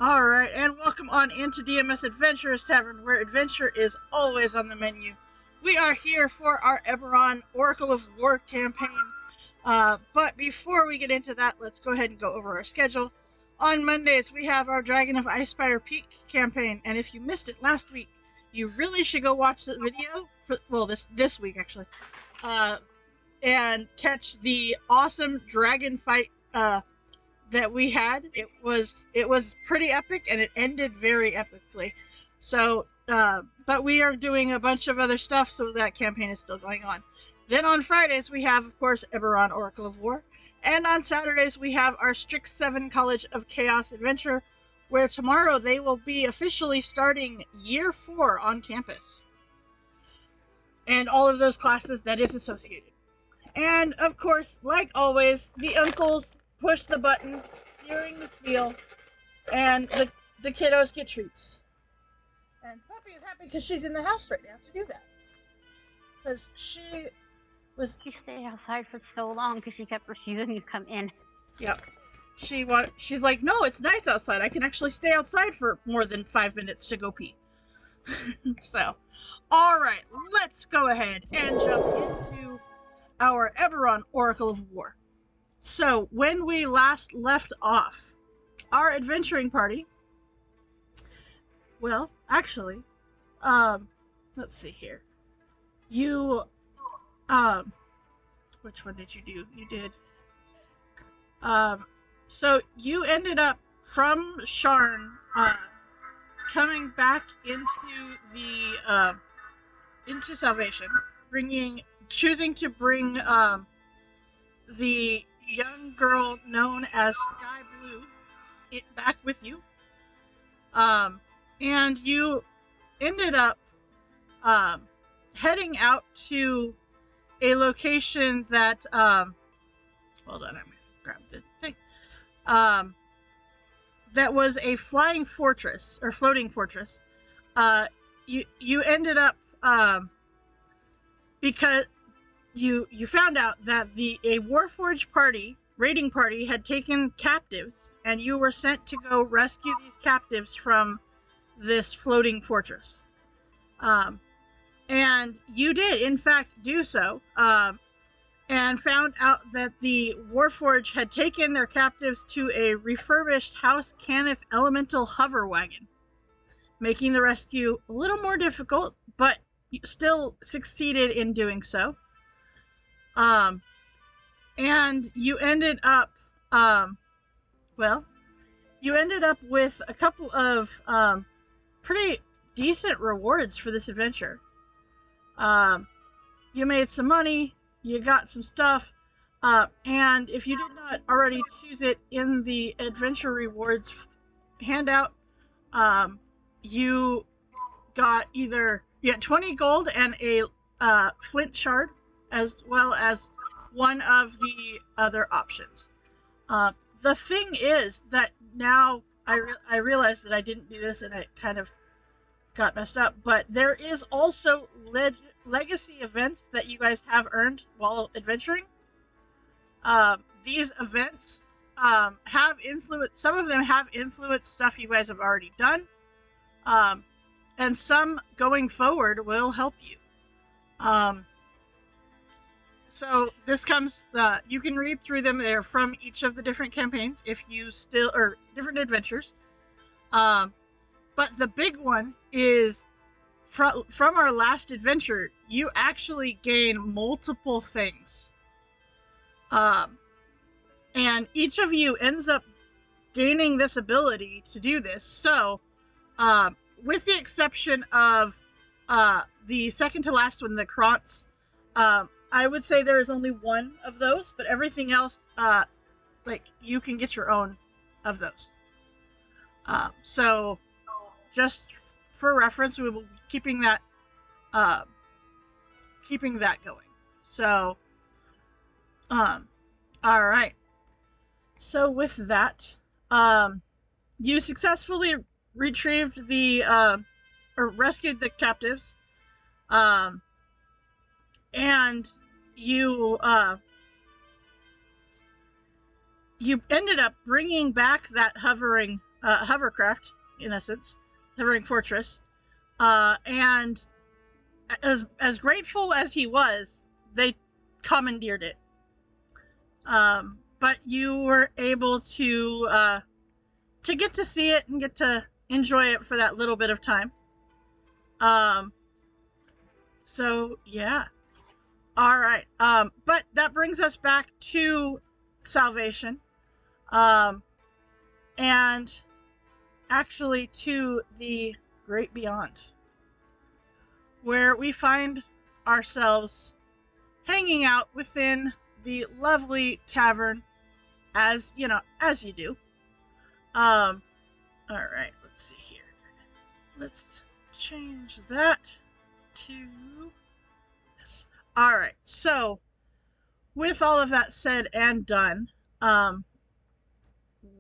Alright, and welcome on into DMS Adventurers Tavern, where adventure is always on the menu. We are here for our Eberron Oracle of War campaign. But before we get into that, let's go ahead and go over our schedule. On Mondays, we have our Dragon of Icespire Peak campaign, and if you missed it last week, you really should go watch the video, this week actually, and catch the awesome dragon fight, that we had. It was pretty epic, and it ended very epically. So, but we are doing a bunch of other stuff, so that campaign is still going on. Then on Fridays, we have, of course, Eberron Oracle of War. And on Saturdays, we have our Strix 7 College of Chaos adventure, where tomorrow they will be officially starting Year 4 on campus. And all of those classes that is associated. And, of course, like always, the uncles push the button during the spiel, and the kiddos get treats. And Puppy is happy because she's in the house right now to do that. Because she stayed outside for so long because she kept refusing to come in. Yep. She's like, no, it's nice outside. I can actually stay outside for more than 5 minutes to go pee. So, alright, let's go ahead and jump into our Eberron Oracle of War. So, when we last left off, our adventuring party, well, actually, let's see here. You, which one did you do? You did, so you ended up from Sharn, coming back into the, into Salvation, choosing to bring, the young girl known as Sky Blue back with you. And you ended up heading out to a location that hold on, I'm gonna grab the thing. That was a flying fortress or floating fortress. You ended up because you found out that a Warforged raiding party had taken captives, and you were sent to go rescue these captives from this floating fortress. And you did, in fact, do so, and found out that the Warforged had taken their captives to a refurbished House Cannith Elemental Hover Wagon, making the rescue a little more difficult, but you still succeeded in doing so. And you ended up, you ended up with a couple of, pretty decent rewards for this adventure. You made some money, you got some stuff, and if you did not already choose it in the adventure rewards handout, you got 20 gold and a, flint shard, as well as one of the other options. The thing is that now I realize that I didn't do this and it kind of got messed up, but there is also legacy events that you guys have earned while adventuring. These events have influence. Some of them have influenced stuff you guys have already done, and some going forward will help you. So this comes, you can read through them. They're from each of the different campaigns or different adventures. But the big one is from our last adventure, you actually gain multiple things. And each of you ends up gaining this ability to do this. So, with the exception of the second to last one, the Krantz, I would say there is only one of those, but everything else, you can get your own of those. So, just for reference, we will be keeping that going. So, all right. So with that, you successfully retrieved the or rescued the captives, um, and you you ended up bringing back that hovering hovercraft, in essence, hovering fortress, and as grateful as he was, they commandeered it. But you were able to get to see it and get to enjoy it for that little bit of time. Um, so yeah. All right. But that brings us back to salvation. Um, and actually to the great beyond, where we find ourselves hanging out within the lovely tavern, as you know, as you do. All right, let's see here. Let's change that to this. All right, so with all of that said and done,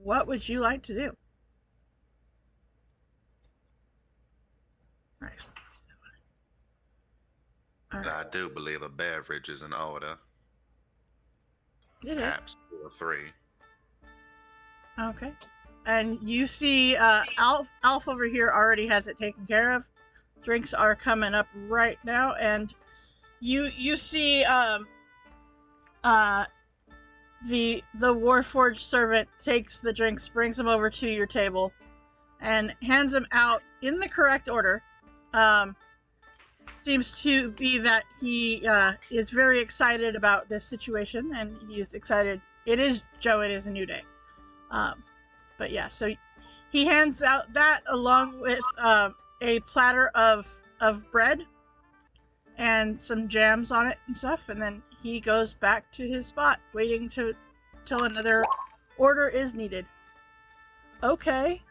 what would you like to do? All right. All right. I do believe a beverage is in order. It is. Perhaps 2 or 3. Okay. And you see Alf over here already has it taken care of. Drinks are coming up right now, and you see the Warforged servant takes the drinks, brings them over to your table, and hands them out in the correct order. Seems to be that he is very excited about this situation, and he's excited. It is Joe. It is a new day. But yeah, so he hands out that along with a platter of bread and some jams on it and stuff, and then he goes back to his spot, waiting till another order is needed. Okay.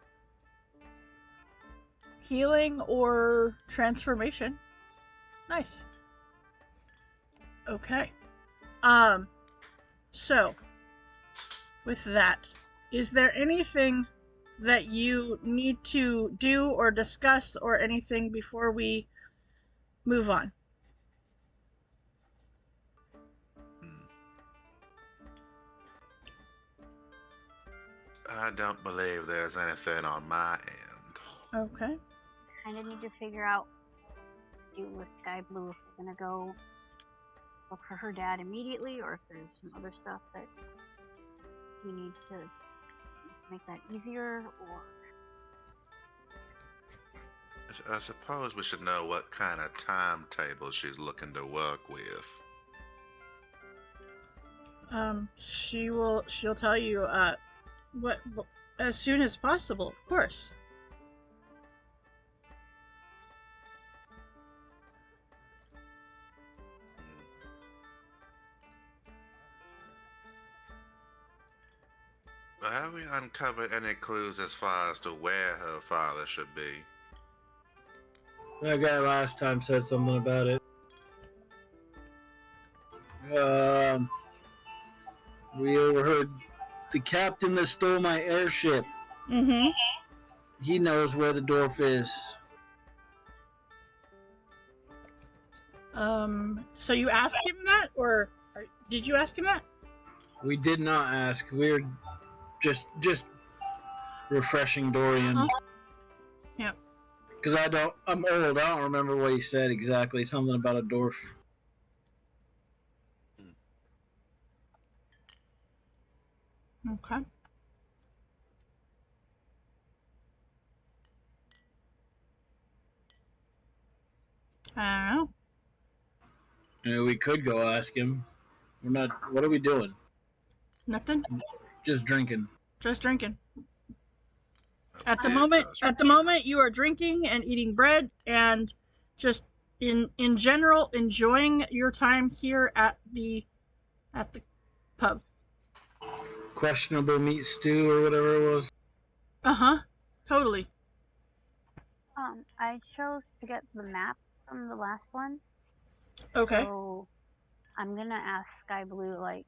Healing or transformation. Nice. Okay. So with that, is there anything that you need to do or discuss or anything before we move on? I don't believe there's anything on my end. Okay. Kind of need to figure out with Sky Blue if we're gonna go look for her dad immediately, or if there's some other stuff that we need to make that easier, or I suppose we should know what kind of timetable she's looking to work with. She'll tell you what as soon as possible, of course. Have we uncovered any clues as far as to where her father should be? That guy last time said something about it. We overheard the captain that stole my airship. Mm-hmm. He knows where the dwarf is. So you asked him that, or did you ask him that? We did not ask. We're just refreshing Dorian. Huh? Yeah. Because I'm old. I don't remember what he said exactly. Something about a dwarf. Okay. I don't know. We could go ask him. We're not. What are we doing? Nothing. Just drinking. Just drinking. At the moment, you are drinking and eating bread, and just in general enjoying your time here at the pub. Questionable meat stew or whatever it was. Totally. I chose to get the map from the last one. Okay. So I'm gonna ask Sky Blue, like,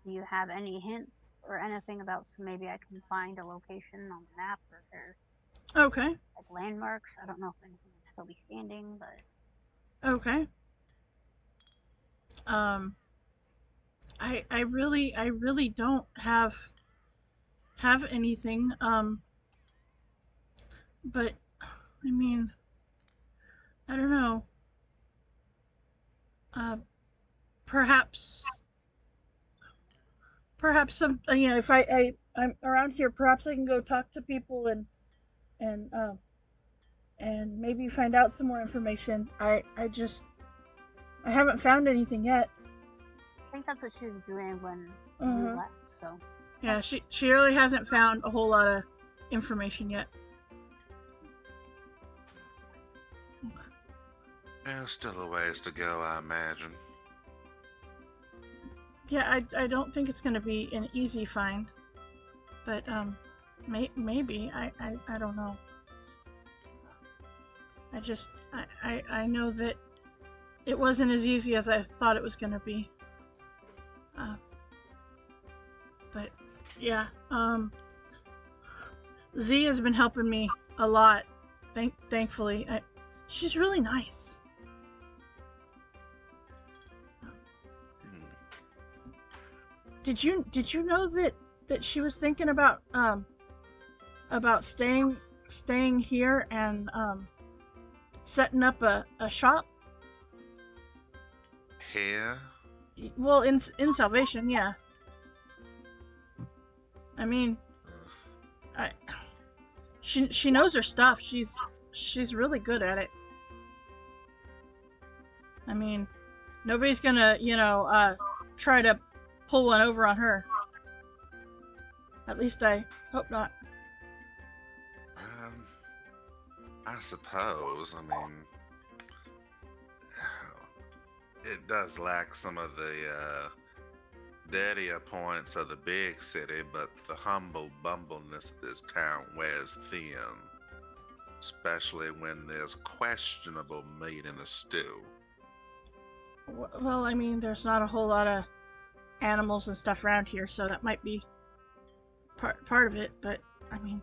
do you have any hints or anything about, so maybe I can find a location on the map or if there's Okay. like landmarks. I don't know if anything will still be standing, but Okay. I really don't have anything. But I mean, I don't know. Uh, perhaps some if I'm around here, perhaps I can go talk to people and and maybe find out some more information. I haven't found anything yet. I think that's what she was doing when Uh-huh. we left. So Yeah, she really hasn't found a whole lot of information yet. Yeah, still a ways to go, I imagine. Yeah, I don't think it's going to be an easy find, but maybe I don't know. I know that it wasn't as easy as I thought it was going to be. But yeah, Z has been helping me a lot. Thankfully, she's really nice. Did you know that she was thinking about staying here and setting up a shop? Here? Well, in Salvation, yeah. I mean, she knows her stuff. She's really good at it. I mean, nobody's gonna try to pull one over on her. At least I hope not. I suppose. I mean, it does lack some of the dirtier points of the big city, but the humble bumbleness of this town wears thin. Especially when there's questionable meat in the stew. Well, I mean, there's not a whole lot of animals and stuff around here, so that might be part of it. But I mean,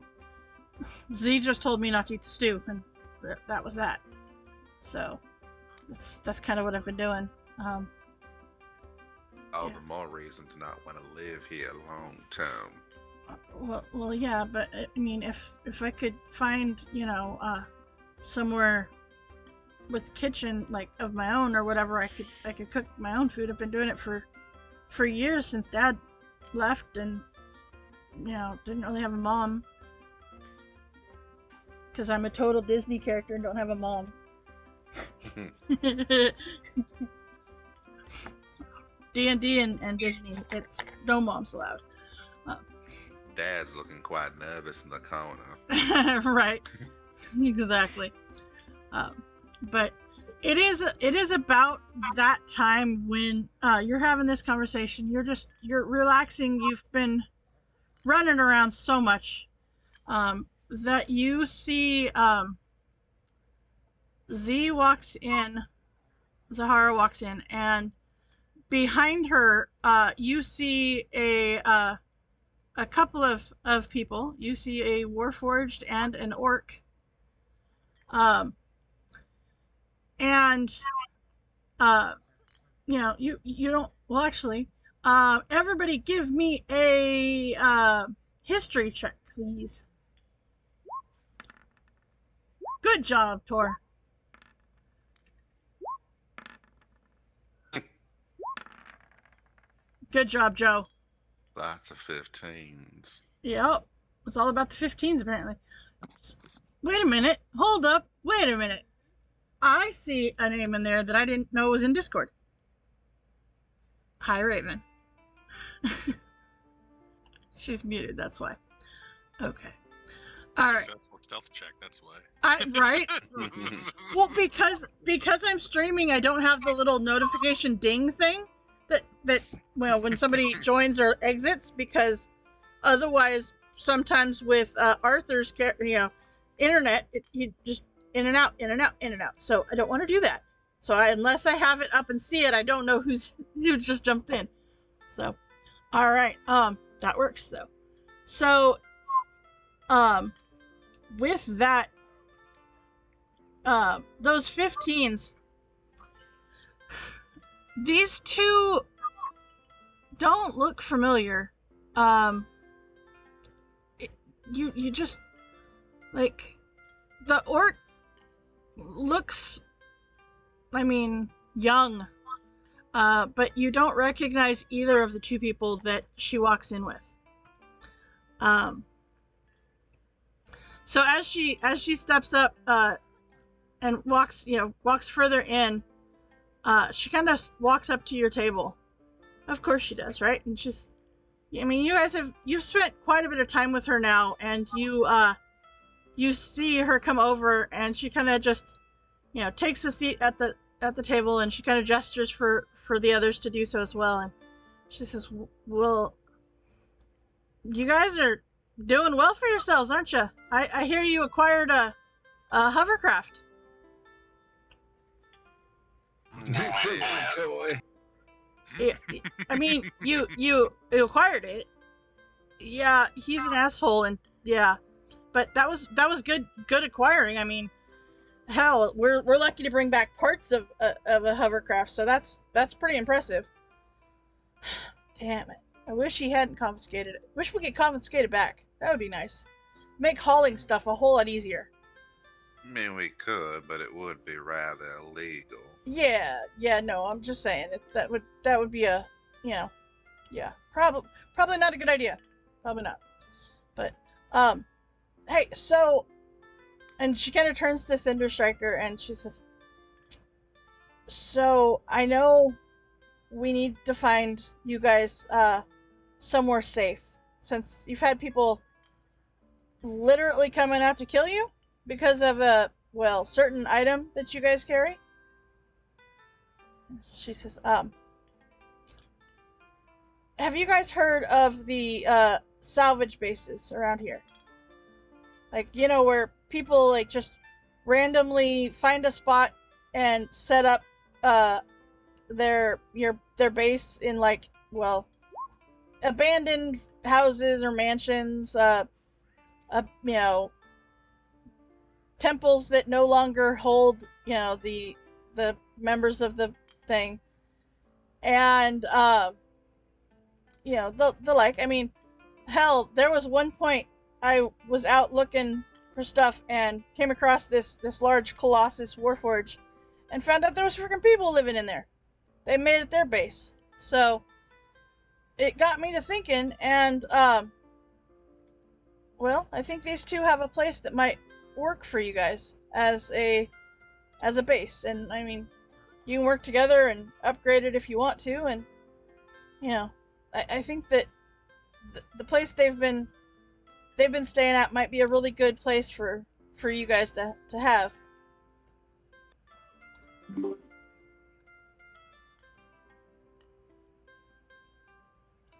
Z just told me not to eat the stew, and that was that. So that's kind of what I've been doing. All the more reason to not want to live here long term. Well, yeah, but I mean, if I could find somewhere with a kitchen like of my own or whatever, I could cook my own food. I've been doing it for years since Dad left, and didn't really have a mom because I'm a total Disney character and don't have a mom. D&D and Disney, it's no moms allowed. Dad's looking quite nervous in the corner. Right, exactly. But it is about that time when you're having this conversation. You're relaxing. You've been running around so much that you see Zahara walks in, and behind her you see a couple of people. You see a Warforged and an orc. And you don't. Well, actually, everybody, give me a history check, please. Good job, Tor. Good job, Joe. Lots of 15s. Yep. It's all about the 15s, apparently. Wait a minute. Hold up. Wait a minute. I see a name in there that I didn't know was in Discord. Hi, Raven. She's muted, that's why. Okay. All right. Successful stealth check, that's why. Right? Well, because I'm streaming, I don't have the little notification ding thing that when somebody joins or exits, because otherwise sometimes with Arthur's internet, you just in and out. So I don't want to do that. So unless I have it up and see it, I don't know who just jumped in. So, all right. That works though. So, with that, those 15s, these two don't look familiar. You just, like, the orc looks, I mean, young, but you don't recognize either of the two people that she walks in with. So as she steps up, and walks further in, she kind of walks up to your table. Of course she does, right? And I mean, you've spent quite a bit of time with her now, and you see her come over, and she kind of just, takes a seat at the table, and she kind of gestures for the others to do so as well. And she says, "Well, you guys are doing well for yourselves, aren't you? I hear you acquired a hovercraft." Yeah, I mean, you acquired it. Yeah, he's an asshole, and yeah, but that was good acquiring. I mean, hell, we're lucky to bring back parts of a hovercraft, so that's pretty impressive. Damn it! I wish he hadn't confiscated it. Wish we could confiscate it back. That would be nice. Make hauling stuff a whole lot easier. I mean, we could, but it would be rather illegal. Yeah, no, I'm just saying that would be a, yeah, probably not a good idea. Probably not. But, hey, so, and she kind of turns to Cinder Striker and she says, "So, I know we need to find you guys, somewhere safe, since you've had people literally coming out to kill you because of a, well, certain item that you guys carry." She says, "Have you guys heard of the, salvage bases around here? Like, where people, like, just randomly find a spot and set up, their base in, like, well, abandoned houses or mansions, temples that no longer hold, the members of the thing, and the like. I mean, hell, there was one point I was out looking for stuff and came across this large Colossus Warforge and found out there was freaking people living in there. They made it their base. So it got me to thinking, and well, I think these two have a place that might work for you guys as a base. And I mean, you can work together and upgrade it if you want to, and I think that the place they've been staying at might be a really good place for you guys to have."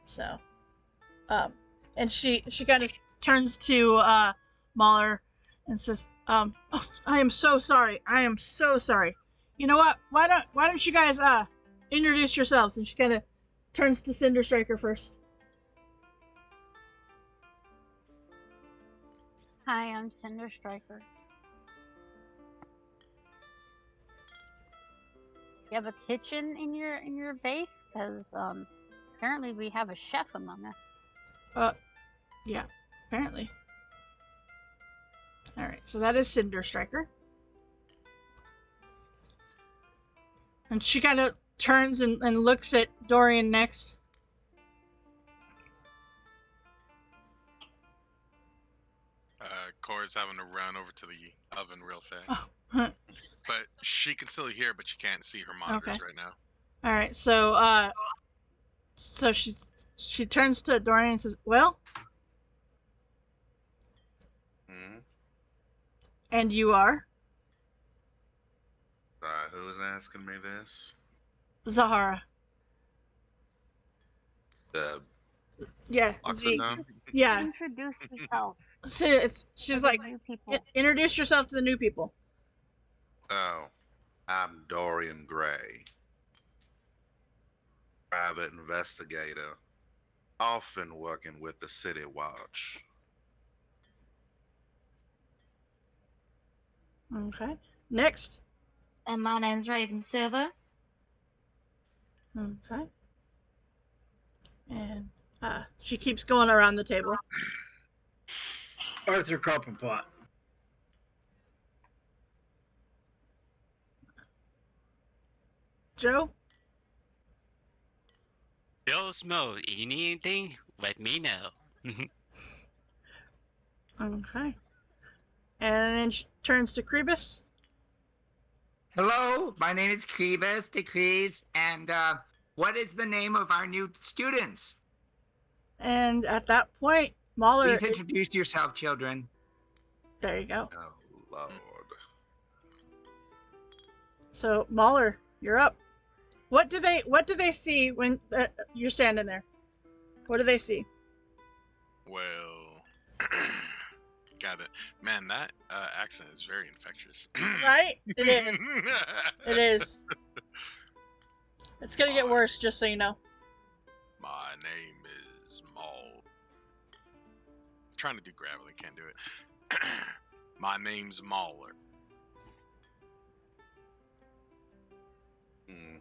So, and she kind of turns to Mahler and says, "Oh, I am so sorry. I am so sorry. You know what? Why don't you guys introduce yourselves?" And she kind of turns to Cinder Striker first. Hi, I'm Cinder Striker. You have a kitchen in your base? Because apparently we have a chef among us. Yeah, apparently. All right, so that is Cinder Striker. And she kind of turns and looks at Dorian next. Cora's having to run over to the oven real fast. Oh. But she can still hear, but she can't see her monitors right now. All right, so she turns to Dorian and says, "Well, and you are?" Who's asking me this? Zahara. Yeah, Zeke. Yeah. Introduce yourself. She's like, "Introduce yourself to the new people." "Oh, I'm Dorian Gray, private investigator. often working with the City Watch. Okay. Next. And my name's Raven Silver. Okay. And she keeps going around the table. Arthur Copperpot. Joe? Joe Smo, you need anything? Let me know. Okay. And then she turns to Krebus. Hello, my name is Kribus Decrees, and what is the name of our new students? And at that point, Mahler... Please introduce yourself, children. There you go. Oh, Lord. So, Mahler, you're up. What do they see when you're standing there? What do they see? Well, got it. Man, that accent is very infectious. Right? It is. It is. It's gonna get worse, just so you know. My name is Maul. Trying to do gravelly, can't do it. My name's Mauler. Hmm.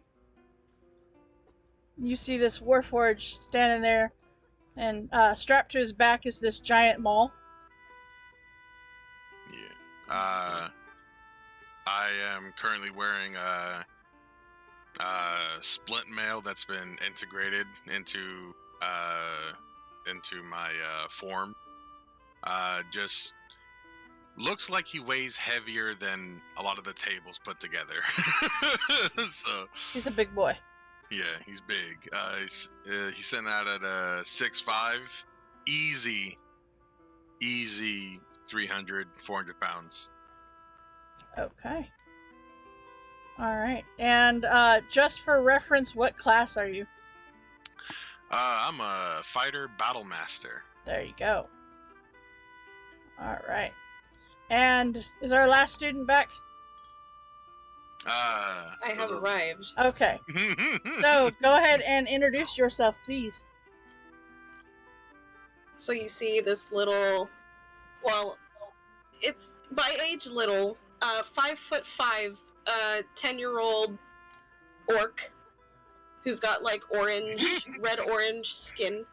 You see this Warforged standing there, and strapped to his back is this giant maul. Yeah. I am currently wearing a splint mail that's been integrated into my form. Just looks like he weighs heavier than a lot of the tables put together. So He's a big boy. yeah, he's big. He's sitting out at 6'5", easy 300, 400 pounds. Okay. Alright. And just for reference, what class are you? I'm a fighter battle master. There you go. Alright. And is our last student back? I have arrived. Okay. So, go ahead and introduce yourself, please. So you see this little, well, it's by age little, 5'5", 10-year-old orc who's got like red-orange skin,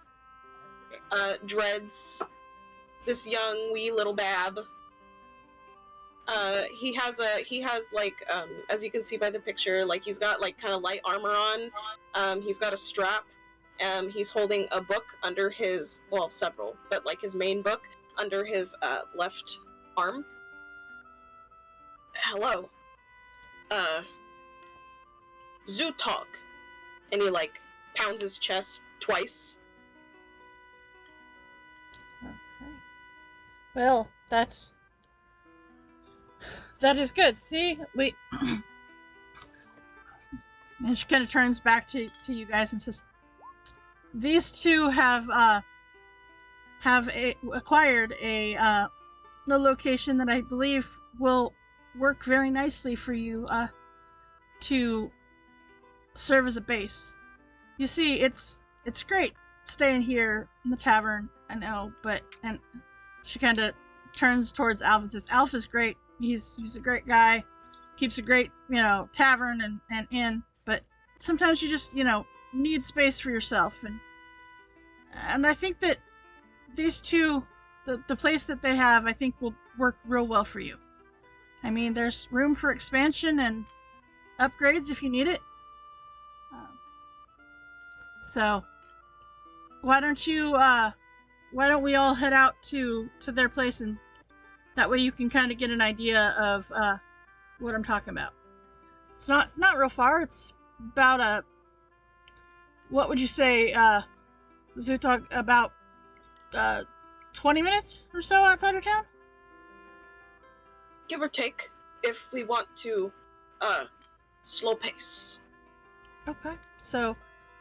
dreads. This young wee little bab. He has like as you can see by the picture, like he's got like kind of light armor on. He's got a strap. He's holding a book under his, well, several, but like his main book under his left arm. Hello. Zoo talk. And he like pounds his chest twice. Okay. Well, that is good. See, and she kind of turns back to you guys and says, "These two have acquired a location that I believe will work very nicely for you to serve as a base. You see, it's great staying here in the tavern, I know, and she kind of turns towards Alpha and says, Alpha's great. He's a great guy, keeps a great, tavern and inn, but sometimes you just, need space for yourself, and I think that these two, the place that they have, I think will work real well for you. I mean, there's room for expansion and upgrades if you need it. So, why don't we all head out to their place, and that way you can kind of get an idea of what I'm talking about. It's not real far. It's about what would you say, Zutok, about 20 minutes or so outside of town? Give or take, if we want to slow pace. Okay. So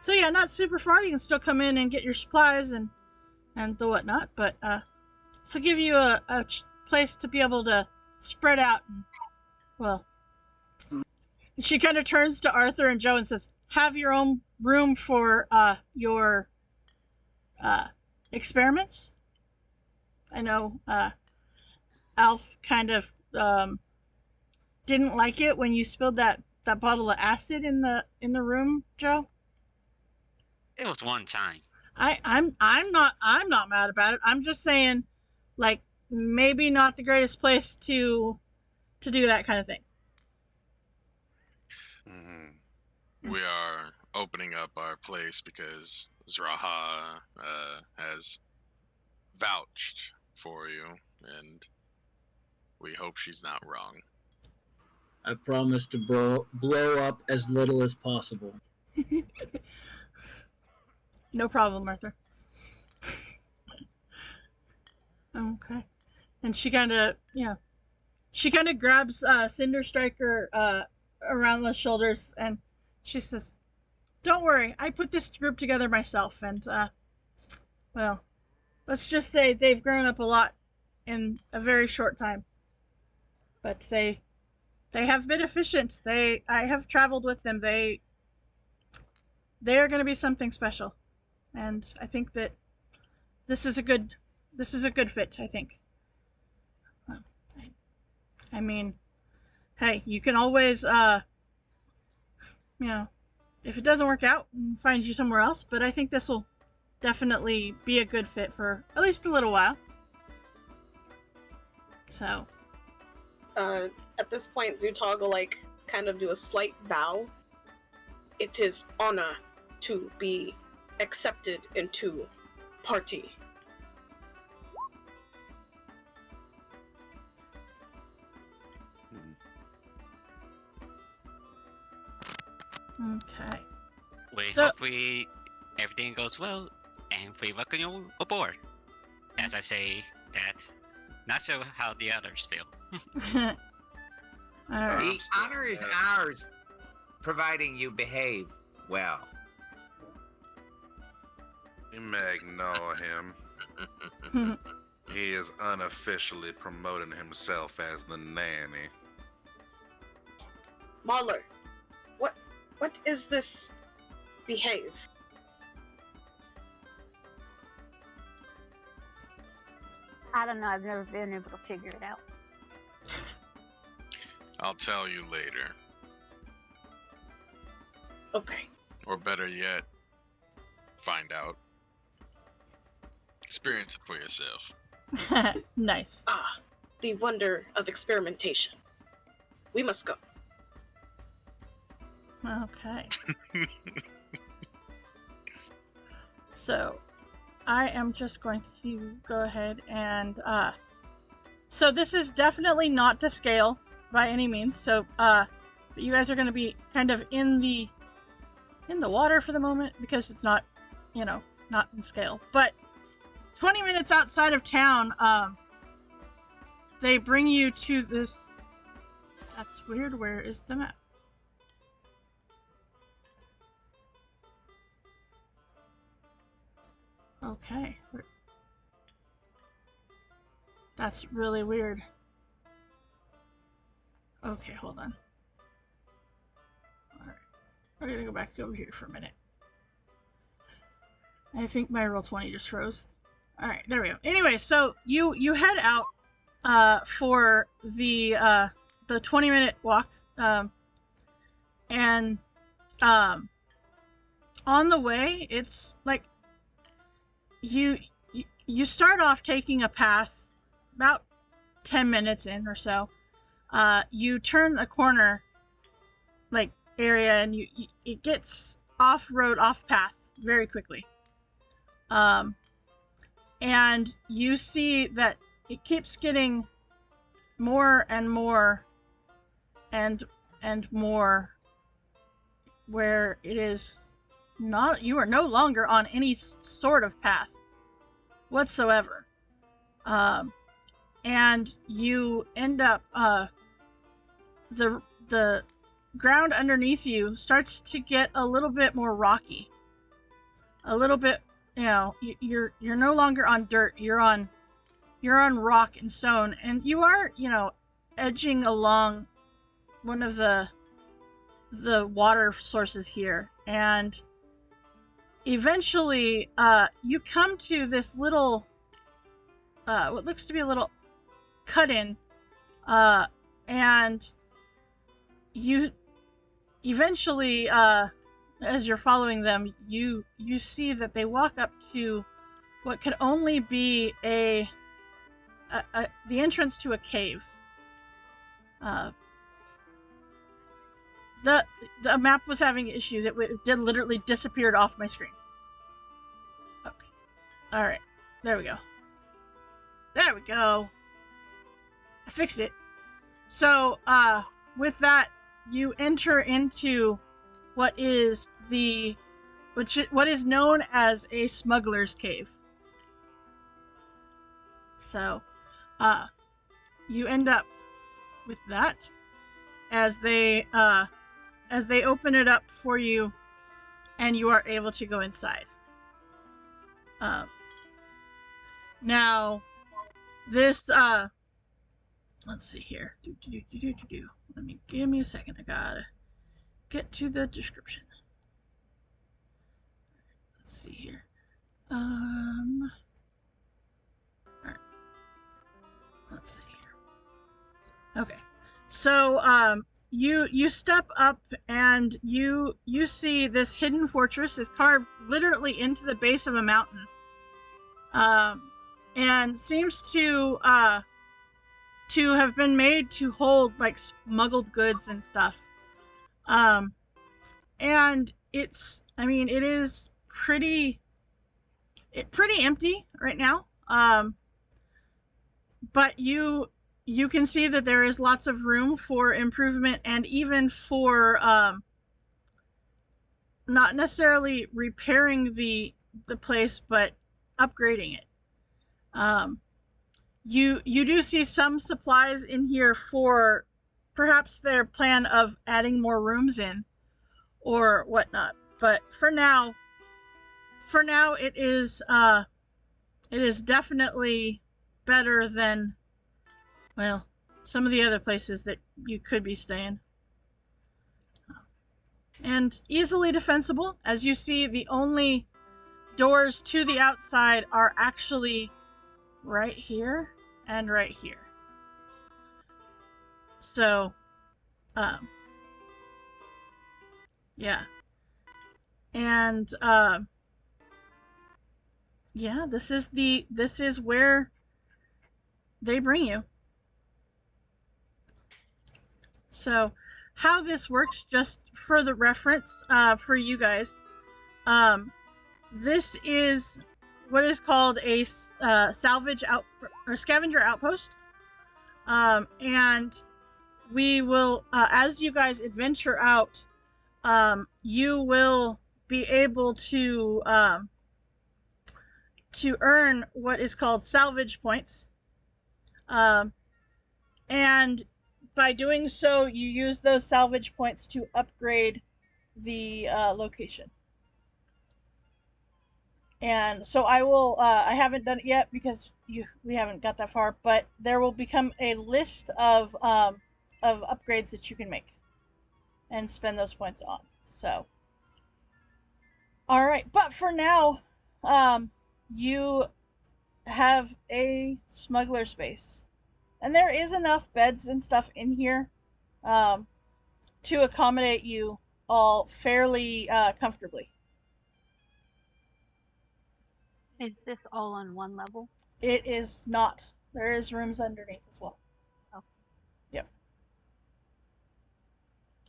yeah, not super far. You can still come in and get your supplies and the whatnot, but so give you a place to be able to spread out. And, well, she kind of turns to Arthur and Joe and says, "Have your own room for your experiments. I know Alf kind of didn't like it when you spilled that bottle of acid in the room, Joe. It was one time. I'm not mad about it. I'm just saying, like, maybe not the greatest place to do that kind of thing. We are opening up our place because Zraha has vouched for you, and we hope she's not wrong. I promise to blow up as little as possible. No problem, Arthur. Okay. And she kind of, grabs Cinder Striker around the shoulders, and she says, "Don't worry, I put this group together myself, and well, let's just say they've grown up a lot in a very short time. But they have been efficient. I have traveled with them. They are going to be something special, and I think that this is a good fit. I think. I mean, hey, you can always if it doesn't work out, find you somewhere else. But I think this will definitely be a good fit for at least a little while. So. At this point, Zutog will kind of do a slight bow. It is honor to be accepted into party. Okay. We hope everything goes well, and we welcome you aboard. As I say that, not sure how the others feel. All right. The honor is ours, providing you behave well. You may ignore him. He is unofficially promoting himself as the nanny. Mahler, what is this behave? I don't know. I've never been able to figure it out. I'll tell you later. Okay. Or better yet, find out. Experience it for yourself. Nice. Ah, the wonder of experimentation. We must go. Okay. So, I am just going to go ahead and, so this is definitely not to scale by any means. So, you guys are going to be kind of in the water for the moment because it's not, not in scale. But 20 minutes outside of town, they bring you to this. That's weird. Where is the map? Okay. That's really weird. Okay, hold on. Alright. We're gonna go back over here for a minute. I think my Roll20 just froze. Alright, there we go. Anyway, so you head out for the 20-minute walk. And on the way, it's like you start off taking a path about 10 minutes in or so. You turn a corner area and it gets off road, off path very quickly. And you see that it keeps getting more and more and more where it is not, you are no longer on any sort of path whatsoever. And you end up, the ground underneath you starts to get a little bit more rocky. A little bit, you're no longer on dirt, you're on rock and stone, and you are, edging along one of the water sources here, and eventually, you come to this little, what looks to be a little cut-in, and you eventually, as you're following them, you see that they walk up to what could only be the entrance to a cave. The map was having issues. It did literally disappeared off my screen. Okay. All right. There we go. There we go. I fixed it. So, with that, you enter into what is known as a smuggler's cave. So, you end up with that as they open it up for you, and you are able to go inside. Now, this let's see here. Give me a second. I gotta get to the description. Let's see here. Alright. Let's see here. Okay. So, you step up and you see this hidden fortress is carved literally into the base of a mountain. And seems to have been made to hold like smuggled goods and stuff. And it is pretty empty right now. But you can see that there is lots of room for improvement, and even for not necessarily repairing the place, but upgrading it. You do see some supplies in here for perhaps their plan of adding more rooms in or whatnot. But for now it is definitely better than, well, some of the other places that you could be staying. And easily defensible. As you see, the only doors to the outside are actually right here and right here. So, yeah. And, yeah, this is where they bring you. So, how this works, just for the reference, for you guys, this is what is called a scavenger outpost, and we will, as you guys adventure out, you will be able to earn what is called salvage points, and by doing so, you use those salvage points to upgrade the location. And so I will, I haven't done it yet because we haven't got that far, but there will become a list of upgrades that you can make and spend those points on. So, all right, but for now, you have a smuggler space, and there is enough beds and stuff in here to accommodate you all fairly comfortably. Is this all on one level? It is not. There is rooms underneath as well. Oh. Yep.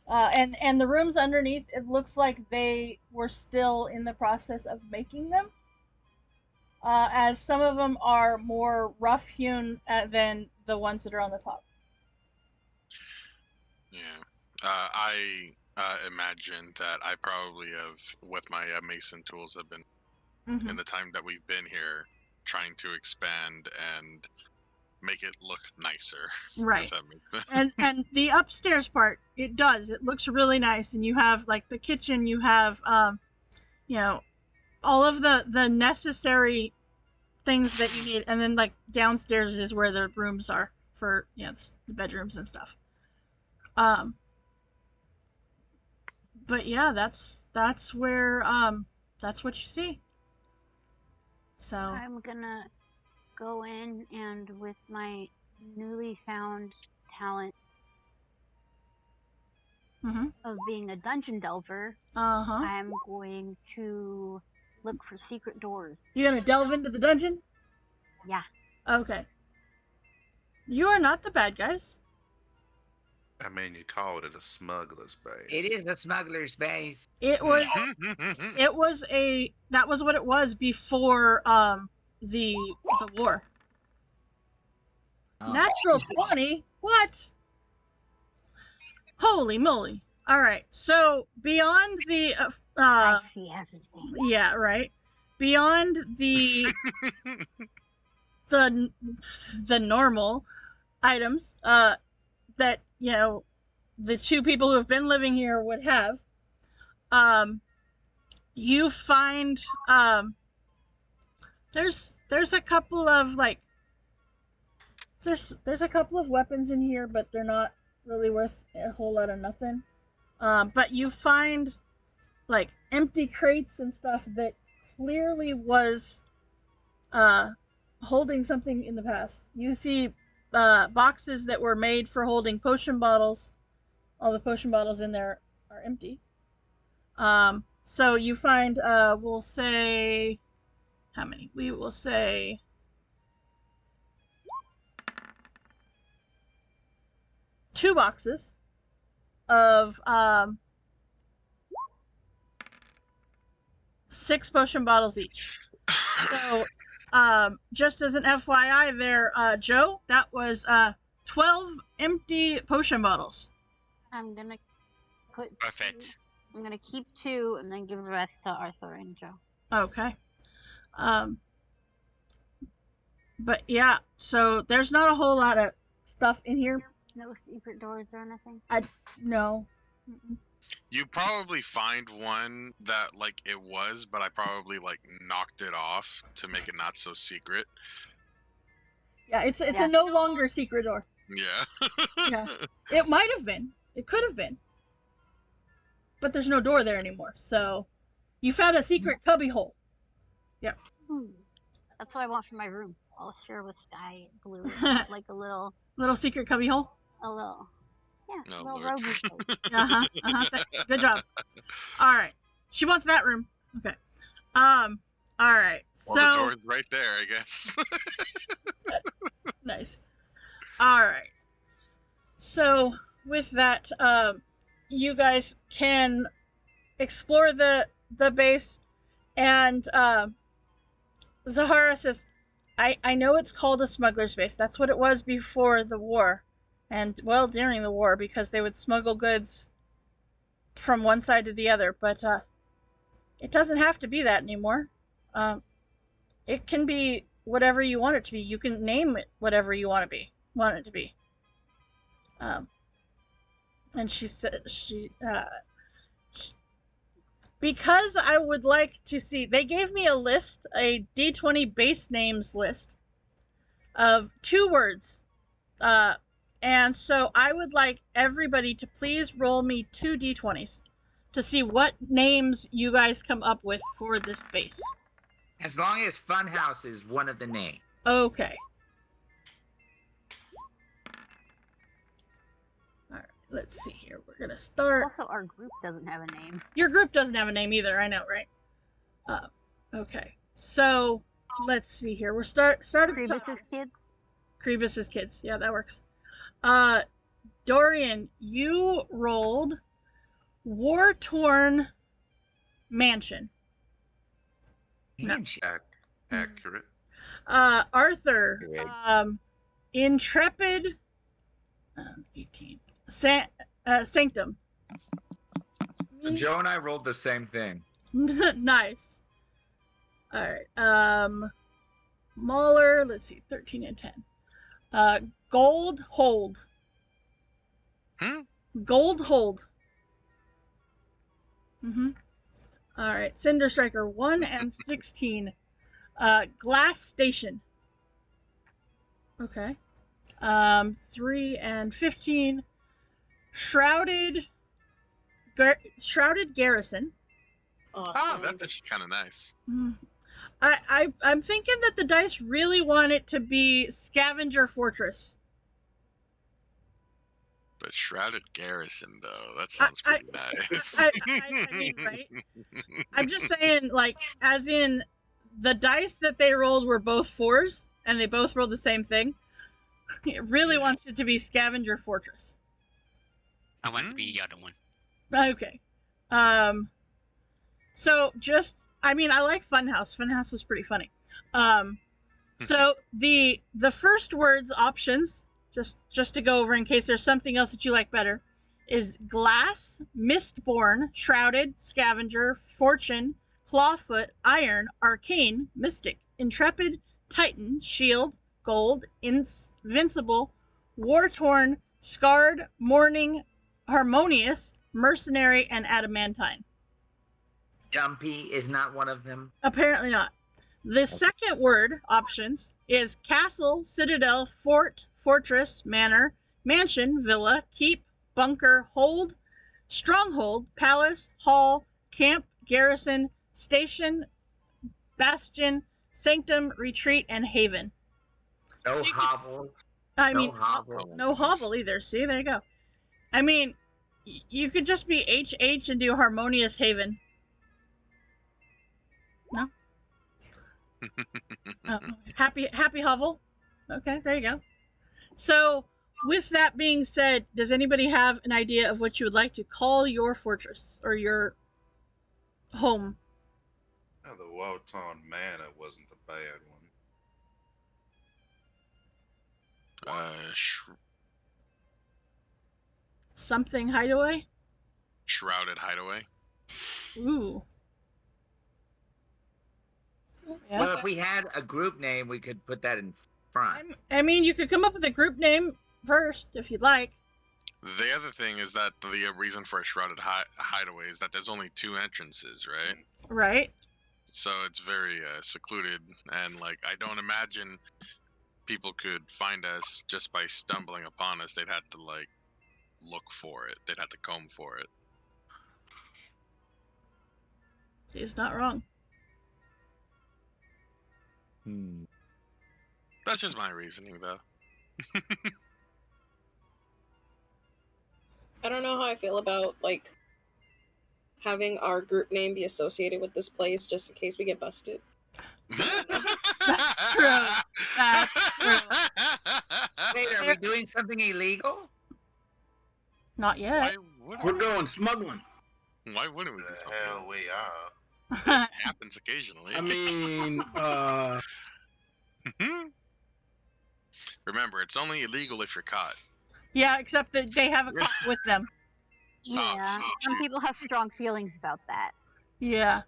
And the rooms underneath, it looks like they were still in the process of making them. As some of them are more rough-hewn than the ones that are on the top. Yeah. I imagine that I probably have, with my mason tools, have been, in the time that we've been here, trying to expand and make it look nicer. Right. If that makes sense. And the upstairs part, it does. It looks really nice, and you have like the kitchen. You have all of the necessary things that you need, and then like downstairs is where the rooms are for the bedrooms and stuff. But yeah, that's where that's what you see. So I'm gonna go in and with my newly found talent of being a dungeon delver, I'm going to look for secret doors. You're gonna delve into the dungeon? Yeah. Okay. You are not the bad guys. I mean, you called it a smuggler's base. It is a smuggler's base. It was. That was what it was before the war. Oh. Natural 20? What? Holy moly. All right. So beyond the I see everything. yeah, right. Beyond the the normal items that, you know, the two people who have been living here would have, you find there's a couple of like there's a couple of weapons in here, but they're not really worth a whole lot of nothing. But you find like empty crates and stuff that clearly was holding something in the past. You see boxes that were made for holding potion bottles. All the potion bottles in there are empty. So you find we'll say how many? We will say 2 boxes of 6 potion bottles each. So, just as an FYI there, Joe, that was 12 empty potion bottles. I'm gonna put Perfect. 2. I'm gonna keep 2 and then give the rest to Arthur and Joe. Okay. But yeah, so there's not a whole lot of stuff in here. No secret doors or anything? No. You probably find one that like it was, but I probably like knocked it off to make it not so secret. Yeah, it's a no longer secret door. Yeah. Yeah. It might have been. It could have been. But there's no door there anymore. So you found a secret cubby hole. Yeah. That's what I want for my room. I'll share with Sky Blue, like a little secret cubby hole. A little. Yeah, Oh, a little Lord. roguey place. Good job. All right. She wants that room. Okay. All right. Well, the door's right there, I guess. Nice. All right. So with that, you guys can explore the base, and Zahara says, I know it's called a smuggler's base. That's what it was before the war. And, well, during the war, because they would smuggle goods from one side to the other. But it doesn't have to be that anymore. It can be whatever you want it to be. You can name it whatever you want it to be. And she said, because I would like to see, they gave me a list, a D20 base names list of 2 words. And so I would like everybody to please roll me 2 D20s to see what names you guys come up with for this base. As long as Funhouse is one of the names. Okay. All right, let's see here. We're going to start. Also, our group doesn't have a name. Your group doesn't have a name either, I know, right? Okay. So, let's see here. We're started. Crebus's kids? Crebus's kids. Yeah, that works. Dorian, you rolled War-Torn Mansion. Mansion. Accurate. Arthur, Good. Intrepid, 18. Sanctum. So Joe and I rolled the same thing. Nice. All right. Mauler, let's see, 13 and 10. Gold Hold. Gold Hold. All right. Cinder Striker, 1 and 16. Glass Station. Okay. 3 and 15. Shrouded Garrison. Awesome. That's actually kind of nice. I'm thinking that the dice really want it to be Scavenger Fortress. But Shrouded Garrison, though, that sounds pretty nice. I mean, right? I'm just saying, like, as in, the dice that they rolled were both 4s, and they both rolled the same thing. It really wants it to be Scavenger Fortress. I want it to be the other one. Okay. So just, I mean, I like Funhouse. Funhouse was pretty funny. So the first words options, just to go over in case there's something else that you like better, is Glass, Mistborn, Shrouded, Scavenger, Fortune, Clawfoot, Iron, Arcane, Mystic, Intrepid, Titan, Shield, Gold, Invincible, War-Torn, Scarred, Mourning, Harmonious, Mercenary, and Adamantine. Dumpy is not one of them. Apparently not. The second word options is Castle, Citadel, Fort, Fortress, Manor, Mansion, Villa, Keep, Bunker, Hold, Stronghold, Palace, Hall, Camp, Garrison, Station, Bastion, Sanctum, Retreat, and Haven. No So hovel. No hovel either. See, there you go. I mean, you could just be HH and do Harmonious Haven. No? Happy hovel. Okay, there you go. So, with that being said, does anybody have an idea of what you would like to call your fortress or your home? Oh, the Wotan Manor wasn't a bad one. Something Hideaway? Shrouded Hideaway. Ooh. Yeah. Well, if we had a group name, we could put that in front. I mean, you could come up with a group name first if you'd like. The other thing is that the reason for a Shrouded Hideaway is that there's only 2 entrances, right? Right. So it's very secluded, and like I don't imagine people could find us just by stumbling upon us. They'd have to like look for it. They'd have to comb for it. He's not wrong. That's just my reasoning, though. I don't know how I feel about like having our group name be associated with this place just in case we get busted. That's true. That's true. Wait, are we doing something illegal? Not yet. We're going smuggling. Why wouldn't we? The hell we are. It happens occasionally. I mean, remember, it's only illegal if you're caught. Yeah, except that they have a cop with them. Yeah, some people have strong feelings about that. Yeah.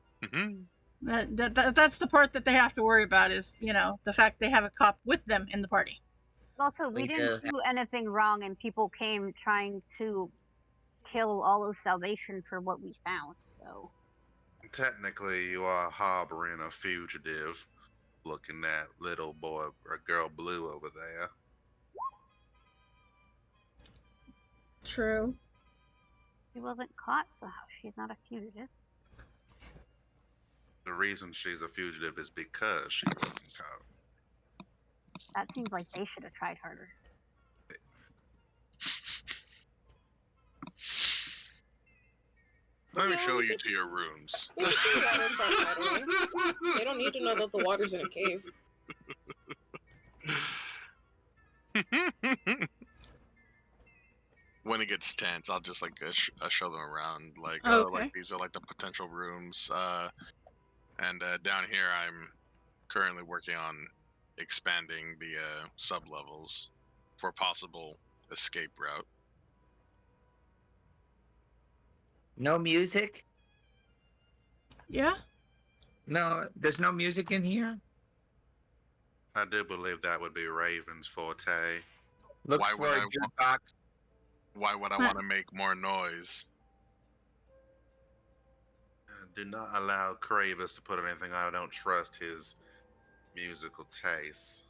That's the part that they have to worry about is, you know, the fact they have a cop with them in the party. Also, we didn't do anything wrong, and people came trying to kill all of Salvation for what we found, so... Technically, you are harboring a fugitive, looking at little boy or girl Blue over there. True. She wasn't caught, so she's not a fugitive. The reason she's a fugitive is because she wasn't caught. That seems like they should have tried harder. Let me show you to your rooms. We can do that in front, by the way. They don't need to know that the water's in a cave. When it gets tense, I'll just like show them around. Like, Okay. like these are like the potential rooms. And down here, I'm currently working on expanding the sub levels for possible escape route. No music? Yeah? No, there's no music in here? I do believe that would be Raven's forte. Looks Why for would a I want- jukebox. Why would I want to make more noise? Do not allow Kravis to put anything. I don't trust his musical tastes.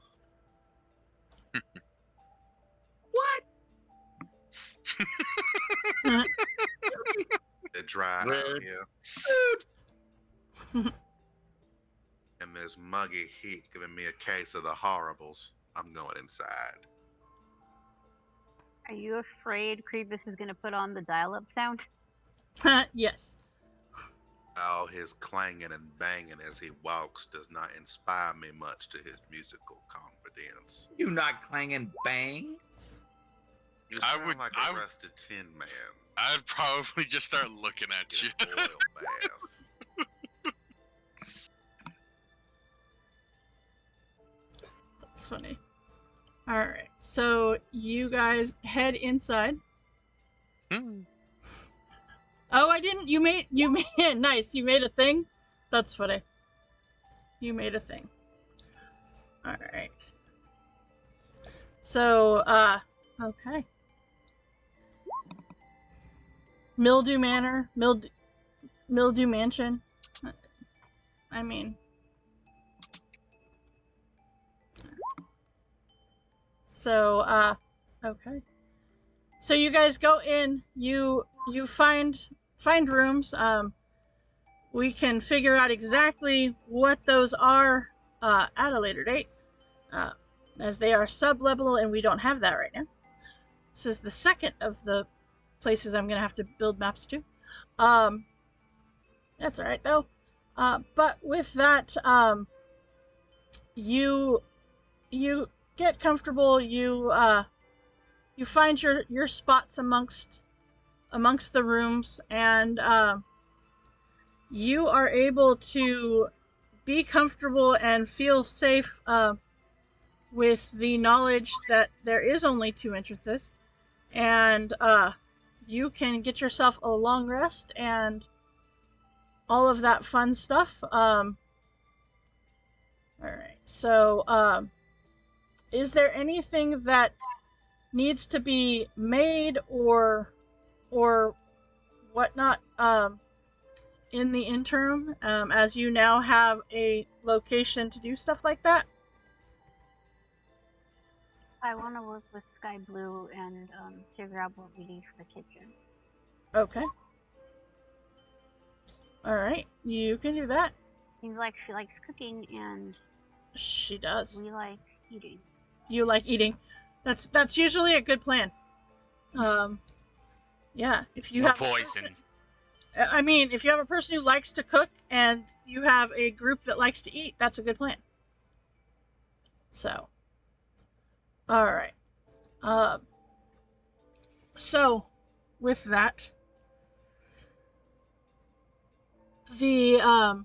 What? They dry out Rude. here. And this muggy heat giving me a case of the horribles. I'm going inside. Are you afraid Creepus is gonna put on the dial-up sound? Yes. All his clanging and banging as he walks does not inspire me much to his musical confidence. You not clang and bang? You I sound would- like I a would- rusted tin man. I'd probably just start looking at Get you. an oil bath. That's funny. Alright, so you guys head inside. Hmm. Oh, I didn't. You made nice. You made a thing. That's funny. You made a thing. All right. So, okay. Mildew Manor, Mildew Mansion. I mean, so, okay. So you guys go in. You find rooms. We can figure out exactly what those are at a later date, as they are sub-level and we don't have that right now. This is the second of the places I'm gonna have to build maps to. That's all right though. But with that, you get comfortable. You find your spots amongst the rooms, and you are able to be comfortable and feel safe with the knowledge that there is only 2 entrances, and you can get yourself a long rest and all of that fun stuff. All right, so is there anything that needs to be made or whatnot in the interim, as you now have a location to do stuff like that? I want to work with Sky Blue and figure out what we need for the kitchen. Okay. Alright, you can do that. Seems like she likes cooking and She does. we like eating. You like eating. That's usually a good plan. Yeah, if you More have poison. I mean, if you have a person who likes to cook and you have a group that likes to eat, that's a good plan. So, all right. So, with that, the all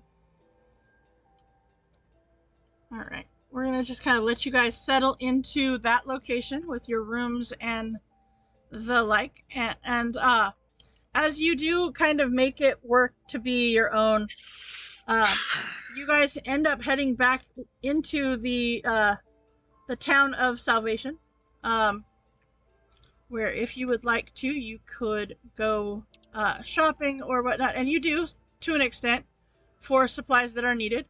right, we're gonna just kind of let you guys settle into that location with your rooms and the like, and as you do kind of make it work to be your own, you guys end up heading back into the town of Salvation, where if you would like to, you could go shopping or whatnot, and you do to an extent for supplies that are needed.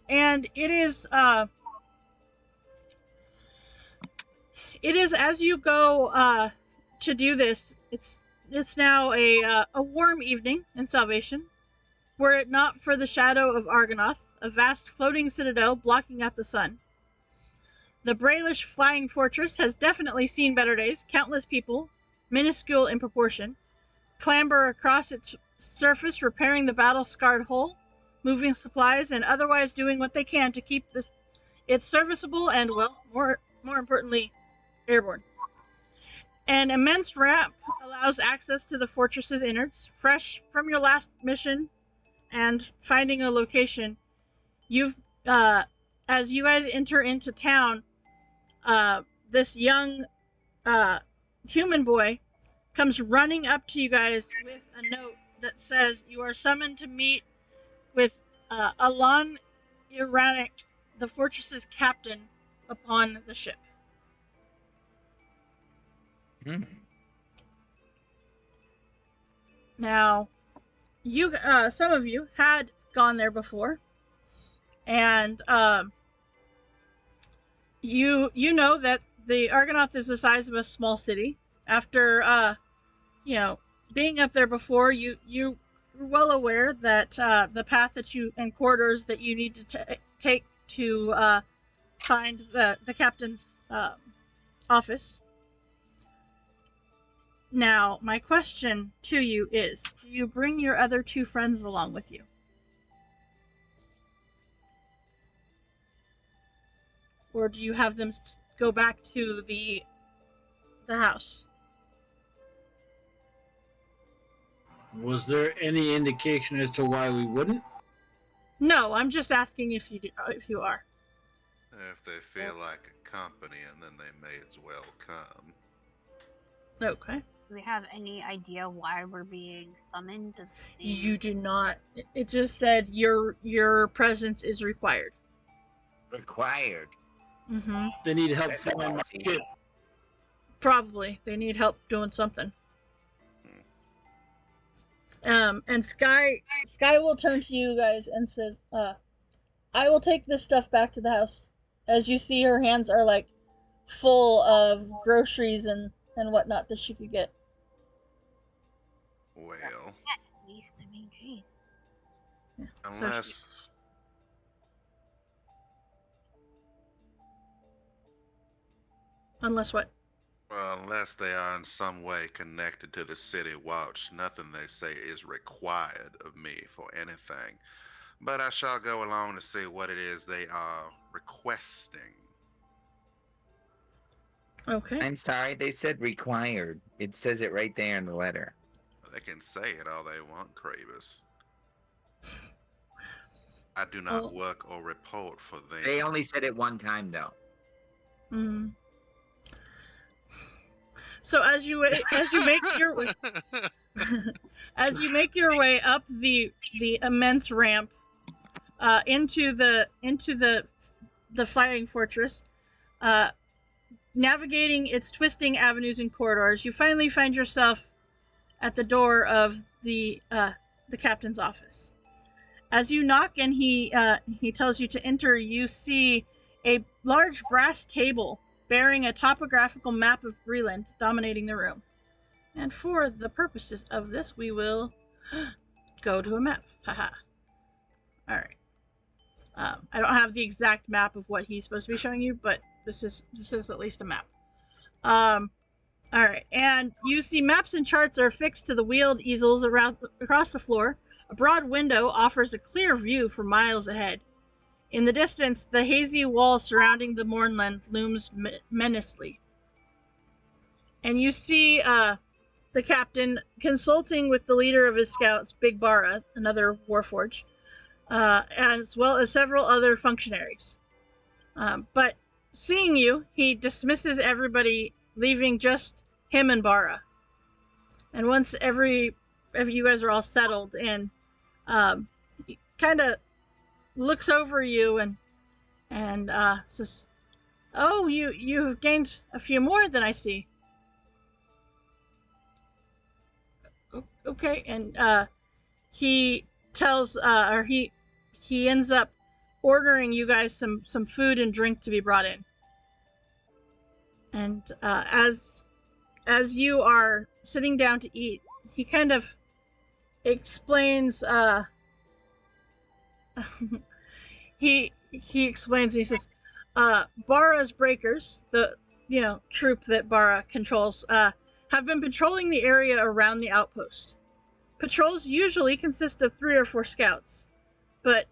And it is as you go to do this, it's now a warm evening in Salvation. Were it not for the shadow of Argonath, a vast floating citadel blocking out the sun. The Brailish flying fortress has definitely seen better days. Countless people, minuscule in proportion, clamber across its surface, repairing the battle-scarred hull, moving supplies, and otherwise doing what they can to keep it serviceable and, well, more importantly, airborne. An immense ramp allows access to the fortress's innards. Fresh from your last mission and finding a location, you've as you guys enter into town, this young human boy comes running up to you guys with a note that says you are summoned to meet with Alon Iranic, the fortress's captain, upon the ship. Now, you some of you had gone there before, and you know that the Argonath is the size of a small city. After being up there before, you well aware that the path that you and corridors that you need to take to find the captain's office. Now, my question to you is, do you bring your other 2 friends along with you? Or do you have them go back to the house? Was there any indication as to why we wouldn't? No, I'm just asking if you are. If they feel like a company, and then they may as well come. Okay. Do we have any idea why we're being summoned? You do not. It just said your presence is required. Required. Mm-hmm. They need help finding my ship. Probably. They need help doing something. And Sky will turn to you guys and says, I will take this stuff back to the house. As you see, her hands are like full of groceries and whatnot that she could get. Well, At least, I mean, geez. Yeah, unless unless what? well, unless they are in some way connected to the city watch, nothing they say is required of me for anything. But I shall go along to see what it is they are requesting. Okay. I'm sorry, they said required. It says it right there in the letter. They can say it all they want, Kravis. I do not work or report for them. They only said it one time, though. Mm. So as you make your way as you make your way up the immense ramp into the flying fortress, navigating its twisting avenues and corridors, you finally find yourself at the door of the captain's office. As you knock and he tells you to enter, you see a large brass table bearing a topographical map of Breland dominating the room. And for the purposes of this, we will go to a map. Haha. Alright. I don't have the exact map of what he's supposed to be showing you, but this is at least a map. Alright, and you see maps and charts are affixed to the wheeled easels across the floor. A broad window offers a clear view for miles ahead. In the distance, the hazy wall surrounding the Mournland looms menacingly. And you see the captain consulting with the leader of his scouts, Big Bara, another warforge, as well as several other functionaries. But seeing you, he dismisses everybody, leaving just him and Bara. And once you guys are all settled in, he kind of looks over you and says, "Oh, you've gained a few more than I see." Okay, and he tells, or he ends up ordering you guys some food and drink to be brought in. And as you are sitting down to eat, he kind of explains. He explains. He says, "Bara's breakers, the troop that Bara controls, have been patrolling the area around the outpost. Patrols usually consist of 3 or 4 scouts, but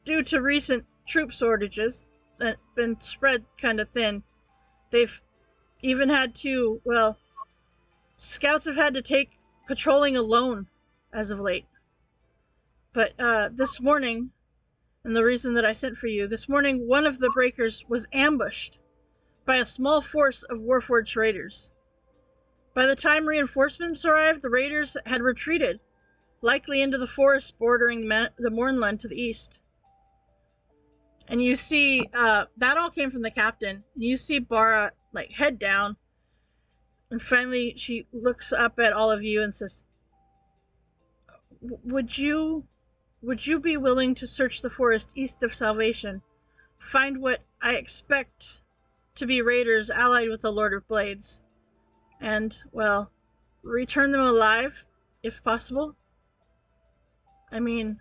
due to recent troop shortages that been spread kind of thin, they've even had to, scouts have had to take patrolling alone as of late. But this morning, and the reason that I sent for you, this morning one of the breakers was ambushed by a small force of Warforged raiders. By the time reinforcements arrived, the raiders had retreated, likely into the forest bordering the Mournland to the east." And you see, that all came from the captain. And you see Bara, head down. And finally, she looks up at all of you and says, Would you be willing to search the forest east of Salvation, find what I expect to be raiders allied with the Lord of Blades, and, return them alive, if possible?" I mean,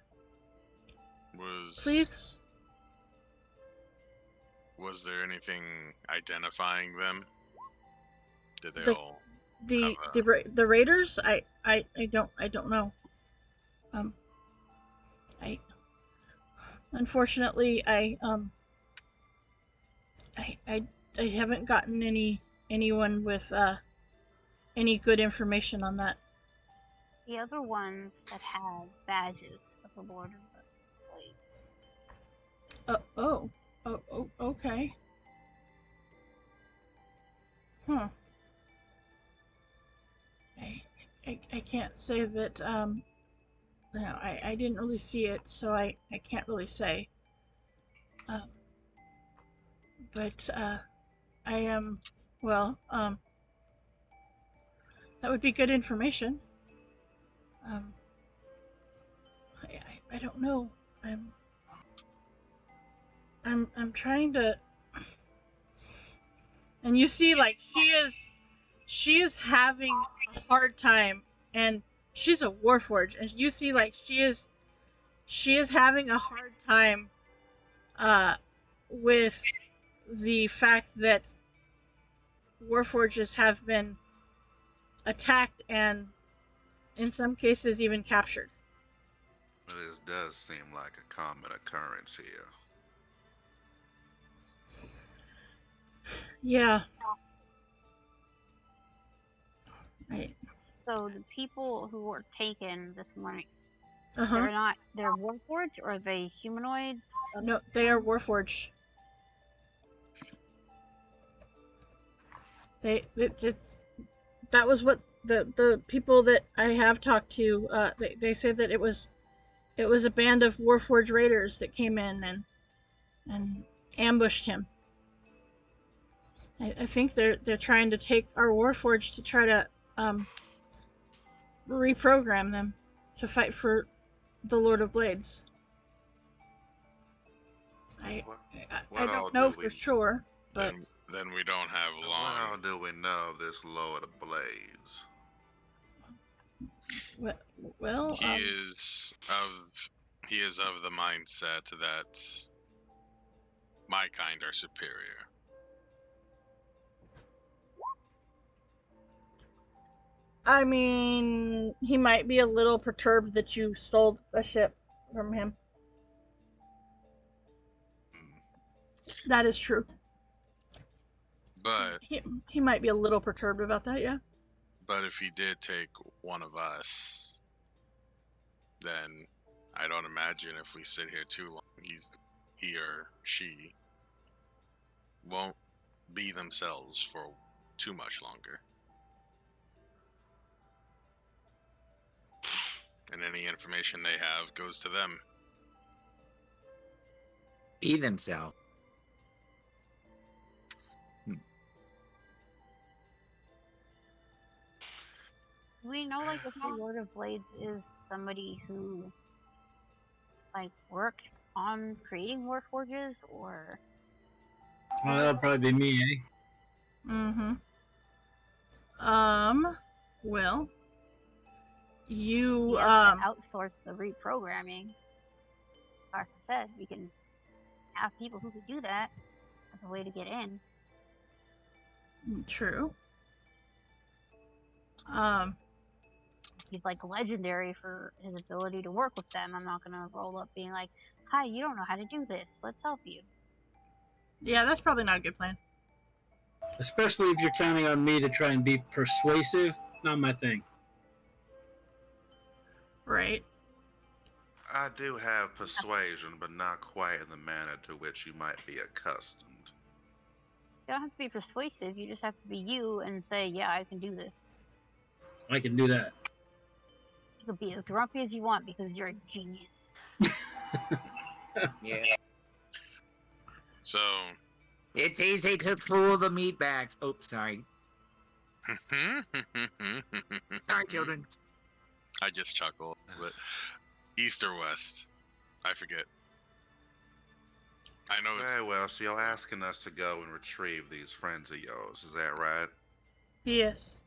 Was please. Was there anything identifying them? Did they The all the have the Raiders? I don't know. I unfortunately I haven't gotten anyone with any good information on that. The other ones that had badges of the Lord of the Blades. Okay. Huh. I can't say that no, I didn't really see it, so I can't really say. Um, but I am well, that would be good information. Um, I don't know. I'm trying to, and you see, like she is having a hard time, and she's a warforged, and you see, like she is having a hard time, with the fact that warforges have been attacked and, in some cases, even captured. This does seem like a common occurrence here. Yeah. So the people who were taken this morning, Uh-huh. they're warforged, or are they humanoids? No, they are warforged. It's that was what the people that I have talked to, they said that it was a band of warforged raiders that came in and ambushed him. I think they're trying to take our warforged to try to reprogram them to fight for the Lord of Blades. I don't know for sure, but then we don't have long. What all do we know of this Lord of Blades? Well, he is of the mindset that my kind are superior. I mean, he might be a little perturbed that you stole a ship from him. That is true. But he might be a little perturbed about that, yeah. But if he did take one of us, then I don't imagine if we sit here too long, he or she won't be themselves for too much longer. And any information they have goes to them. Be themselves. We know, like, if the Lord of Blades is somebody who, like, worked on creating warforges, or... Well, that'll probably be me, eh? Mm-hmm. Well, you have to outsource the reprogramming. Like I said, we can have people who could do that as a way to get in. True. He's like legendary for his ability to work with them. I'm not gonna roll up being like, "Hi, you don't know how to do this. Let's help you." Yeah, that's probably not a good plan. Especially if you're counting on me to try and be persuasive, not my thing. Right. I do have persuasion, but not quite in the manner to which you might be accustomed. You don't have to be persuasive. You just have to be you and say, "Yeah, I can do this." I can do that. You can be as grumpy as you want because you're a genius. Yeah. So... It's easy to fool the meatbags. Oh, sorry. Sorry, children. I just chuckle, but east or west? I forget. I know it's... Very well, so you're asking us to go and retrieve these friends of yours, is that right? Yes.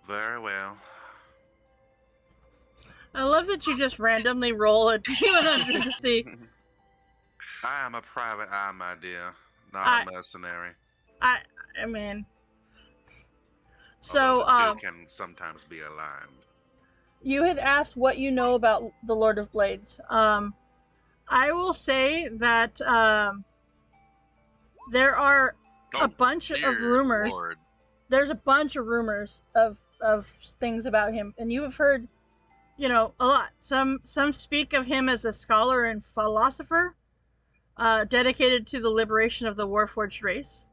Very well. I love that you just randomly roll a D100 to see. I am a private eye, my dear, not I- a mercenary. I mean, Although so the two can sometimes be aligned. you had asked what you know about the Lord of Blades. I will say that there are a bunch of dear rumors. Lord. There's a bunch of rumors of things about him, and you have heard, a lot. Some speak of him as a scholar and philosopher, dedicated to the liberation of the Warforged race.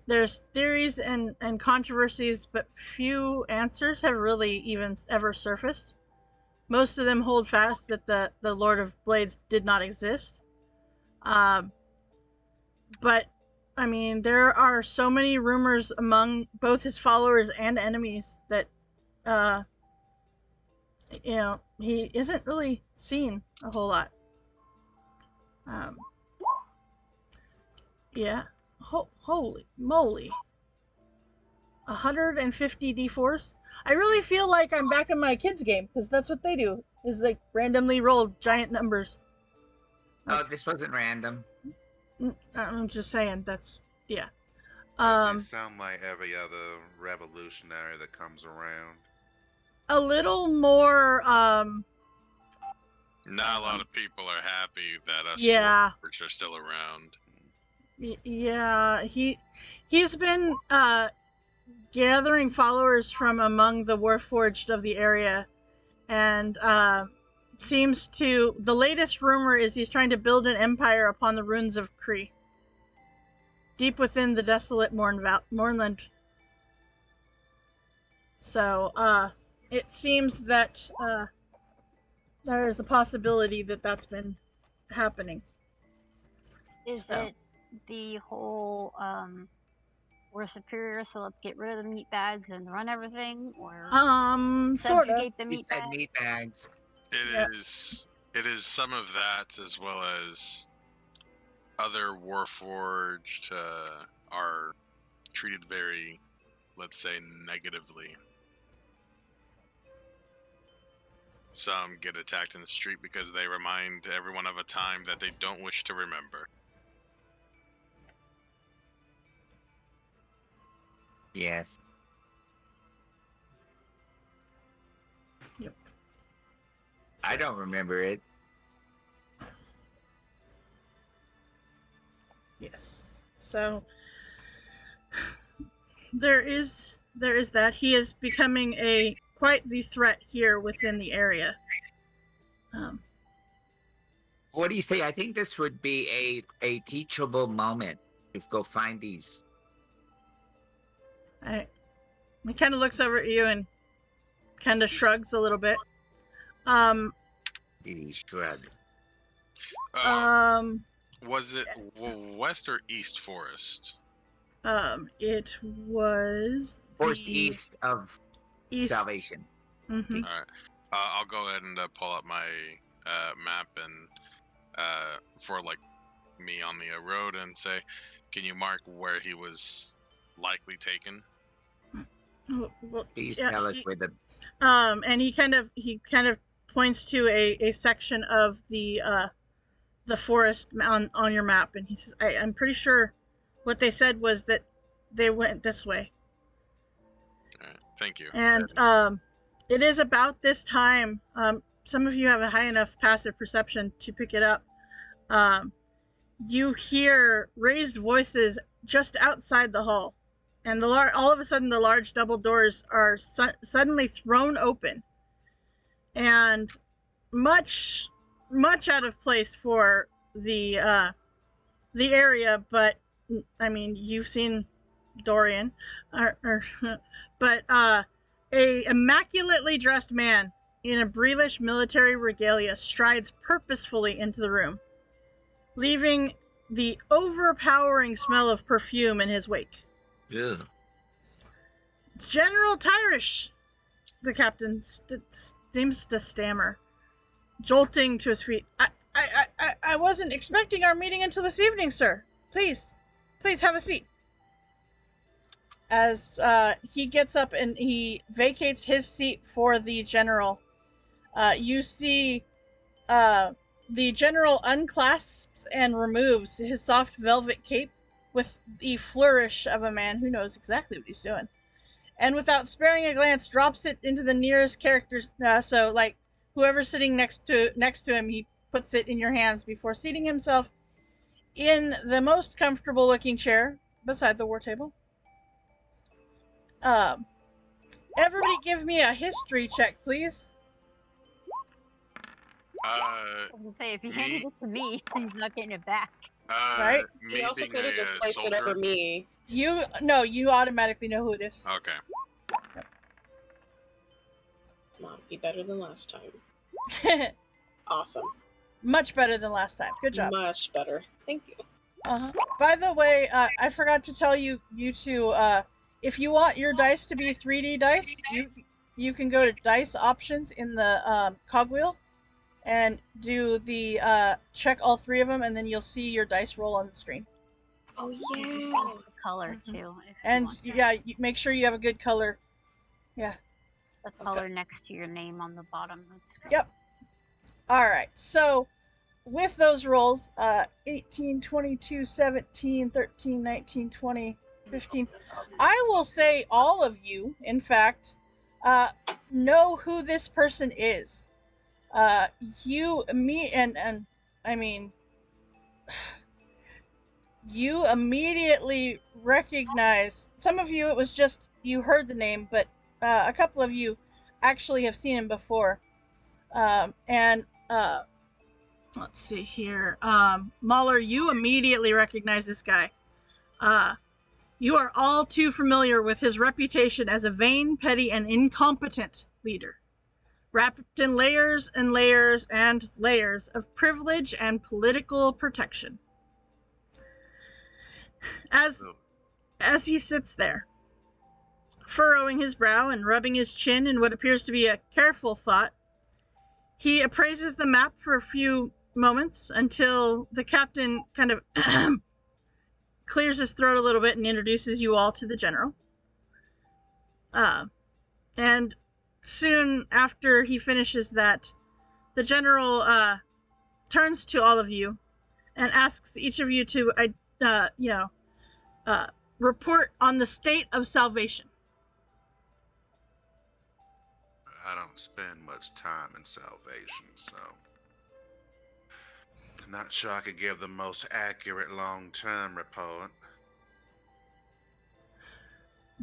There's theories and controversies, but few answers have really even ever surfaced. Most of them hold fast that the Lord of Blades did not exist. But I mean, there are so many rumors among both his followers and enemies that he isn't really seen a whole lot. Yeah. Holy moly. 150 D4s? I really feel like I'm back in my kids' game, because that's what they do, is like randomly roll giant numbers. Oh, this wasn't random. I'm just saying, that's, yeah. Does he sound like every other revolutionary that comes around? A little more, Not a lot of people are happy that us Yeah. warlords are still around. yeah, he's been, gathering followers from among the Warforged of the area, and the latest rumor is he's trying to build an empire upon the ruins of Kree, deep within the desolate Mournland. So it seems that there's the possibility that that's been happening. Is it the whole we're superior, so let's get rid of the meat bags and run everything, or sort of. subjugate the meat bags? Meat bags. It is some of that, as well as other Warforged are treated very, let's say, negatively. Some get attacked in the street because they remind everyone of a time that they don't wish to remember. Yes. Yep. I don't remember it. Yes. So there is that. He is becoming quite the threat here within the area. What do you say? I think this would be a teachable moment to go find these. He kind of looks over at you and kind of shrugs a little bit. He shrugged. Was it West or East Forest? It was Forest east of East. Salvation. Mm-hmm. All right. I'll go ahead and pull up my map and for like me on the road and say, can you mark where he was likely taken? Well, Please yeah, tell us where the. And he kind of points to a section of the forest on your map, and he says, I'm pretty sure what they said was that they went this way. All right. Thank you. And it is about this time. Some of you have a high enough passive perception to pick it up. You hear raised voices just outside the hall. And all of a sudden, the large double doors are suddenly thrown open, and much out of place for the area. But I mean, you've seen Dorian, but a immaculately dressed man in a Breelish military regalia strides purposefully into the room, leaving the overpowering smell of perfume in his wake. Yeah. General Tyrish, the captain seems to stammer, jolting to his feet. I wasn't expecting our meeting until this evening, sir. Please have a seat. as he gets up and he vacates his seat for the general. You see the general unclasps and removes his soft velvet cape with the flourish of a man who knows exactly what he's doing. And without sparing a glance, drops it into the nearest characters. So, like, whoever's sitting next to him, he puts it in your hands before seating himself in the most comfortable looking chair beside the war table. Everybody give me a history check, please. I was gonna say, if he handed it to me, he's not getting it back. Right? Me He also being could have just placed soldier. it over me. You automatically know who it is. Okay. Come on, be better than last time. Awesome. Much better than last time. Good job. Much better. Thank you. By the way, I forgot to tell you two, if you want your dice to be 3D dice, you can go to dice options in the cogwheel and do the check all 3 of them, and then you'll see your dice roll on the screen. Oh yeah. The color too. And yeah, make sure you have a good color. Yeah. The color next to your name on the bottom. Yep. All right. So with those rolls, 18, 22, 17, 13, 19, 20, 15, I will say all of you, in fact, know who this person is. You immediately recognize, some of you it was just you heard the name, but a couple of you actually have seen him before. Let's see here. Mahler, you immediately recognize this guy. You are all too familiar with his reputation as a vain, petty, and incompetent leader, wrapped in layers and layers and layers of privilege and political protection. As he sits there, furrowing his brow and rubbing his chin in what appears to be a careful thought, he appraises the map for a few moments until the captain kind of clears his throat a little bit and introduces you all to the general. And soon after he finishes that, the general turns to all of you and asks each of you to report on the state of salvation. I don't spend much time in salvation, so I'm not sure I could give the most accurate long-term report.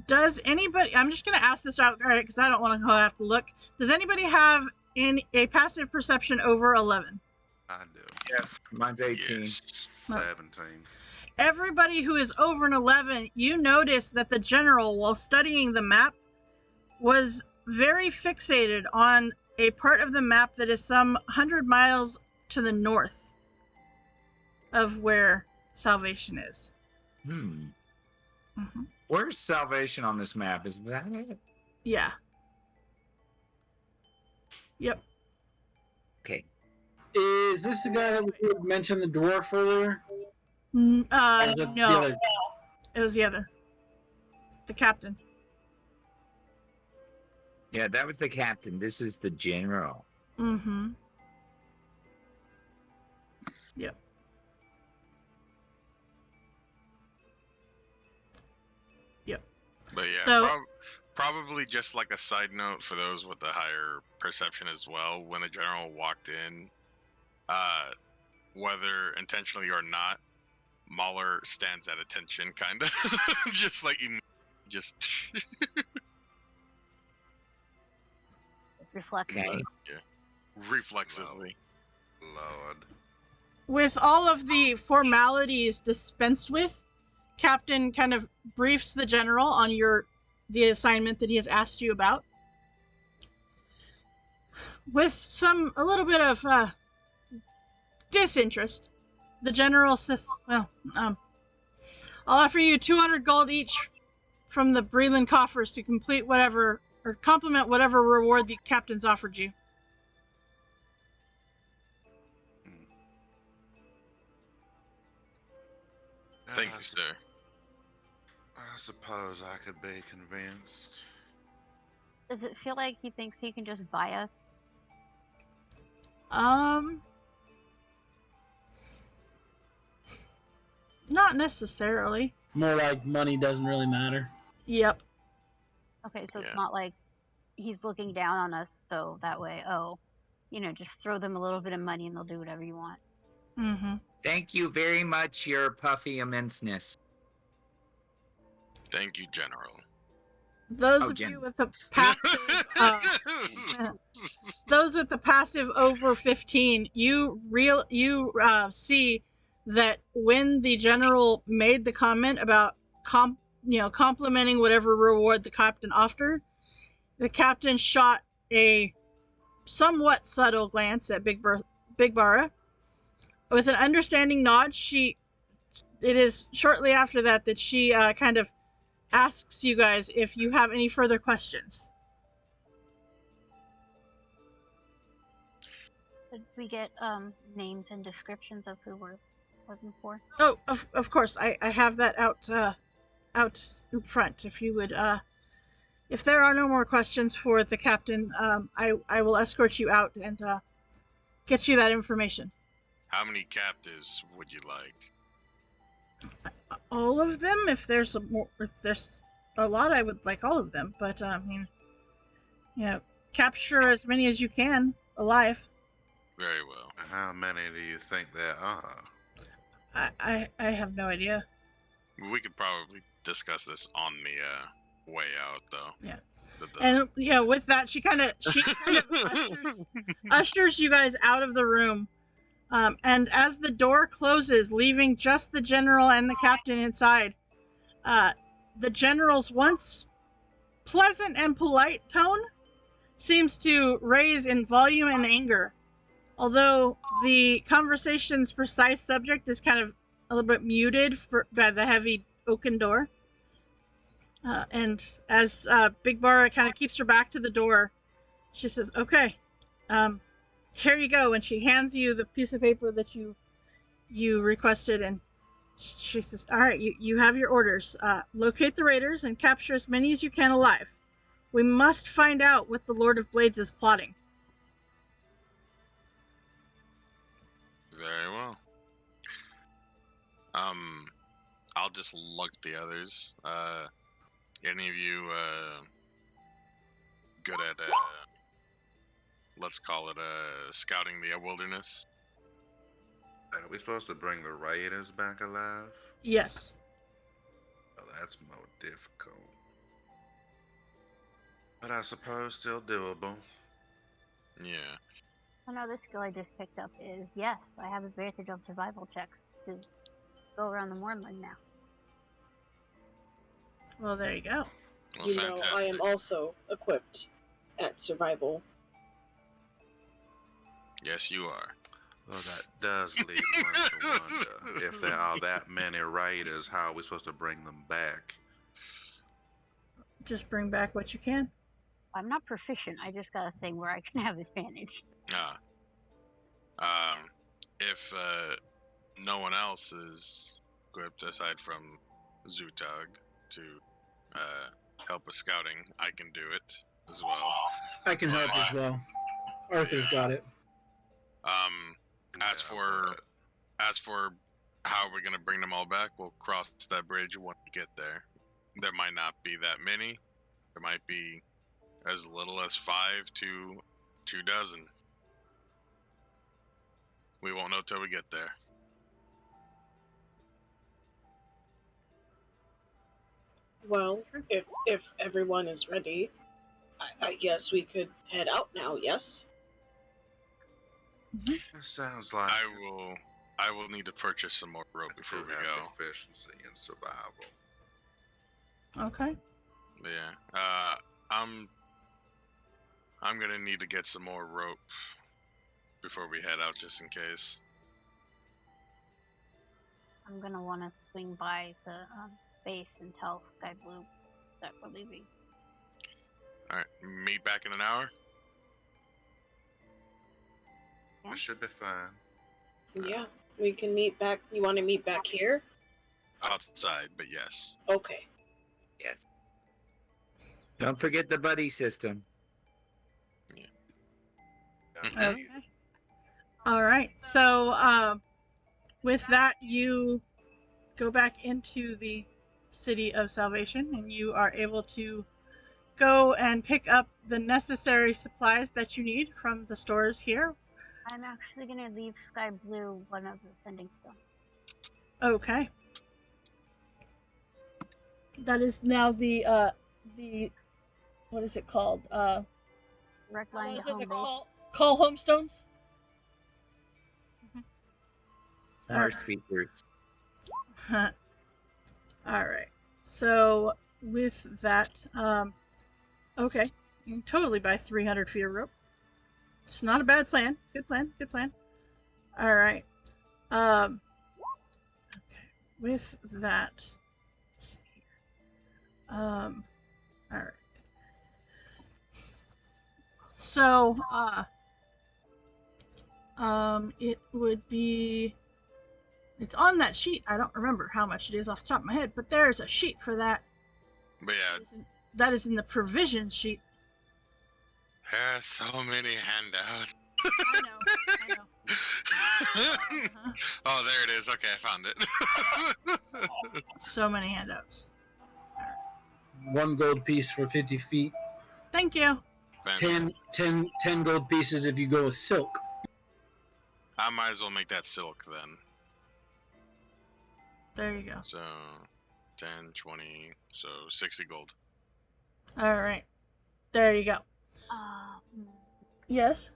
Does anybody, I'm just going to ask this outright because I don't want to have to look. Does anybody have a passive perception over 11? I do. Yes, mine's 18. Yes. 17. Everybody who is over an 11, you notice that the general, while studying the map, was very fixated on a part of the map that is some 100 miles to the north of where salvation is. Where's salvation on this map? Is that it? Yeah. Yep. Okay. Is this the guy that we mentioned, the dwarf earlier? No. Other? It was the other. The captain. Yeah, that was the captain. This is the general. Mm-hmm. Yep. Yep. But yeah, So, probably just like a side note for those with the higher perception as well. When the general walked in, whether intentionally or not, Mahler stands at attention, kind of, just like just. Reflexively. Yeah. Reflexively. Lord. with all of the formalities dispensed with, Captain kind of briefs the general on the assignment that he has asked you about. With a little bit of disinterest, the general says, well, I'll offer you 200 gold each from the Breland coffers to complete whatever, or complement whatever reward the captain's offered you. Thank you, sir. I suppose I could be convinced. Does it feel like he thinks he can just buy us? Not necessarily. More like money doesn't really matter. Yep. Okay, so Yeah. it's not like he's looking down on us, so that way, just throw them a little bit of money and they'll do whatever you want. Mm-hmm. Thank you very much, your puffy immenseness. Thank you, General. Those Oh, of Jen. you with a passive, those with the passive over 15, you see that when the general made the comment about complimenting whatever reward the captain offered, the captain shot a somewhat subtle glance at Big Bara. With an understanding nod, it is shortly after that she kind of asks you guys if you have any further questions. Did we get names and descriptions of who we're looking for? Oh, of course, I have that out in front. If you would, if there are no more questions for the captain, I will escort you out and get you that information. How many captives would you like? All of them. If there's a lot, I would like all of them. But capture as many as you can alive. Very well. How many do you think there are? I have no idea. We could probably discuss this on the way out, though. Yeah. The- With that, she kind of ushers you guys out of the room. And as the door closes, leaving just the general and the captain inside, the general's once pleasant and polite tone seems to raise in volume and anger. Although the conversation's precise subject is kind of a little bit muted by the heavy oaken door. And as Big Bara kind of keeps her back to the door, she says, "Okay, here you go." And she hands you the piece of paper that you requested, and she says, "All right, you have your orders. Locate the raiders and capture as many as you can alive. We must find out what the Lord of Blades is plotting." Very well. I'll just look the others. Any of you good at let's call it scouting the wilderness? Are we supposed to bring the raiders back alive? Yes. Well, that's more difficult. But I suppose still doable. Yeah. Another skill I just picked up is, yes, I have advantage on survival checks to go around the moorland now. Well, there you go. Well, You fantastic. know, I am also equipped at survival. Yes, you are. Well, that does lead one to wonder. If there are that many raiders, how are we supposed to bring them back? Just bring back what you can. I'm not proficient. I just got a thing where I can have advantage. If no one else is equipped aside from Zutug to help with scouting, I can do it as well. I can help as well. Arthur's got it. As for how we're gonna bring them all back, we'll cross that bridge when we get there. There might not be that many. There might be as little as 5 to 2 dozen. We won't know till we get there. Well, if everyone is ready, I guess we could head out now. Yes. It sounds like I will need to purchase some more rope before we go. Proficiency in survival. Okay. Yeah. I'm gonna need to get some more rope before we head out, just in case. I'm gonna want to swing by the base and tell Sky Blue that we're leaving. All right. Meet back in an hour. Yeah. It should be fine. Yeah, we can meet back. You want to meet back here? Outside, but yes. Okay. Don't forget the buddy system. Okay. All right. So, with that, you go back into the City of Salvation, and you are able to go and pick up the necessary supplies that you need from the stores here. I'm actually gonna leave Sky Blue one of the sending stones. Okay. That is now the what is it called? Direct line to Those are home the base. call home stones. Smart speakers. All right. So with that, okay, you can totally buy 300 feet of rope. It's not a bad plan. Good plan. Good plan. All right. Okay. With that, let's see here. All right. So, it would be. It's on that sheet. I don't remember how much it is off the top of my head, but there's a sheet for that. But yeah, That is in the provision sheet. there are so many handouts. I know. Uh-huh. Oh, there it is. Okay, I found it. So many handouts. 1 gold piece for 50 feet. Thank you. 10 gold pieces if you go with silk. I might as well make that silk then. There you go. So, 10, 20, so 60 gold. All right. There you go. Yes?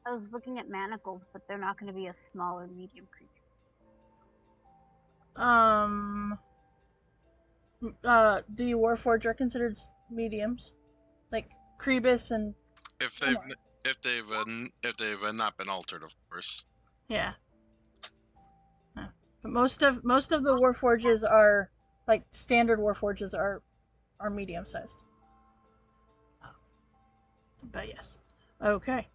I was looking at manacles, but they're not going to be a small or medium creature. The Warforged are considered mediums, like Krebis and. If they've not been altered, of course. Yeah. But most of the Warforges are like standard Warforges are medium sized. But yes. Okay.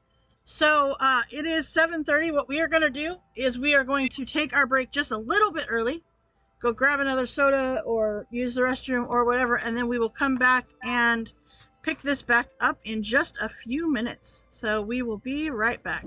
So it is 7:30. What we are going to do is we are going to take our break just a little bit early, go grab another soda or use the restroom or whatever, and then we will come back and pick this back up in just a few minutes. So we will be right back.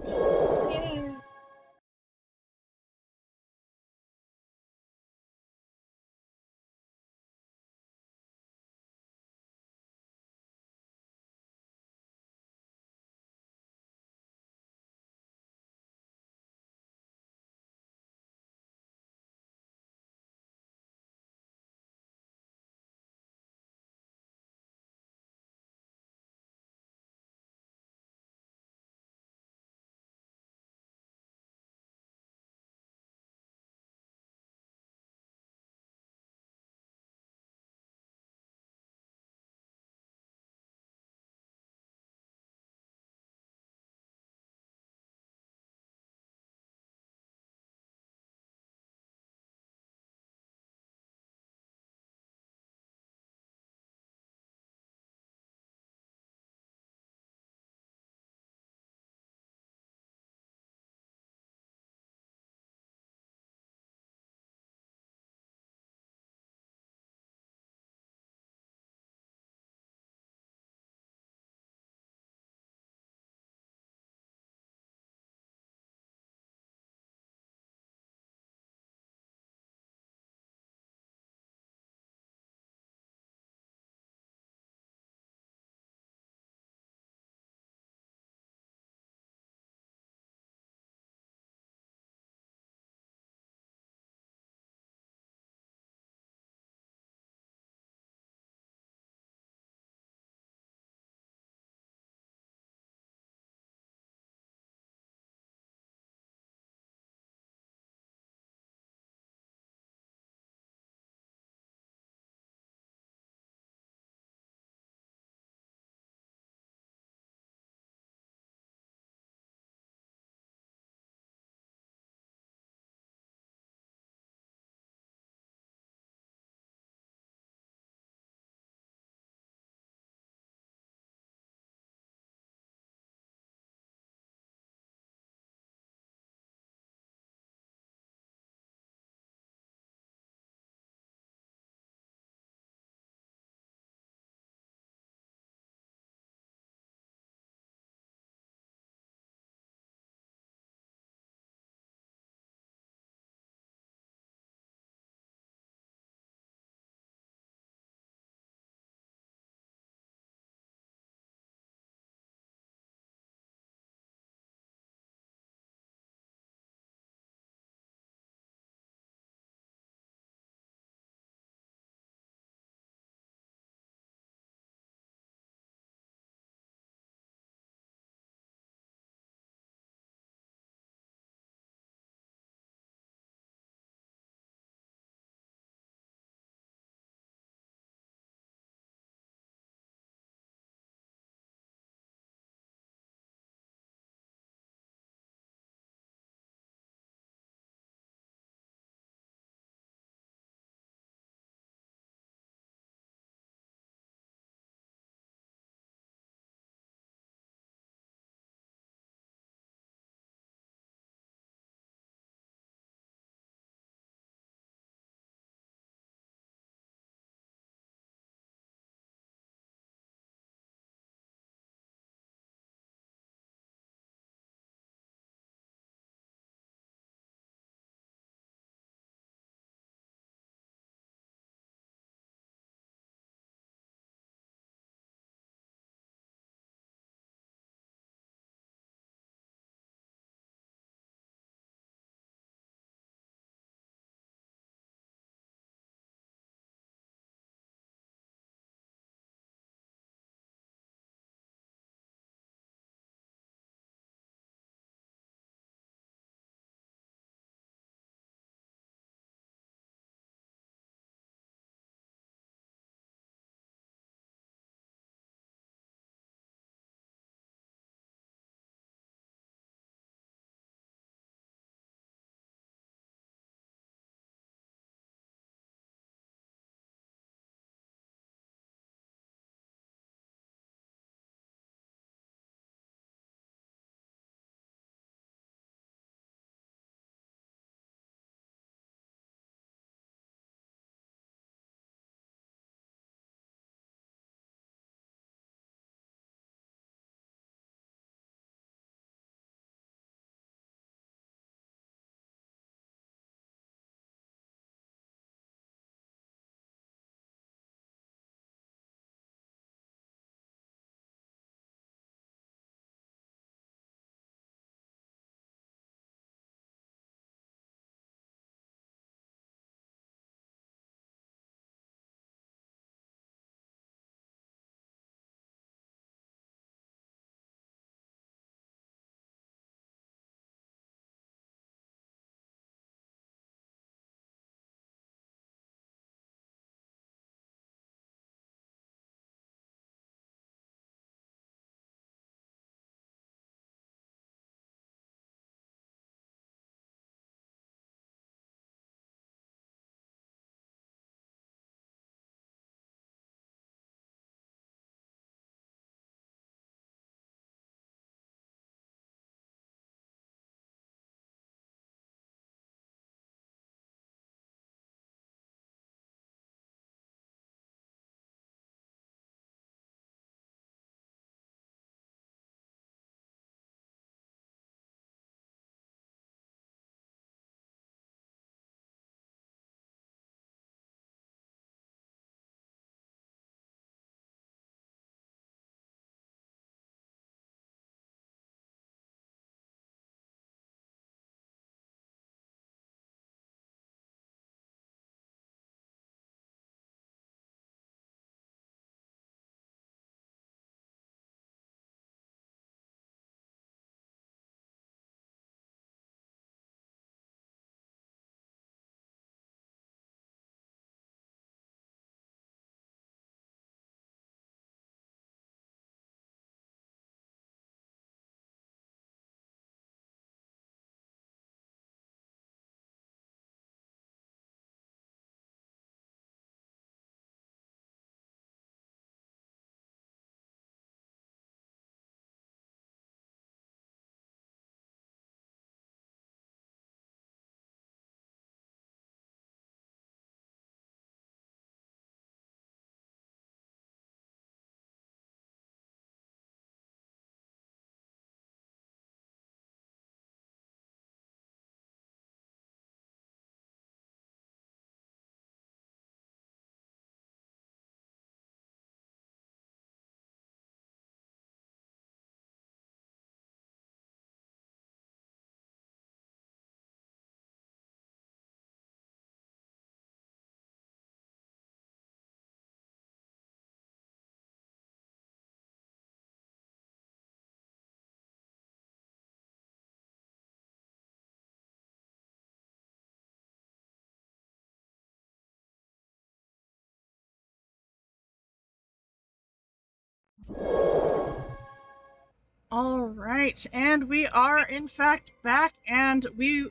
All right, and we are in fact back, and we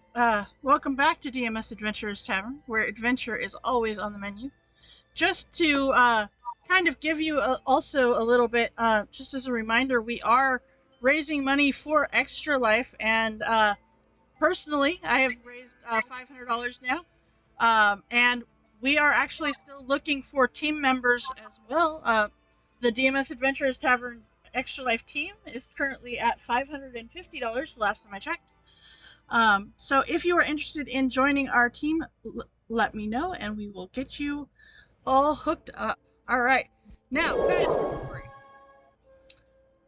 welcome back to DMS Adventurers Tavern, where adventure is always on the menu. Just to kind of give you also a little bit, just as a reminder, we are raising money for Extra Life, and personally, I have raised $500 now, and we are actually still looking for team members as well. The DMS Adventurers Tavern Extra Life team is currently at $550 last time I checked. So if you are interested in joining our team, let me know and we will get you all hooked up. All right. Now, fast story.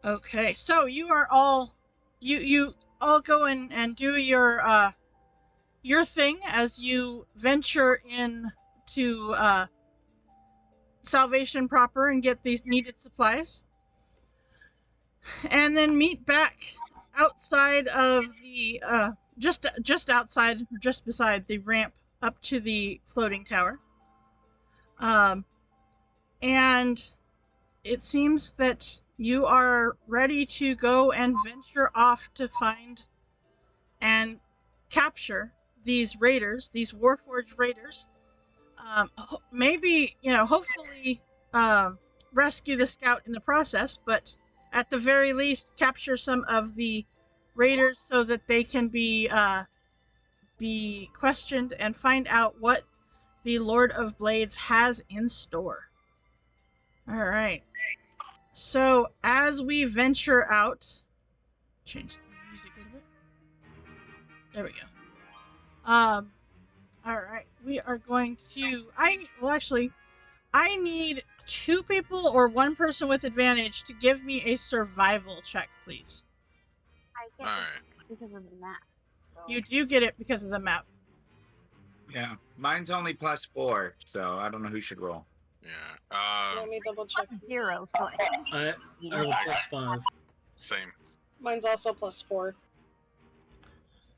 Okay, so you are all you all go in and do your thing as you venture in to Salvation proper and get these needed supplies. And then meet back outside of the just outside, just beside the ramp up to the floating tower. And it seems that you are ready to go and venture off to find and capture these raiders, these Warforged raiders. Maybe, hopefully rescue the scout in the process, but at the very least capture some of the raiders so that they can be questioned and find out what the Lord of Blades has in store. All right. So as we venture out, change the music a little bit. There we go. All right. We are going to. I need 2 people or 1 person with advantage to give me a survival check, please. I get it because of the map. So. You do get it because of the map. Yeah, mine's only +4, so I don't know who should roll. Yeah. Let me double check. +0, so I have +5. Same. Mine's also +4.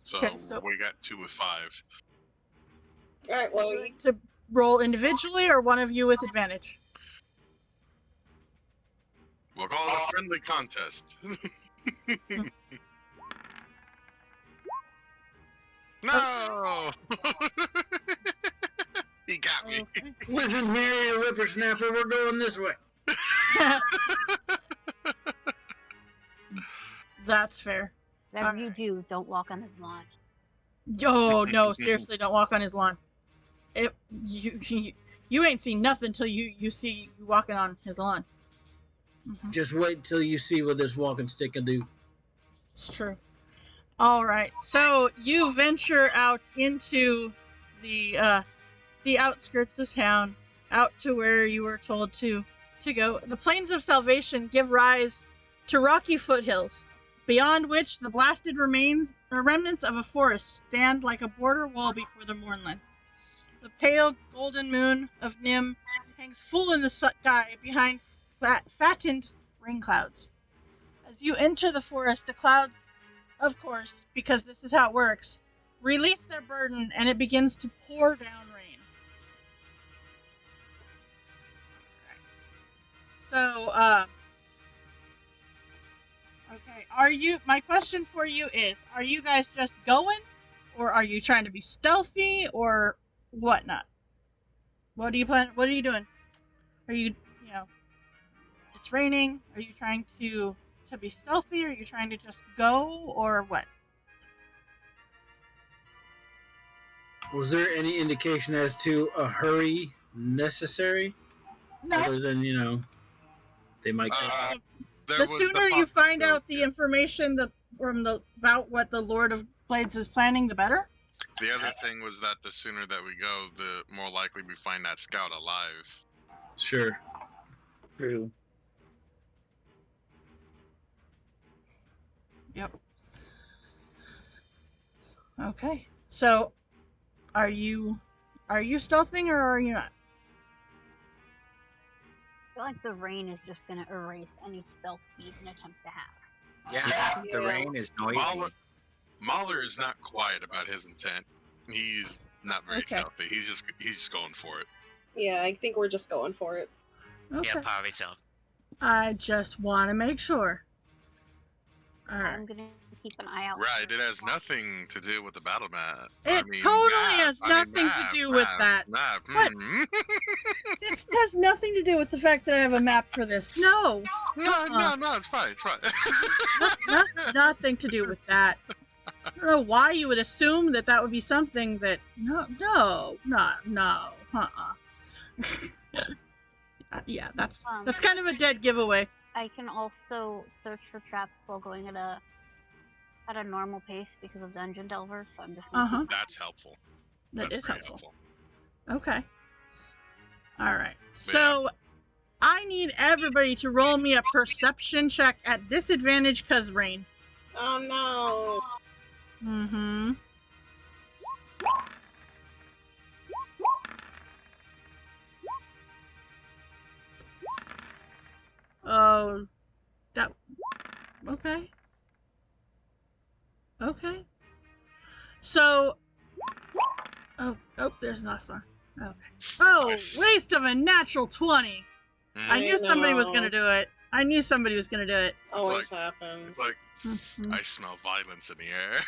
So, Okay, so we got 2 with 5. All right. Well, would you like to roll individually or one of you with advantage? We'll call it a friendly contest. No! He got me. Okay. Listen, Mary, a whippersnapper, we're going this way. That's fair. whatever you do, don't walk on his lawn. Oh, no, seriously, don't walk on his lawn. You ain't seen nothing till you see you walking on his lawn. Mm-hmm. Just wait till you see what this walking stick can do. It's true. All right, so you venture out into the outskirts of town, out to where you were told to go. The Plains of Salvation give rise to rocky foothills, beyond which the blasted remnants of a forest stand like a border wall before the moorland. The pale golden moon of Nim hangs full in the sky behind fattened rain clouds. As you enter the forest, the clouds, of course, because this is how it works, release their burden and it begins to pour down rain. So, okay, my question for you is, are you guys just going, or are you trying to be stealthy, or whatnot? What are you doing? Are you, it's raining, are you trying to be stealthy, or are you trying to just go, or what? Was there any indication as to a hurry necessary? No. Other than, they might come. The sooner you find out the information about what the Lord of Blades is planning, the better. The other thing was that the sooner that we go, the more likely we find that scout alive. Sure. True. Yep. Okay. So, are you stealthing or are you not? I feel like the rain is just going to erase any stealth we can attempt to have. Yeah, the rain is noisy. Mahler is not quiet about his intent. He's not very stealthy. He's just going for it. Yeah, I think we're just going for it. Okay. Yeah, probably so. I just want to make sure. All right. I'm gonna keep an eye out. Right, for it has nothing to do with the battle map. It totally has nothing to do with that. What? It has nothing to do with the fact that I have a map for this. No. No, it's fine, it's fine. Nothing to do with that. I don't know why you would assume that that would be something that. No. Yeah, that's kind of a dead giveaway. I can also search for traps while going at a normal pace because of Dungeon Delver, so I'm just gonna That's helpful. That That's is very helpful. Okay. All right. So I need everybody to roll me a perception check at disadvantage because rain. Oh no. Mm-hmm. Oh, that. Okay. Okay. So. Oh, there's an last one. Okay. Oh, Nice. waste of a natural 20. I knew somebody was gonna do it. Always happens. It's like, I smell violence in the air.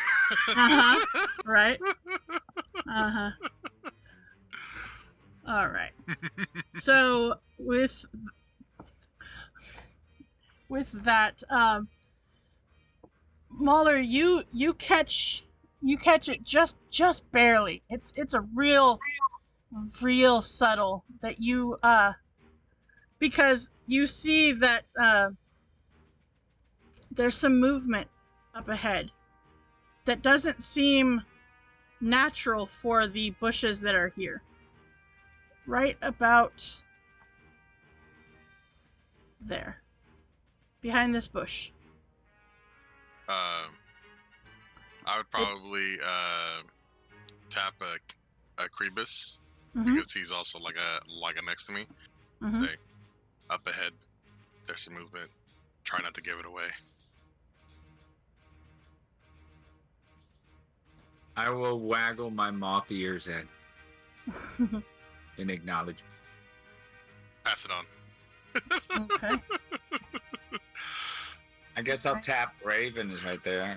Right? All right. So with that, Mahler, you catch it just barely. It's a real subtle that you because you see that there's some movement up ahead that doesn't seem natural for the bushes that are here. Right about there. Behind this bush. I would probably tap a Crebus because he's also like a next to me. Say, up ahead, there's some movement. Try not to give it away. I will waggle my moth ears in acknowledgement. Pass it on. Okay. I guess I'll tap Raven is right there.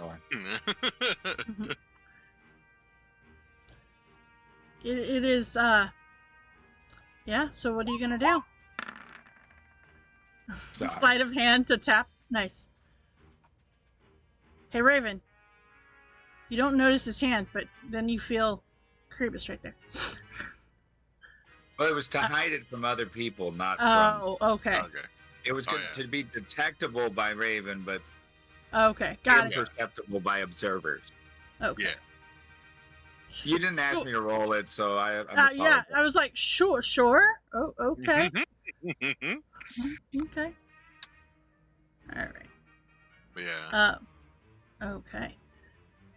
It is yeah, so what are you gonna do? Sleight of hand to tap. Nice. Hey Raven. You don't notice his hand, but then you feel Crebus right there. Well, it was to hide it from other people, not from... okay. It was to be detectable by Raven, but got it. Imperceptible by observers. Okay. Yeah. You didn't ask me to roll it, so I'm yeah, I was like, sure. Oh, okay. Okay. All right. Yeah. Okay.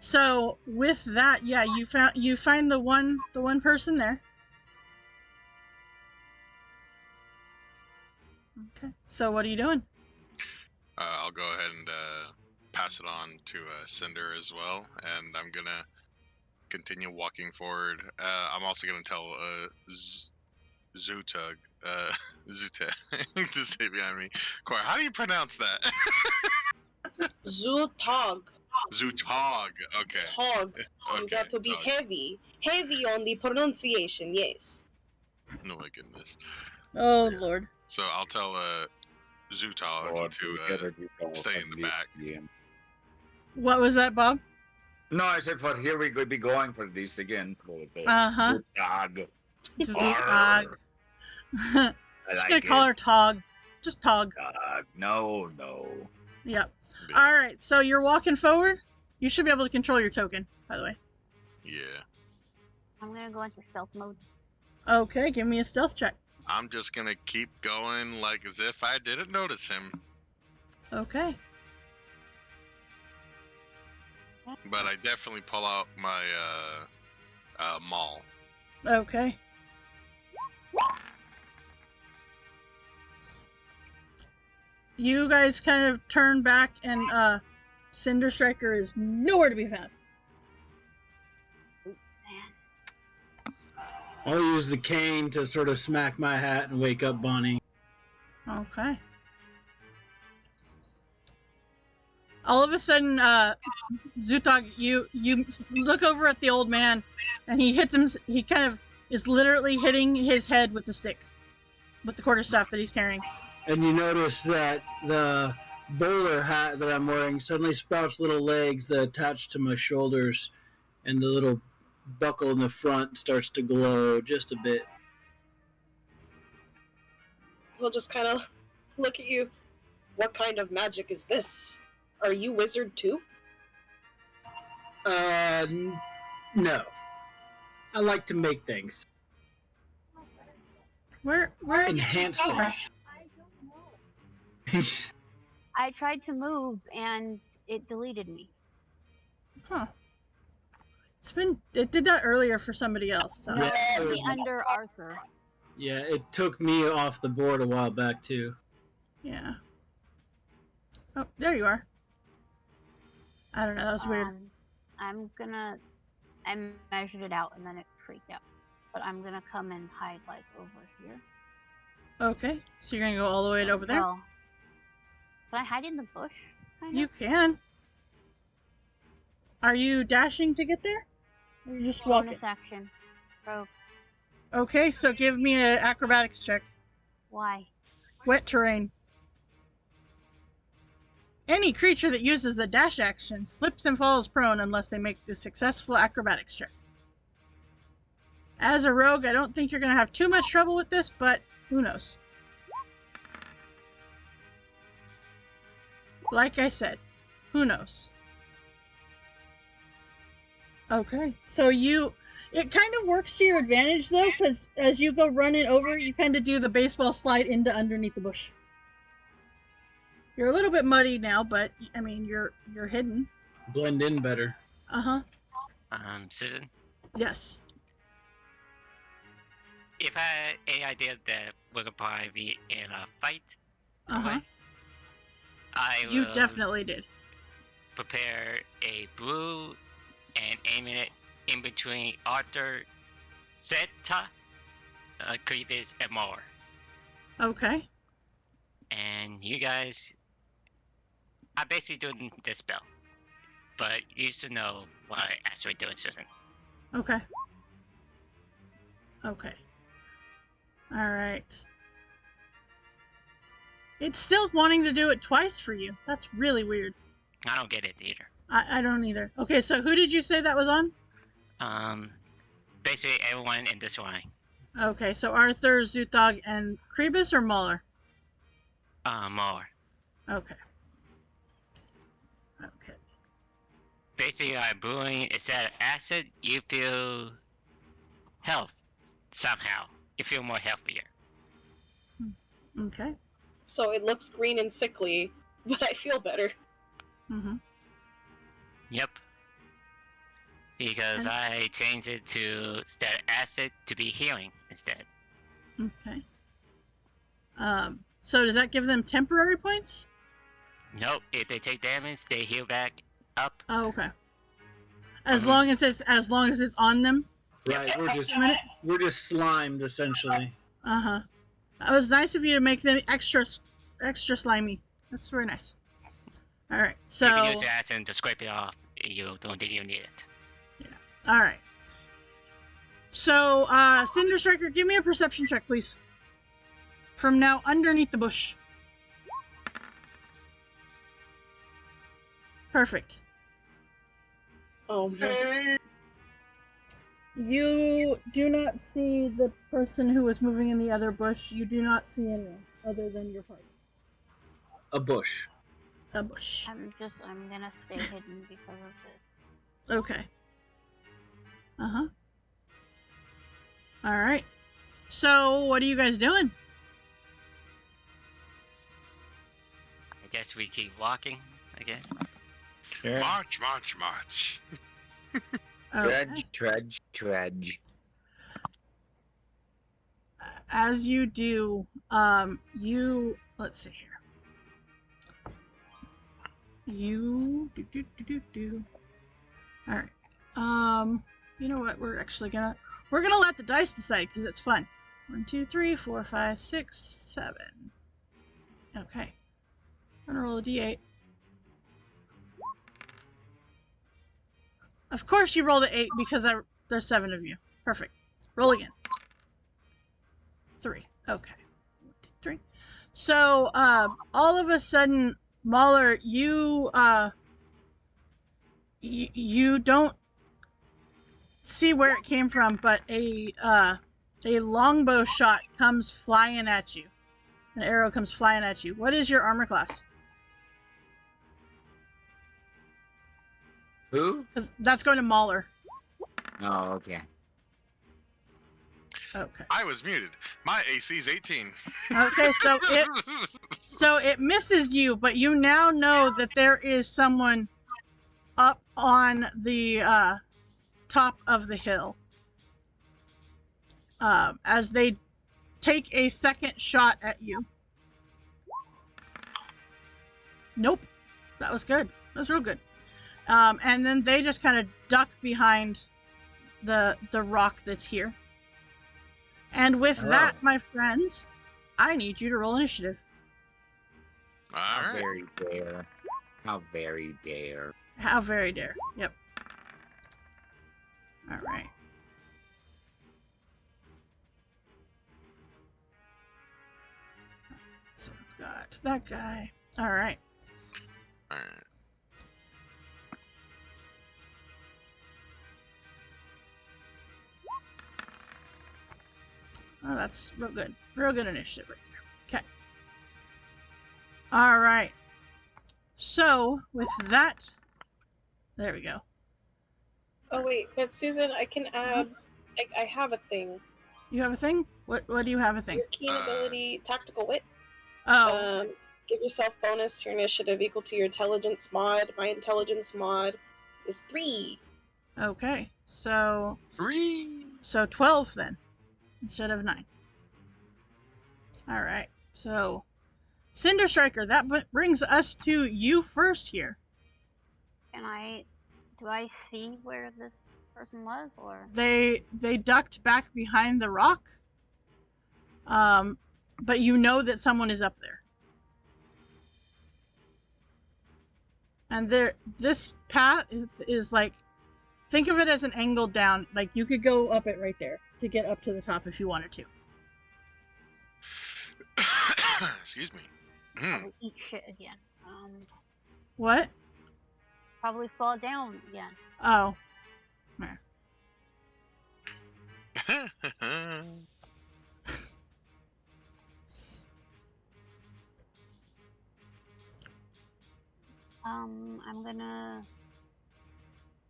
So with that, yeah, you find the one person there. Okay. So what are you doing? I'll go ahead and pass it on to Cinder as well, and I'm gonna continue walking forward. I'm also gonna tell Zutug, to stay behind me. Cor, how do you pronounce that? Zutog. Zutog. Okay. Tog. You got to be Tog. heavy on the pronunciation. Yes. Oh my goodness. Oh Lord. So I'll tell Zutog to stay in the back. What was that, Bob? No, I said, "For here we could be going for this again." Zutog. Zutog. Just gonna call her Tog. Just Tog. No. Yep. All right. So you're walking forward. You should be able to control your token, by the way. Yeah. I'm gonna go into stealth mode. Okay, give me a stealth check. I'm just gonna keep going like as if I didn't notice him. Okay. But I definitely pull out my maul. Okay. You guys kind of turn back, and Cinder Striker is nowhere to be found. I'll use the cane to sort of smack my hat and wake up Bonnie. Okay. All of a sudden, Zutog, you look over at the old man, and he hits him. He kind of is literally hitting his head with the stick, with the quarterstaff that he's carrying. And you notice that the bowler hat that I'm wearing suddenly sprouts little legs that attach to my shoulders, and the little buckle in the front starts to glow just a bit. He'll just kind of look at you. What kind of magic is this? Are you wizard too? No. I like to make things. Where Enhance things. I tried to move and it deleted me. Huh. It did that earlier for somebody else. So. No, Yeah, it would be under Arthur. Yeah, it took me off the board a while back too. Yeah. Oh, there you are. I don't know, that was weird. I measured it out and then it freaked out. But I'm gonna come and hide like over here. Okay, so you're gonna go all the way over there? Well, can I hide in the bush? You can. Are you dashing to get there? Or are you just walking? Bonus action. Rogue. Okay, so give me an acrobatics check. Why? Wet terrain. Any creature that uses the dash action slips and falls prone unless they make the successful acrobatics check. As a rogue, I don't think you're going to have too much trouble with this, but who knows? Like I said, who knows? Okay, so it kind of works to your advantage though, because as you go running over, you kind of do the baseball slide into underneath the bush. You're a little bit muddy now, but I mean, you're hidden. Blend in better. Uh-huh. Susan, Yes. if I had any idea that we're gonna probably be in a fight, Uh-huh. I You will definitely did. prepare a blue and aiming it in between Arthur, Zeta, Creepers, and more. Okay. And you guys, I'm basically doing this spell, but you should know what I'm actually doing, Susan. Okay. Okay. Alright. It's still wanting to do it twice for you. That's really weird. I don't get it either. I don't either. Okay, so who did you say that was on? Basically everyone in this line. Okay, so Arthur, Zutog, and Krebus or Mauler? More. Okay. Okay. Basically, brewing instead of acid, you feel health somehow. You feel more healthier. Okay. So it looks green and sickly, but I feel better. Mm-hmm. Yep. Because I changed it to instead of acid to be healing instead. Okay. So does that give them temporary points? Nope. If they take damage, they heal back up. Oh, okay. As long as it's on them. Right, we're just slimed essentially. Uh-huh. That was nice of you to make them extra slimy. That's very nice. All right. So You can use your acid to scrape it off. You don't think you need it. all right. So Cinder Striker, give me a perception check, please. From now underneath the bush. Perfect. Oh man. You do not see the person who was moving in the other bush. You do not see anyone other than your party. A bush. A bush. I'm gonna stay hidden because of this. Okay. Uh-huh. All right. So, what are you guys doing? I guess we keep walking, I guess. Sure. March, march, march. Okay. Trudge. As you do, let's see here. All right. You know what? We're gonna let the dice decide because it's fun. 1, 2, 3, 4, 5, 6, 7. Okay. I'm gonna roll a d8. Of course you rolled an 8 because there's 7 of you. Perfect. Roll again. 3. Okay. 3. So, all of a sudden, Mahler, you don't see where it came from, but a longbow shot comes flying at you. An arrow comes flying at you. What is your armor class? Who? 'Cause that's going to Mahler. Oh, okay. Okay. I was muted. My AC's 18. Okay, so it misses you, but you now know that there is someone up on the top of the hill. As they take a second shot at you. Nope. That was good. That was real good. And then they just kind of duck behind the rock that's here. And with that, my friends, I need you to roll initiative. All right. Very dare. How very dare. How very dare. Yep. All right. So we've got that guy. All right. All right. Oh, that's real good. Real good initiative right there. Okay. All right. So, with that, there we go. Oh wait, but Susan, I can add. I have a thing. You have a thing? What do you have a thing? Your keen ability, tactical wit. Oh. Give yourself bonus to your initiative equal to your intelligence mod. My intelligence mod is 3. Okay. So 3. So 12 then, instead of 9. All right. So, Cinder Striker, that brings us to you first here. Do I see where this person was, or? They ducked back behind the rock. But you know that someone is up there. And this path is like, think of it as an angle down. Like, you could go up it right there to get up to the top if you wanted to. Excuse me. Probably eat shit again. What? Probably fall down again. Oh.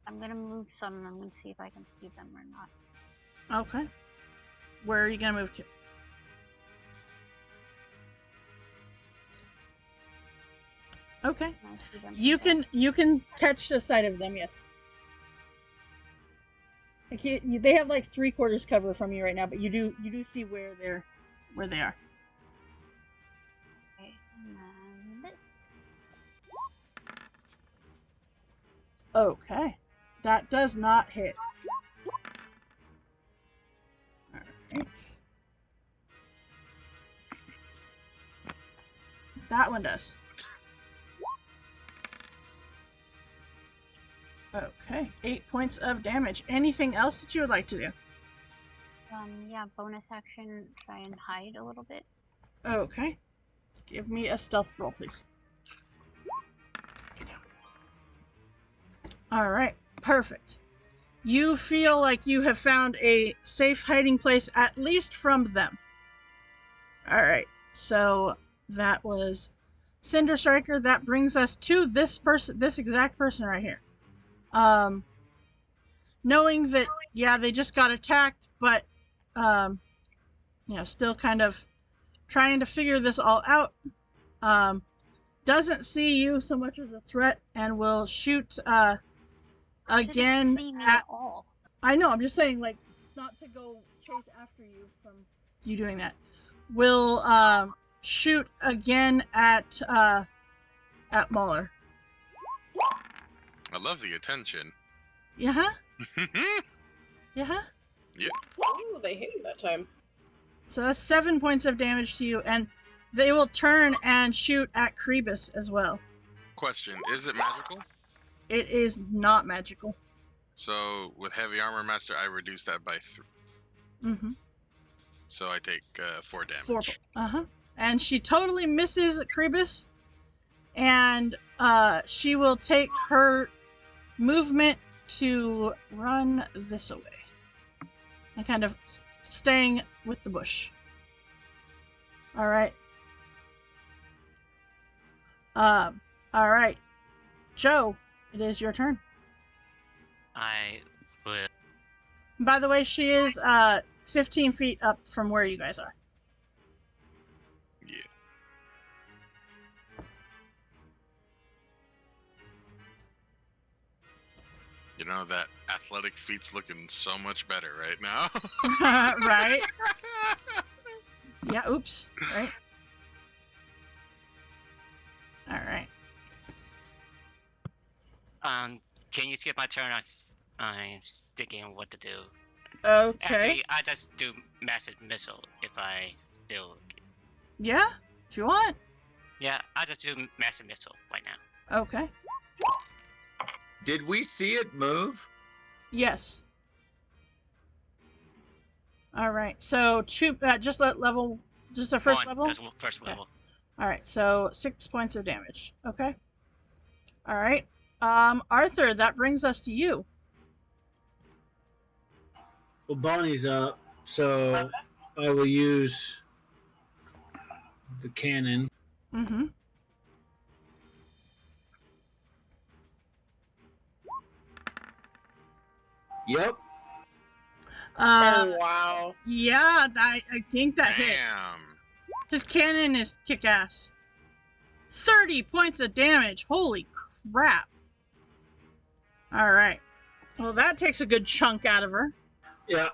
I'm gonna move some. I'm gonna see if I can see them or not. Okay. Where are you gonna move to? Okay. You can catch the sight of them, yes. Like they have like 3/4 cover from you right now, but you do see where they are. Okay, and this. Okay. That does not hit. Alright. That one does. Okay. 8 points of damage. Anything else that you would like to do? Yeah, bonus action, try and hide a little bit. Okay. Give me a stealth roll, please. Alright, perfect. You feel like you have found a safe hiding place, at least from them. Alright, so that was Cinder Striker. That brings us to this exact person right here. Knowing that, yeah, they just got attacked, but, still kind of trying to figure this all out. Doesn't see you so much as a threat and will shoot, again at all. I know, I'm just saying, like, not to go chase after you from you doing that. Will shoot again at Mahler. I love the attention. Yeah. Yeah. Yeah. Ooh, they hit you that time. So that's 7 points of damage to you, and they will turn and shoot at Krebus as well. Question: is it magical? It is not magical. So with heavy armor master, I reduce that by 3. Mm-hmm. So I take 4 damage. 4. And she totally misses Kribis, and she will take her movement to run this away, and kind of staying with the bush. All right. All right, Joe, it is your turn. I will. By the way, she is 15 feet up from where you guys are. Yeah. You know, that athletic feat's looking so much better right now. Right? Yeah, oops. Right? All right. Can you skip my turn? I'm thinking what to do. Okay. Actually, I just do massive missile if I still. Yeah, if you want. Yeah, I just do massive missile right now. Okay. Did we see it move? Yes. All right. So just let level, just the first level. Just first level. All right. So 6 points of damage. Okay. All right. Arthur, that brings us to you. Well, Bonnie's up, so I will use the cannon. Mm-hmm. Yep. Oh, wow. Yeah, I think that hits. Damn. His cannon is kick-ass. 30 points of damage. Holy crap. All right. Well, that takes a good chunk out of her. Yeah.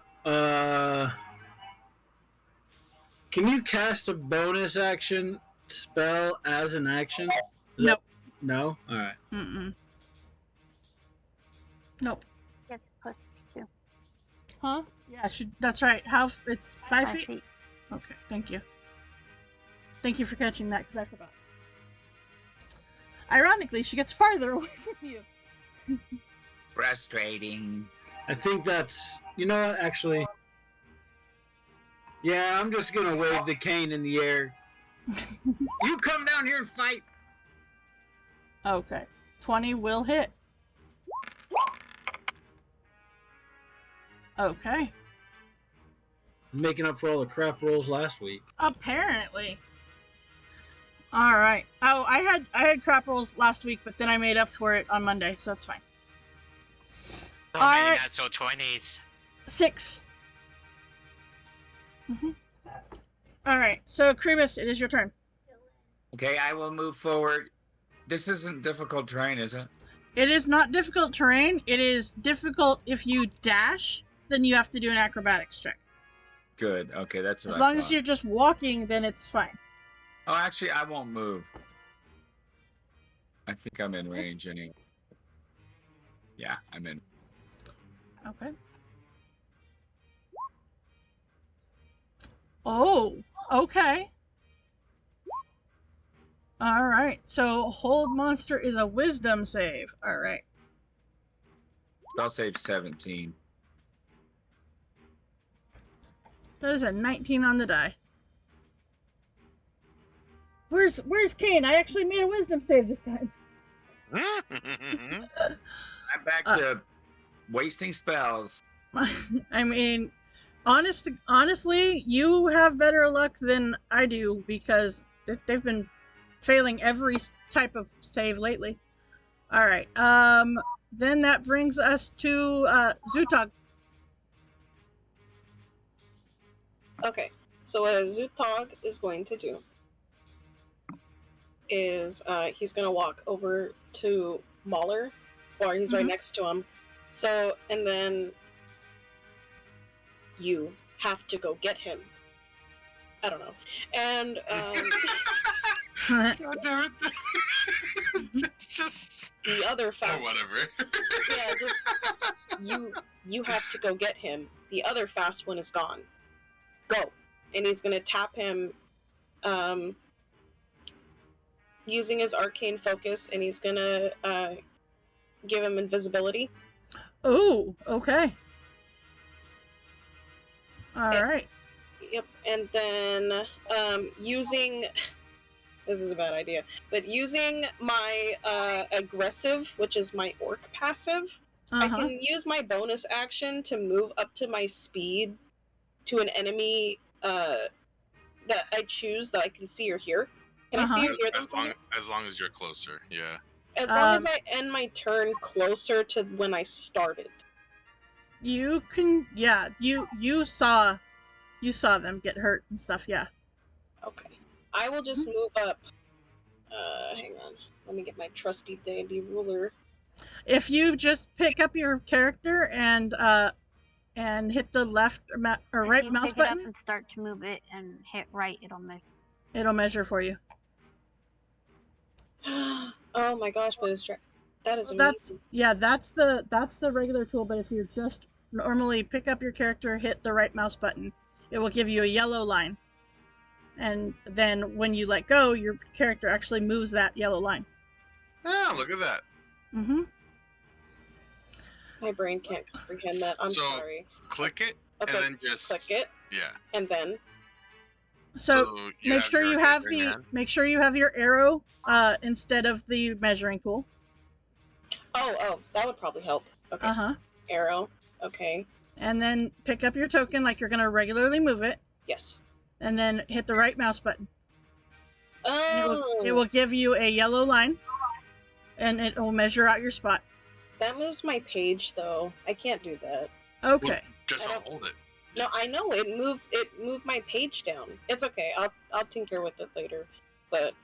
Can you cast a bonus action spell as an action? Nope. No? All right. Mm-mm. Nope. Gets pushed too. Huh? Yeah, that's right. How? It's 5 5 feet? feet. Okay, thank you. Thank you for catching that, because I forgot. Ironically, she gets farther away from you. Frustrating. I think that's... You know what, actually... Yeah, I'm just gonna wave the cane in the air. You come down here and fight! Okay. 20 will hit. Okay. Making up for all the crap rolls last week. Apparently. All right. Oh, I had crap rolls last week, but then I made up for it on Monday, so that's fine. So All many right. natural 20s. 6. Mm-hmm. All right. So, Kribis, it is your turn. Okay, I will move forward. This isn't difficult terrain, is it? It is not difficult terrain. It is difficult if you dash, then you have to do an acrobatics check. Good. Okay, that's what As I long as thought. you're just walking, then it's fine. Oh, actually, I won't move. I think I'm in range anyway. Yeah, I'm in. Okay. Oh, okay. All right. So, hold monster is a wisdom save. All right. I'll save 17. That is a 19 on the die. Where's Kane? I actually made a wisdom save this time. I'm back to wasting spells. I mean, honestly, you have better luck than I do, because they've been failing every type of save lately. All right. Then that brings us to Zutog. Okay, so what Zutog is going to do is he's going to walk over to Mahler, or he's right next to him. So, and then you have to go get him. I don't know. And God damn it. It's just... the other fast... Oh, whatever. Yeah, just... You have to go get him. The other fast one is gone. Go. And he's going to tap him using his arcane focus, and he's going to give him invisibility. Oh, okay. All Eh, right. Yep. And then using this is a bad idea, but using my aggressive, which is my orc passive, I can use my bonus action to move up to my speed to an enemy that I choose that I can see or hear. Can I see or hear them from here? As long as you're closer, yeah. As long as I end my turn closer to when I started. You can, yeah. You saw them get hurt and stuff. Yeah. Okay. I will just move up. Hang on. Let me get my trusty dandy ruler. If you just pick up your character and hit the left or right you mouse pick button, it up and start to move it and hit right, it'll measure. It'll measure for you. Oh my gosh, but that is amazing. That's the regular tool, but if you just normally pick up your character, hit the right mouse button, it will give you a yellow line. And then when you let go, your character actually moves that yellow line. Oh, look at that. Mm-hmm. My brain can't comprehend that. I'm sorry. Click it, okay, and then just click it. Yeah. And then. So make sure you have your arrow instead of the measuring tool. Oh, that would probably help. Okay. Arrow. Okay. And then pick up your token like you're gonna regularly move it. Yes. And then hit the right mouse button. Oh. It will give you a yellow line, and it will measure out your spot. That moves my page, though. I can't do that. Okay. Well, just hold it. No, I know it moved my page down. It's okay. I'll tinker with it later. But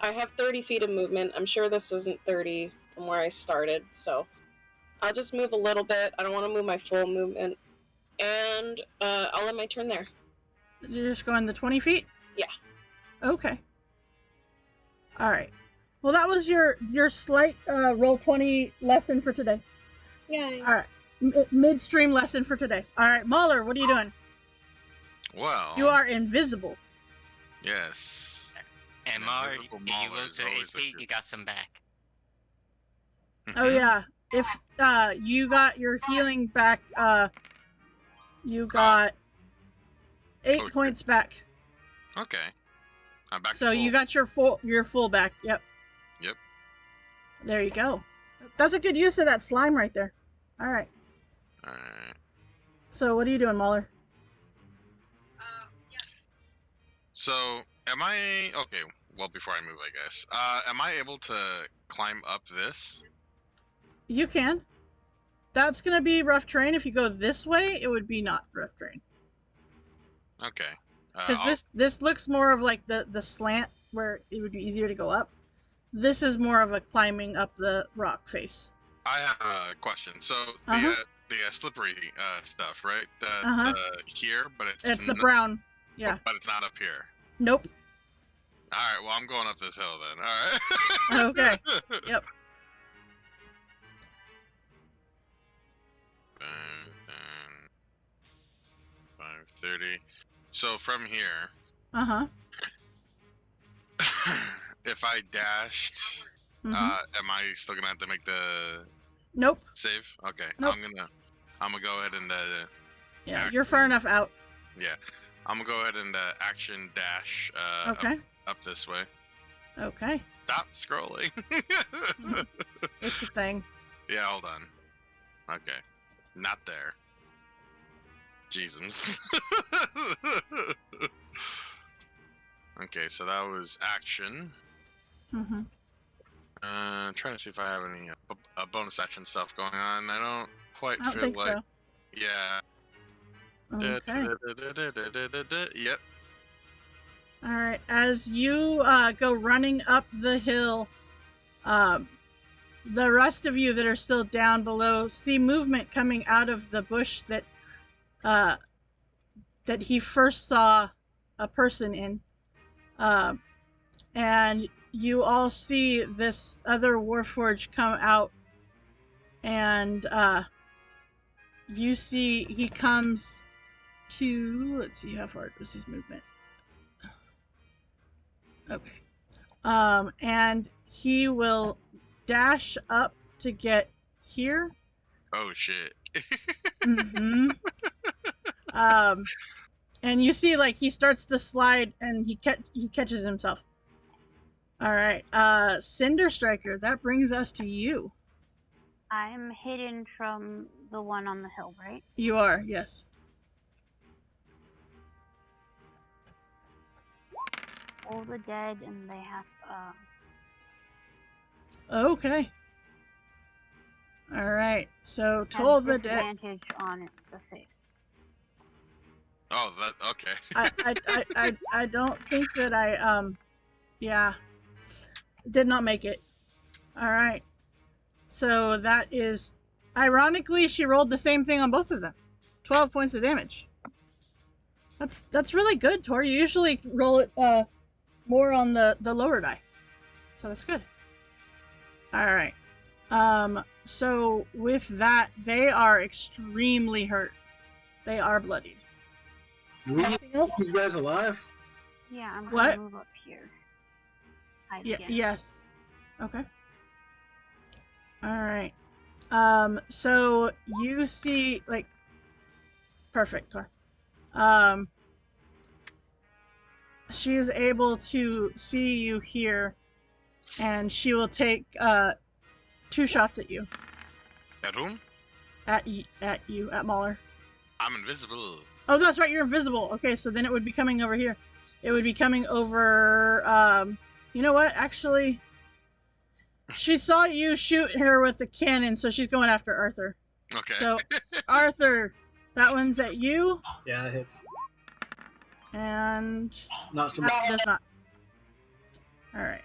I have 30 feet of movement. I'm sure this isn't 30 from where I started, so I'll just move a little bit. I don't want to move my full movement, and I'll end my turn there. You're just going the 20 feet? Yeah. Okay. All right. Well, that was your slight Roll20 lesson for today. Yay. All right. Midstream lesson for today. All right, Mahler, what are you doing? Well. You are invisible. Yes. And Mahler, you will to HP, you got some back. Oh yeah. If you got your healing back, you got 8 points back. Okay. I'm back. So you got your full back. Yep. Yep. There you go. That's a good use of that slime right there. All right. All right. So what are you doing, Mahler? Yes. So am I okay? Well, before I move, I guess. Am I able to climb up this? You can. That's gonna be rough terrain. If you go this way, it would be not rough terrain. Okay. Because this looks more of like the slant where it would be easier to go up. This is more of a climbing up the rock face. I have a question. So the slippery stuff, right? That's here, but it's the brown. Yeah. But it's not up here. Nope. All right. Well, I'm going up this hill then. All right. Okay. Yep. 5:30. So from here. If I dashed, am I still gonna have to make the Nope. save? Okay. Nope. I'm gonna go ahead and yeah, you're far enough out. Yeah. I'm gonna go ahead and action dash up this way. Okay. Stop scrolling. It's a thing. Yeah, hold on. Okay. Not there. Jesus. Okay, so that was action. Trying to see if I have any bonus action stuff going on. I don't quite I don't feel think like. so. Yeah. Okay. Yep. All right. As you go running up the hill, the rest of you that are still down below see movement coming out of the bush that he first saw a person in. And you all see this other Warforged come out, and you see he comes to, let's see, how far was his movement? Okay. And he will dash up to get here, Oh shit. Mm-hmm. And you see, like, he starts to slide, and he catches himself. All right, Cinder Striker. That brings us to you. I'm hidden from the one on the hill, right? You are, yes. All the dead, and they have Okay. All right. So Toll have the Dead. disadvantage on it. The save. Oh, that okay. I don't think that yeah, did not make it. All right. So that is, ironically, she rolled the same thing on both of them. 12 points of damage. That's really good, Tor. You usually roll it more on the lower die. So that's good. All right. So with that, they are extremely hurt. They are bloodied. Do we Anything else? these guys alive? Yeah, I'm What? gonna move up here. Hide Yeah. again. Yes. Okay. All right. So you see, like, perfect, Tor. She is able to see you here, and she will take 2 shots at you. At whom? At you, at Mahler. I'm invisible. Oh, that's right, you're invisible. Okay, so then it would be coming over here. It would be coming over, you know what, actually, she saw you shoot her with the cannon, so she's going after Arthur. Okay. So, Arthur, that one's at you, Yeah, it hits. and Not so much. that does not. Alright.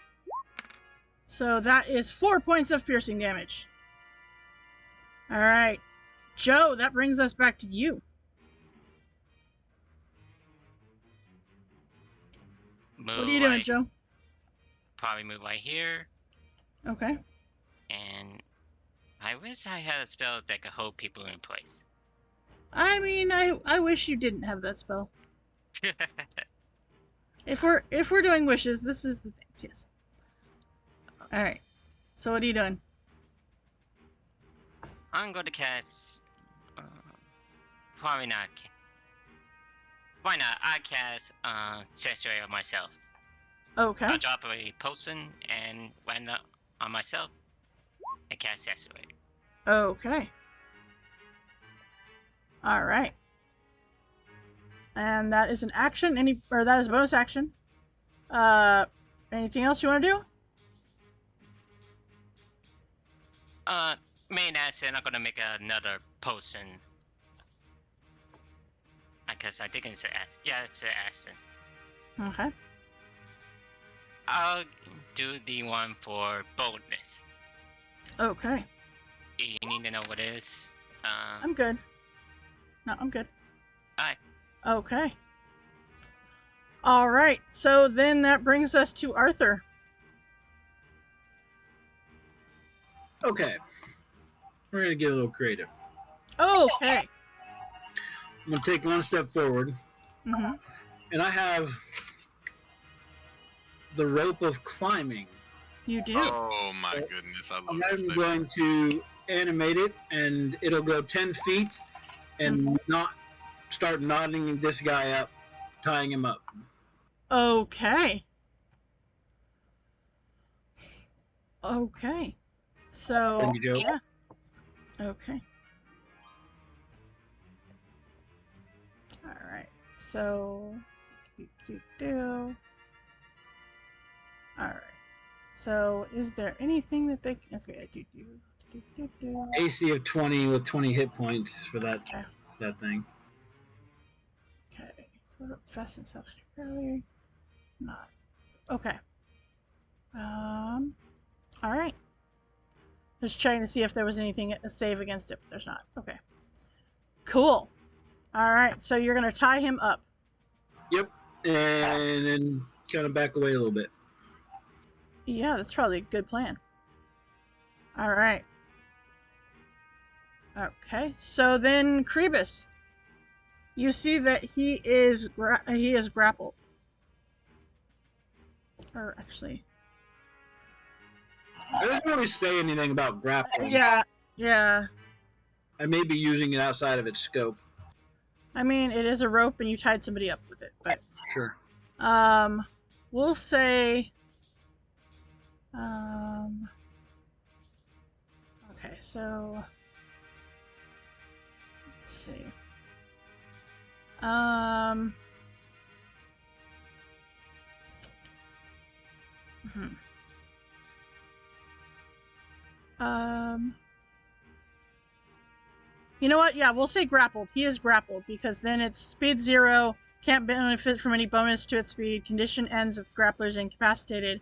So that is 4 points of piercing damage. Alright. Joe, that brings us back to you. Move What are you doing, right, Joe? Probably move right here. Okay. And I wish I had a spell that could hold people in place. I mean, I wish you didn't have that spell. If we're doing wishes, this is the things, yes. Alright. So what are you doing? I'm going to cast. Probably not. Why not? I cast Saturate on myself. Okay. I'll drop a potion and land on myself and cast Saturate. Okay. Alright. And that is an action. That is a bonus action. Anything else you want to do? Main action, I'm gonna make another potion. Because I think it's an action. Yeah, it's an action. Okay. I'll do the one for boldness. Okay. You need to know what it is. I'm good. No, I'm good. Alright. Okay. Alright, so then that brings us to Arthur. Okay. We're going to get a little creative. Okay. I'm going to take one step forward. Mm-hmm. And I have the rope of climbing. You do. Oh my goodness, I love this I'm thing. going to animate it, and it'll go 10 feet and not start knotting this guy up, tying him up. Okay. Okay. So, Thank you, Joe. yeah. Okay. Alright. So, Alright. So, is there anything that they can... Okay, AC of 20 with 20 hit points for that Okay. that thing. Okay. Fast and self-security. Not. Okay. Alright. Just checking to see if there was anything a save against it, but there's not. Okay. Cool. Alright, so you're gonna tie him up. Yep. And then kind of back away a little bit. Yeah, that's probably a good plan. Alright. Okay, so then Krebus. You see that he is grappled. Or actually... It doesn't really say anything about grappling. Yeah. I may be using it outside of its scope. I mean, it is a rope and you tied somebody up with it, but Sure. we'll say okay, so let's see. You know what? Yeah, we'll say grappled. He is grappled because then it's speed 0, can't benefit from any bonus to its speed. Condition ends if the grappler is incapacitated.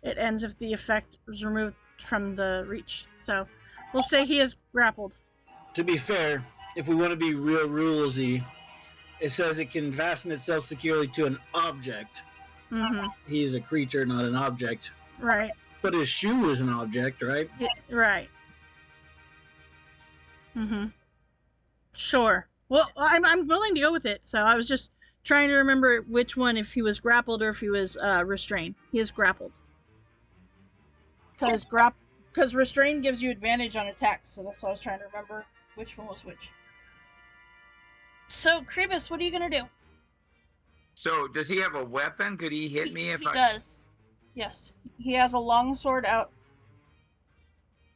It ends if the effect is removed from the reach. So we'll say he is grappled. To be fair, if we want to be real rulesy, it says it can fasten itself securely to an object. Mm-hmm. He's a creature, not an object. Right. But his shoe is an object, right? Right. Mm-hmm. Sure. Well, I'm willing to go with it. So I was just trying to remember which one, if he was grappled or if he was restrained. He is grappled. Because restrained gives you advantage on attacks, so that's why I was trying to remember which one was which. So, Kribus, what are you gonna do? So, does he have a weapon? Could he hit me if he does. Yes. He has a long sword out.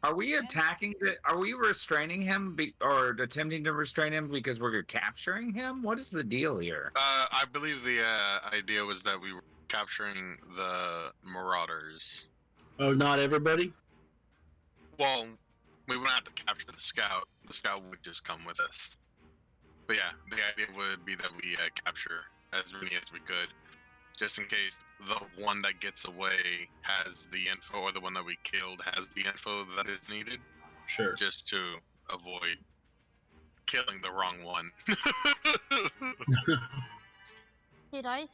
Are we attacking are we restraining him or attempting to restrain him because we're capturing him? What is the deal here? I believe the idea was that we were capturing the marauders. Oh, not everybody? Well, we wouldn't have to capture the scout. The scout would just come with us. But yeah, the idea would be that we capture as many as we could, just in case the one that gets away has the info, or the one that we killed has the info that is needed. Sure. Just to avoid killing the wrong one. Did I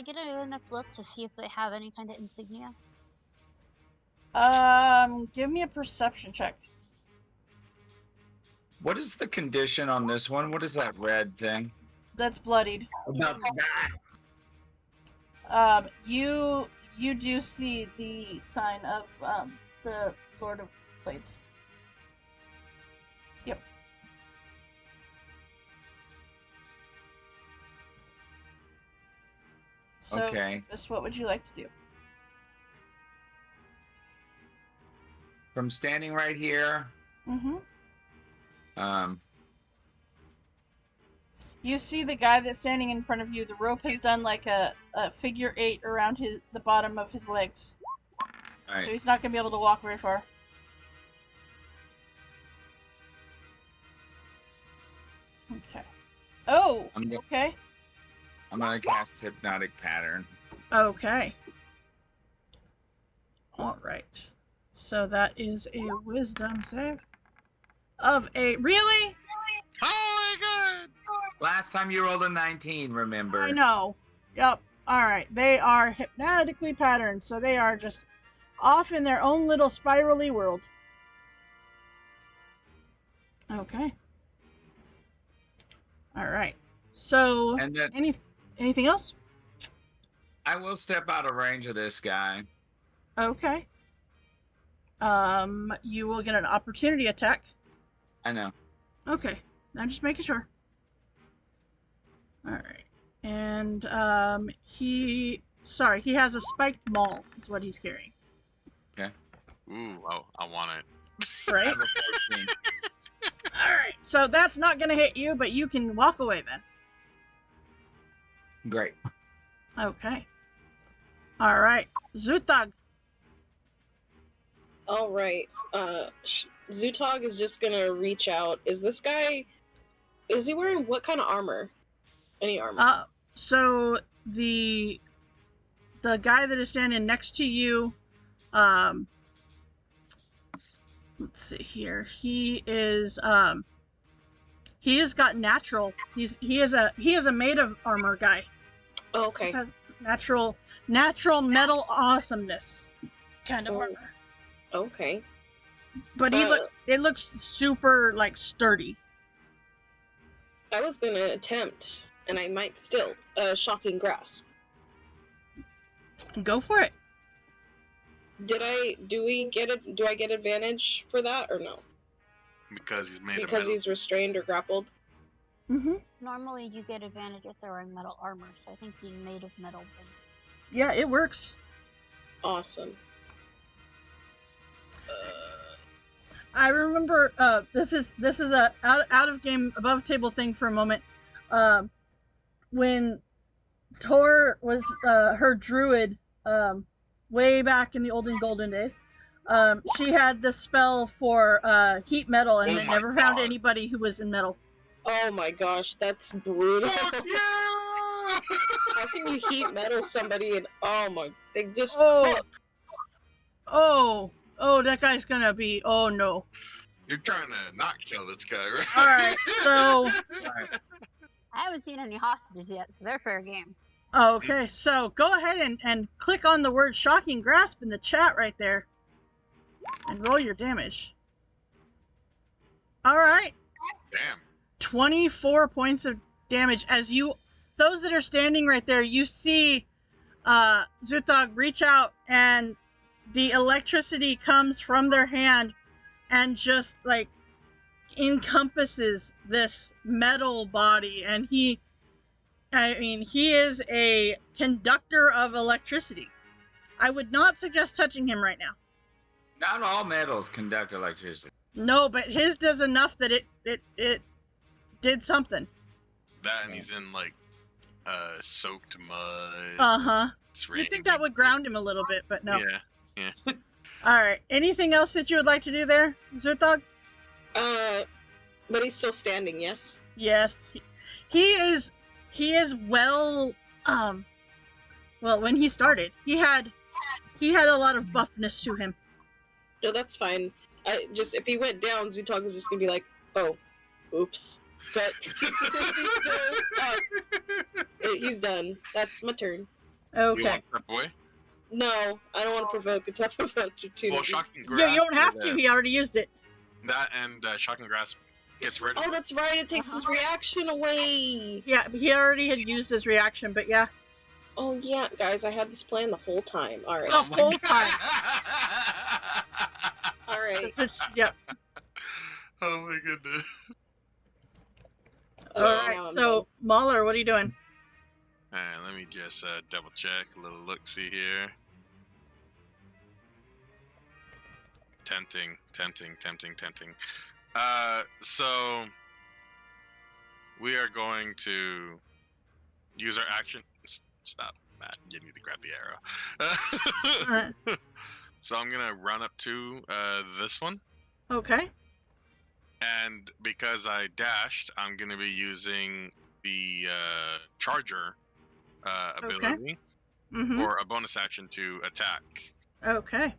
get enough look to see if they have any kind of insignia? Give me a perception check. What is the condition on this one? What is that red thing? That's bloodied. About to die. You do see the sign of the Lord of Blades. Yep. So, okay. What would you like to do? From standing right here. Mm-hmm. You see the guy that's standing in front of you. The rope has done like a figure 8 around the bottom of his legs. All right. So he's not going to be able to walk very far. Okay. Oh, okay. I'm going to cast Hypnotic Pattern. Okay. All right. So that is a wisdom save of a... Really? Oh my god! Last time you rolled a 19, remember? I know. Yep. Alright. They are hypnotically patterned, so they are just off in their own little spirally world. Okay. Alright. So, and then, anything else? I will step out of range of this guy. Okay. You will get an opportunity attack. I know. Okay. I'm just making sure. Alright. And, he has a spiked maul, is what he's carrying. Okay. Ooh, I want it. Right? Alright, so that's not gonna hit you, but you can walk away then. Great. Okay. Alright. Zutag. Alright. Zutag is just gonna reach out. Is he wearing what kind of armor? Any armor? So the guy that is standing next to you, let's see here. He has got natural. He is a made of armor guy. Oh, okay. He has natural metal awesomeness kind of armor. Okay. But it looks super like sturdy. I was gonna attempt, and I might still, shocking grasp. Go for it. Do I get advantage for that or no? Because he's made of Because metal. he's restrained or grappled. Mm-hmm. Normally, you get advantage if they're wearing metal armor, so I think being made of metal. Yeah, it works. Awesome. I remember this is a out of game above table thing for a moment. When Tor was her druid way back in the olden golden days, she had this spell for heat metal, and Oh they my never found God. anybody who was in metal. Oh my gosh, that's brutal. Fuck yeah! How can you heat metal somebody and they just Oh. cook? Oh, that guy's gonna be. Oh no. You're trying to not kill this guy, right? All right, so I haven't seen any hostages yet, so they're fair game. okay, so go ahead and click on the word "shocking grasp" in the chat right there, and roll your damage. All right. Damn. 24 points of damage as those that are standing right there, you see Zutog reach out and the electricity comes from their hand and just like encompasses this metal body, and he is a conductor of electricity. I would not suggest touching him right now. Not all metals conduct electricity. No, but his does enough that it did something. That and he's in like soaked mud. Uh-huh. It's You'd think that would ground him a little bit, but no. Yeah. All right. Anything else that you would like to do there, Zurthog? But he's still standing, yes? Yes. He is well, well, when he started, he had a lot of buffness to him. No, that's fine. If he went down, Zutog is just gonna be like, oh, oops. But since he's still up, he's done. That's my turn. You Okay. want that boy? No, I don't want to provoke a tough opportunity. Well, shocking grasp. Yeah, you don't have to. He already used it. That and shocking grasp gets rid of Oh, it. that's right. It takes his reaction away. Yeah, he already had used his reaction, but yeah. Oh yeah, guys, I had this plan the whole time. All right. The whole time. All right. Yeah. Oh my goodness. All right. So, Mahler, what are you doing? Alright, let me just double check. A little look-see here. Tempting. So we are going to use our action. Stop, Matt. You need to grab the arrow. So I'm gonna run up to this one, Okay. and because I dashed, I'm gonna be using the charger ability Mm-hmm. or a bonus action to attack. Okay.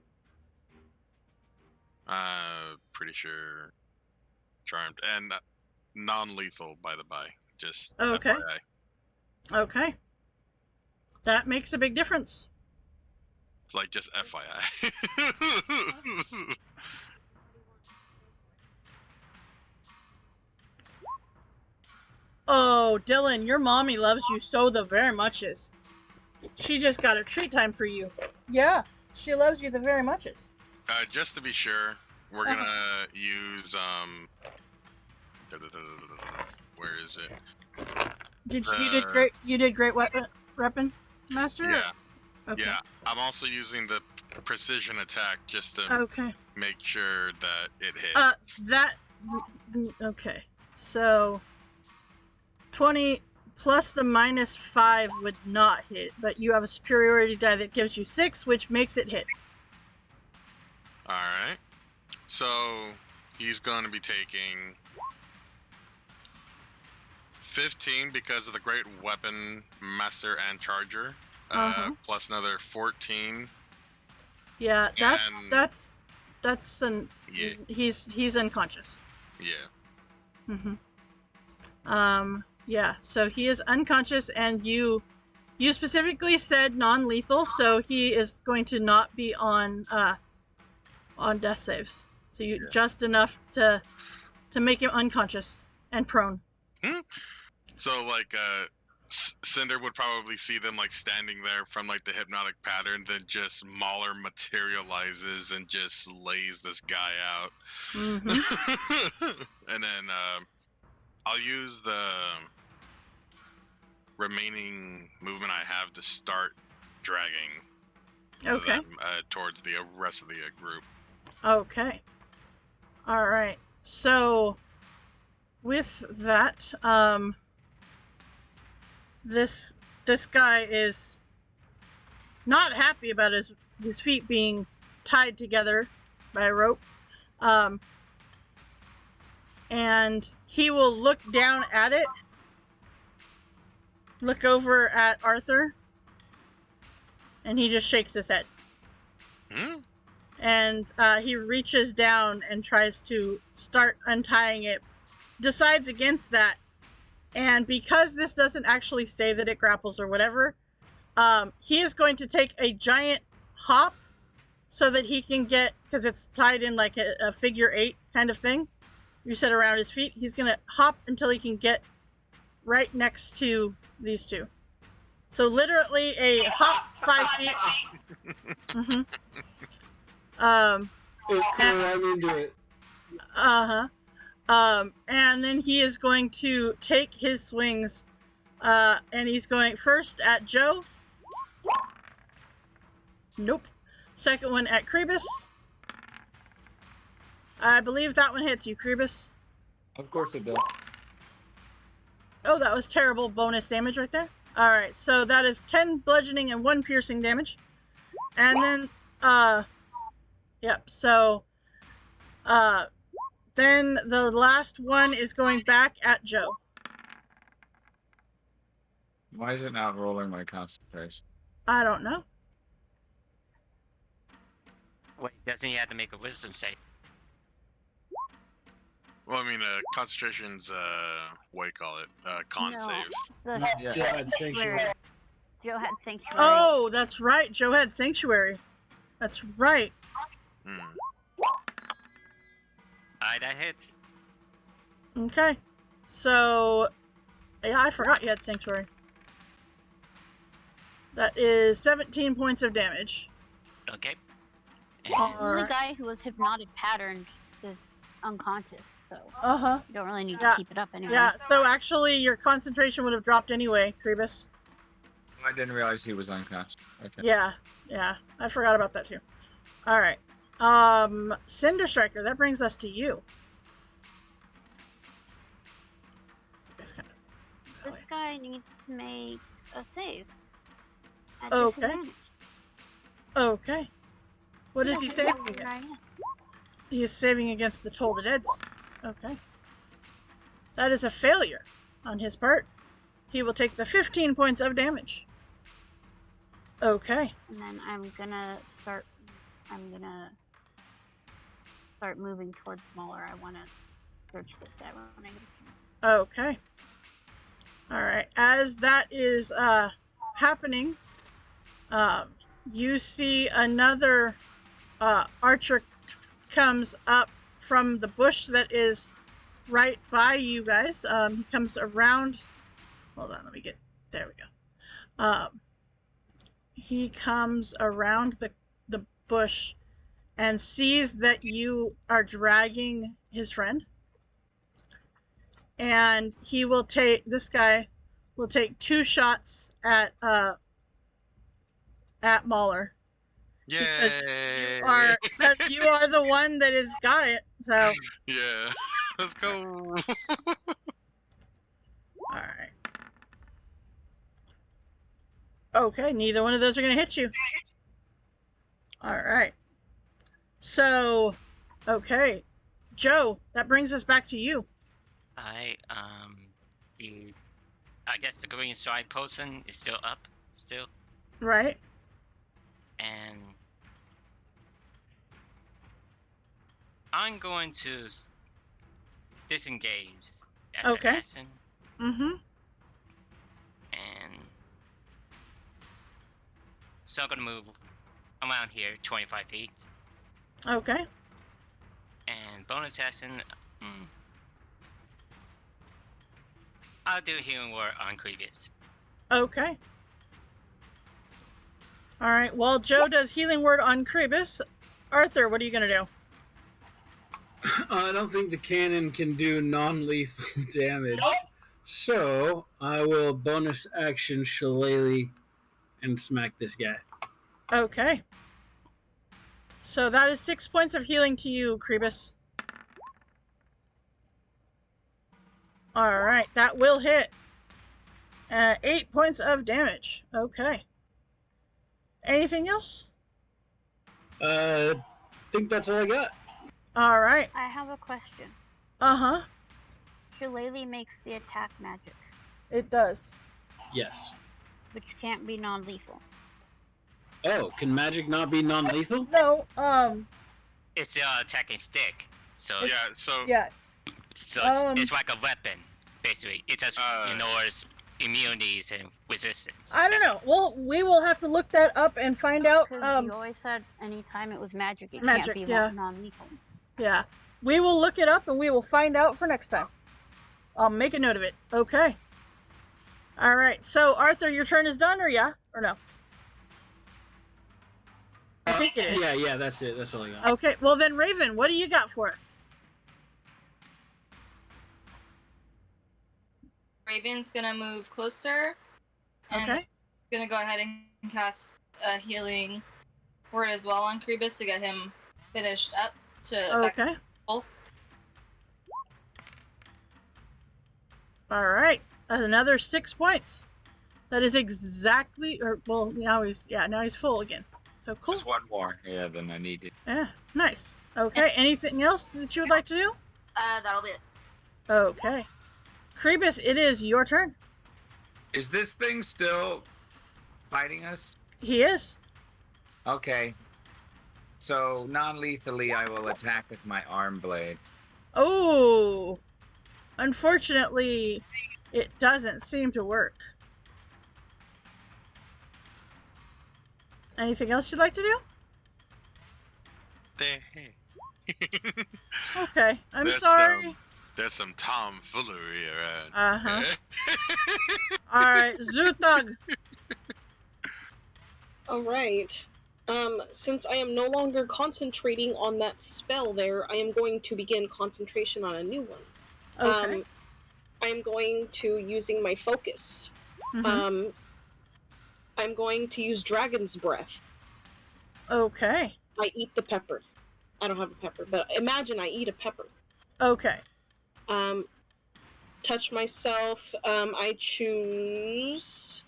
Pretty sure charmed and non-lethal, by the by. Just Okay. FYI. Okay. That makes a big difference. It's like just FYI. Oh, Dylan, your mommy loves you so the very muches. She just got a treat time for you. Yeah, she loves you the very muches. Just to be sure, we're gonna use where is it? You did great weapon master? Yeah. Okay. Yeah. I'm also using the precision attack just to Okay. make sure that it hits. Okay. So 20 plus the -5 would not hit, but you have a superiority die that gives you 6, which makes it hit. Alright. So he's going to be taking 15 because of the great weapon master and charger. Plus another 14. Yeah, And- that's an Yeah. he's unconscious. Yeah. Yeah, so he is unconscious, and you specifically said non-lethal, so he is going to not be on death saves. So you just enough to make him unconscious and prone. So like Cinder would probably see them like standing there from like the hypnotic pattern, then just Mauler materializes and just lays this guy out. And then I'll use the remaining movement I have to start dragging them towards the rest of the group. Okay. All right. So with that, this guy is not happy about his feet being tied together by a rope. And he will look down at it, look over at Arthur, and he just shakes his head. And he reaches down and tries to start untying it, decides against that, and because this doesn't actually say that it grapples or whatever, he is going to take a giant hop so that he can get, because it's tied in like a figure 8 kind of thing, you said around his feet. He's going to hop until he can get right next to these two. So literally a hop 5 feet. It's cool, I'm into it. And then he is going to take his swings, and he's going first at Joe. Nope. Second one at Krebus. I believe that one hits you, Krebus. Of course it does. Oh, that was terrible bonus damage right there. Alright, so that is 10 bludgeoning and 1 piercing damage. And then, yep, so, then the last one is going back at Joe. Why is it not rolling my concentration? I don't know. Wait, doesn't he have to make a wisdom save? Well, I mean, concentration's, what do you call it? Con No. save. Joe had sanctuary. Joe had sanctuary. Oh, that's right. Joe had sanctuary. That's right. Aye, that hits. Okay. So, yeah, I forgot you had sanctuary. That is 17 points of damage. Okay. The guy who was hypnotic patterned is unconscious, so you don't really need to keep it up anymore. Yeah, so actually your concentration would have dropped anyway, Krebus. I didn't realize he was unconscious. Okay. Yeah, I forgot about that too. Alright. Cinder Striker, that brings us to you. This guy needs to make a save. At Okay. disadvantage. Okay. What is he saving against? He is saving against the Toll the Deads. Okay. That is a failure on his part. He will take the 15 points of damage. Okay. And then I'm gonna start moving towards Smaller. I wanna search this guy when I get a chance. Okay. Alright. As that is happening, you see another archer comes up from the bush that is right by you guys. He comes around. Hold on, let me get. There we go. He comes around the bush and sees that you are dragging his friend. And he will take. This guy will take 2 shots at Mauler. Yay! Because you are the one that has got it. So yeah, let's go. Alright. Okay, neither one of those are going to hit you. Alright. So, okay. Joe, that brings us back to you. I guess the green stripe potion is still up, still. Right? And I'm going to disengage as an action. Mm-hmm. And so I'm gonna move around here 25 feet. Okay. And bonus action, I'll do healing word on Clevis. Okay. All right. While Joe does healing word on Kribis, Arthur, what are you gonna do? I don't think the cannon can do non-lethal damage. So I will bonus action Shillelagh and smack this guy. Okay. So that is 6 points of healing to you, Kribis. Alright, that will hit. 8 points of damage. Okay. Anything else? I think that's all I got. Alright. I have a question. Uh-huh. Shillelagh makes the attack magic, It does. Yes. which can't be non-lethal. Oh, can magic not be non-lethal? No, It's attacking stick. So Yeah, so yeah. it's like a weapon, basically. It just ignores immunities and resistance. I don't know. Well, we will have to look that up and find out. Because you always said anytime it was magic, it Magic, can't be yeah. non-lethal. Yeah. We will look it up and we will find out for next time. I'll make a note of it. Okay. Alright, so Arthur, your turn is done, or yeah? Or no? I think it is. Yeah, that's it. That's all I got. Okay, well then, Raven, what do you got for us? Raven's gonna move closer. And Okay. gonna go ahead and cast a healing word as well on Kribis to get him finished up to back Okay. to full. Alright. Another 6 points. That is exactly, or, well, now he's full again. So cool. Just one more. Yeah, then I need it. Yeah, nice. Okay, anything else that you would like to do? That'll be it. Okay. Kribis, it is your turn. Is this thing still fighting us? He is. Okay. So non-lethally, I will attack with my arm blade. Oh, unfortunately, it doesn't seem to work. Anything else you'd like to do? Okay, I'm That's, sorry. There's some tomfoolery around. Uh-huh. Alright, Zutag. Alright. Since I am no longer concentrating on that spell there, I am going to begin concentration on a new one. Okay. I am going to using my focus. Mhm. I'm going to use Dragon's Breath. Okay. I eat the pepper. I don't have a pepper, but imagine I eat a pepper. Okay. Touch myself. I choose.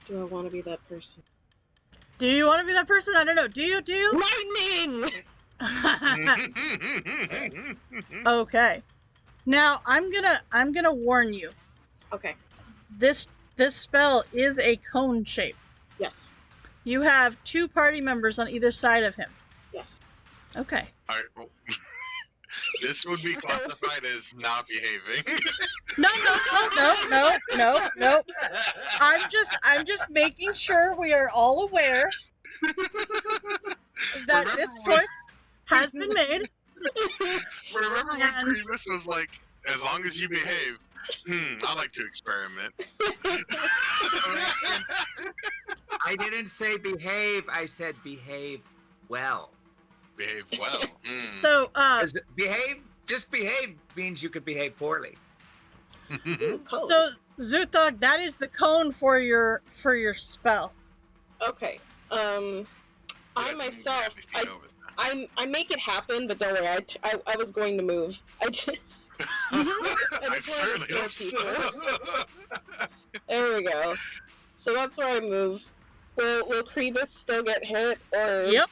Do I want to be that person? Do you want to be that person? I don't know. Do you? Lightning! Okay. Now I'm gonna warn you. Okay. This spell is a cone shape. Yes. You have 2 party members on either side of him. Yes. Okay. Alright, well, this would be classified as not behaving. No. I'm just making sure we are all aware that this choice has been made. Remember when And- Kribis was like, as long as you behave, I like to experiment. I didn't say behave. I said behave well. Behave well. So, 'Cause just behave means you could behave poorly. Cool. so Zutog, that is the cone for your spell. Okay. I myself, I make it happen, but don't worry. I was going to move. I just I just wanted certainly to hope scare so. There we go. So that's where I move. Will Kribis still get hit or? Yep.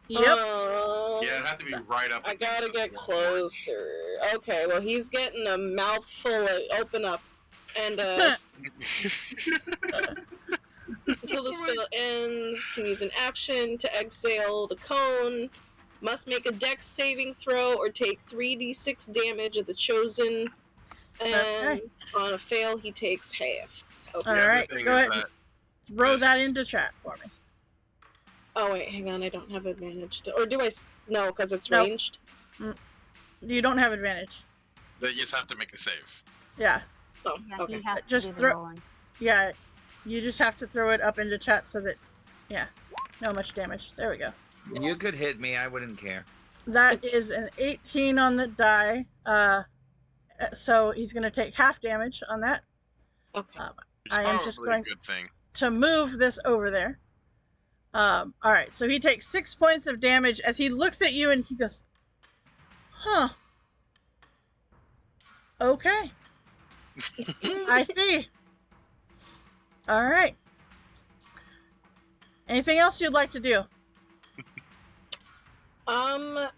Yeah, it'd have to be right up. I gotta against get this closer. Okay, well he's getting a mouthful of open up, and until the spell ends, can use an action to exhale the cone. Must make a dex saving throw or take 3d6 damage of the chosen. And on a fail, he takes half. Okay. All Yeah, the right, thing go is ahead. that Throw this- that into chat for me. Oh wait, hang on. I don't have advantage. Or do I? No, because it's Nope. ranged. You don't have advantage. They just have to make a save. Yeah. Oh, Yeah, okay. he has Just to do the throw- rolling. Yeah. You just have to throw it up into chat so that, yeah, not much damage. There we go. You could hit me. I wouldn't care. That is an 18 on the die. So he's going to take half damage on that. Okay. I am just Probably a going good thing. to move this over there. All right, so he takes 6 points of damage as he looks at you and he goes, huh. Okay. I see. All right. Anything else you'd like to do? I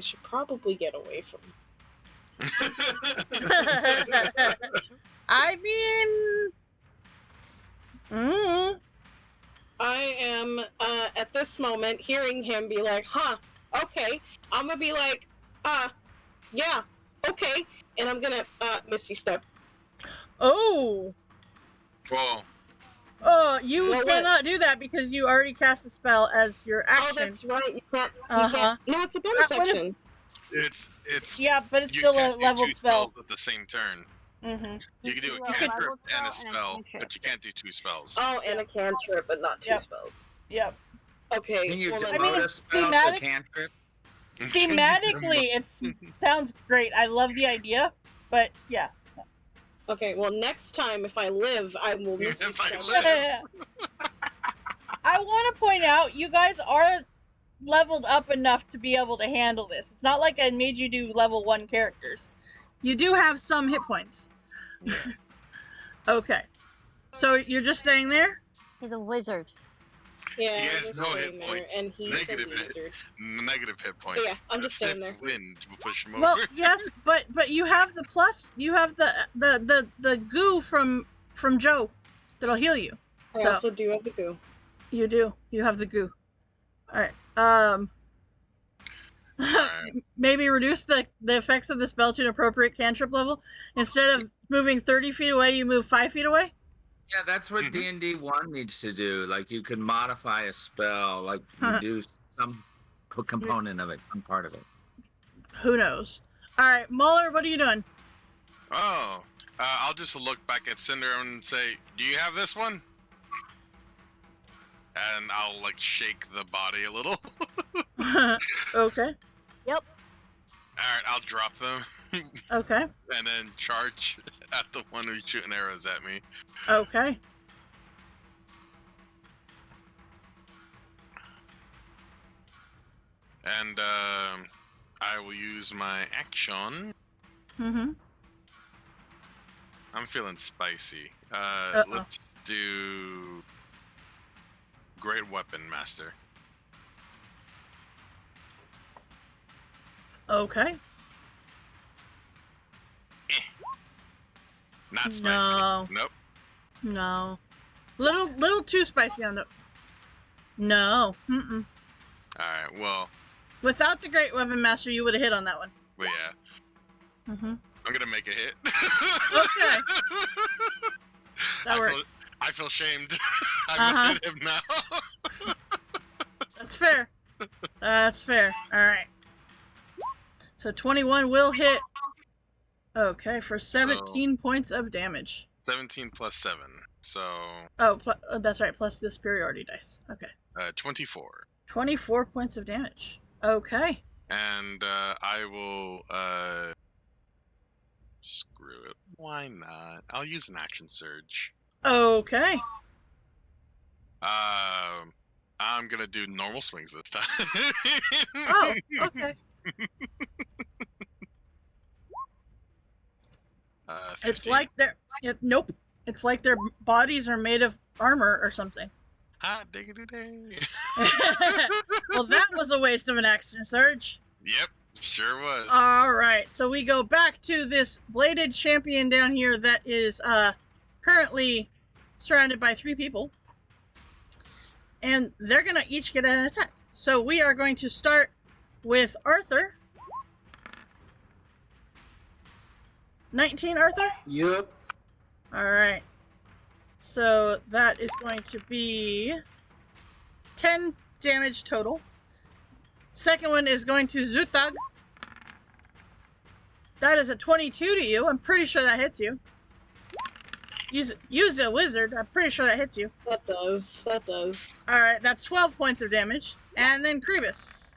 should probably get away from him. I mean... I am, at this moment, hearing him be like, huh, okay. I'm gonna be like, yeah, okay. And I'm gonna, Misty Step. Oh! Whoa. Oh, you Well, cannot do that because you already cast a spell as your action. Oh, that's right. You can't. Uh-huh. No, it's a bonus That would've- action. It's Yeah, but it's you still a can't do leveled two spell. spells at the same turn. Mm-hmm. You can do a do a cantrip leveled and a spell and a spell, cantrip. but you can't do two spells. Oh, and a cantrip, but not two Yep. spells. Yep. Okay. Can you well, devote I mean, a spell thematic- to cantrip? Thematically, it sounds great. I love the idea, but yeah. okay, well, next time, if I live, I will Misty If I Step. live. I want to point out, you guys are leveled up enough to be able to handle this. It's not like I made you do level 1 characters. You do have some hit points. Okay. So you're just staying there? He's a wizard. Yeah, He I'm has just no hit staying there, points. and he's Negative a hit. wizard. Negative hit points. Yeah, I'm just A staying stiff there. wind will push him Well, over. yes, but you have the plus. You have the goo from Joe that'll heal you. I So also do have the goo. you do. You have the goo. All right. Alright. Maybe reduce the effects of the spell to an appropriate cantrip level. Instead of moving 30 feet away, you move 5 feet away. Yeah, that's what Mhm. D&D 1 needs to do. Like, you can modify a spell, like, you do some component of it, some part of it. Who knows? All right, Muller, what are you doing? Oh, I'll just look back at Cinder and say, "Do you have this one?" And I'll like shake the body a little. Okay. Yep. All right, I'll drop them Okay. and then charge at the one who's shooting arrows at me. Okay. And I will use my action. Mm-hmm. I'm feeling spicy. Uh-oh. Let's do Great Weapon Master. Okay. Not spicy. No. Nope. No. Little too spicy on the. No. Mm-mm. All right. Well, Without the Great Weapon Master, you would have hit on that one. but yeah, Mm-hmm. I'm gonna make a hit. Okay. That works. I feel shamed. I Uh-huh. must hit him now. That's fair. That's fair. All right. So 21 will hit. Okay, for 17 points of damage. 17 plus 7, so Oh, that's right. Plus the superiority dice. Okay. 24. 24 points of damage. Okay. And I will screw it. Why not? I'll use an action surge. Okay. I'm gonna do normal swings this time. Oh, okay. It's 15. like nope. It's like their bodies are made of armor or something. Hot diggity day. Well, that was a waste of an action surge. Yep, sure was. All right, so we go back to this bladed champion down here that is currently surrounded by 3 people. And they're going to each get an attack. So we are going to start with Arthur. 19, Arthur? Yep. All right. So that is going to be 10 damage total. Second one is going to Zutag. That is a 22 to you. I'm pretty sure that hits you. Use a wizard. I'm pretty sure that hits you. That does. Alright, that's 12 points of damage. And then Krebus.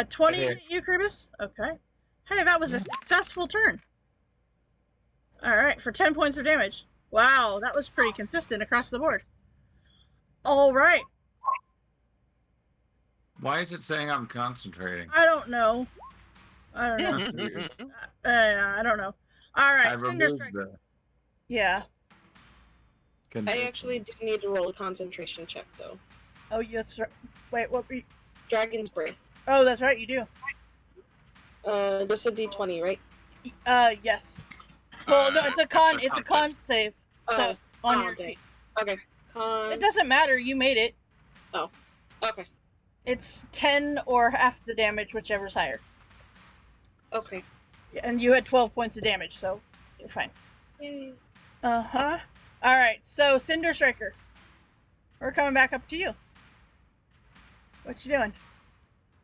20 hit you, Krebus? Okay. Hey, that was a successful turn. Alright, for 10 points of damage. Wow, that was pretty consistent across the board. Alright. Why is it saying I'm concentrating? I don't know. I don't know. Alright, Cinder Striker. Yeah. I actually do need to roll a concentration check, though. Oh, yes. Wait, what were you... Dragon's Breath. Oh, that's right, you do. Just a d20, right? Yes. Well, no, it's a con save. So, on your day. Okay. Con... It doesn't matter, you made it. Oh. Okay. It's 10 or half the damage, whichever's higher. Okay. And you had 12 points of damage, so you're fine. Yay. Uh-huh. Alright, so Cinder Striker. We're coming back up to you. What you doing?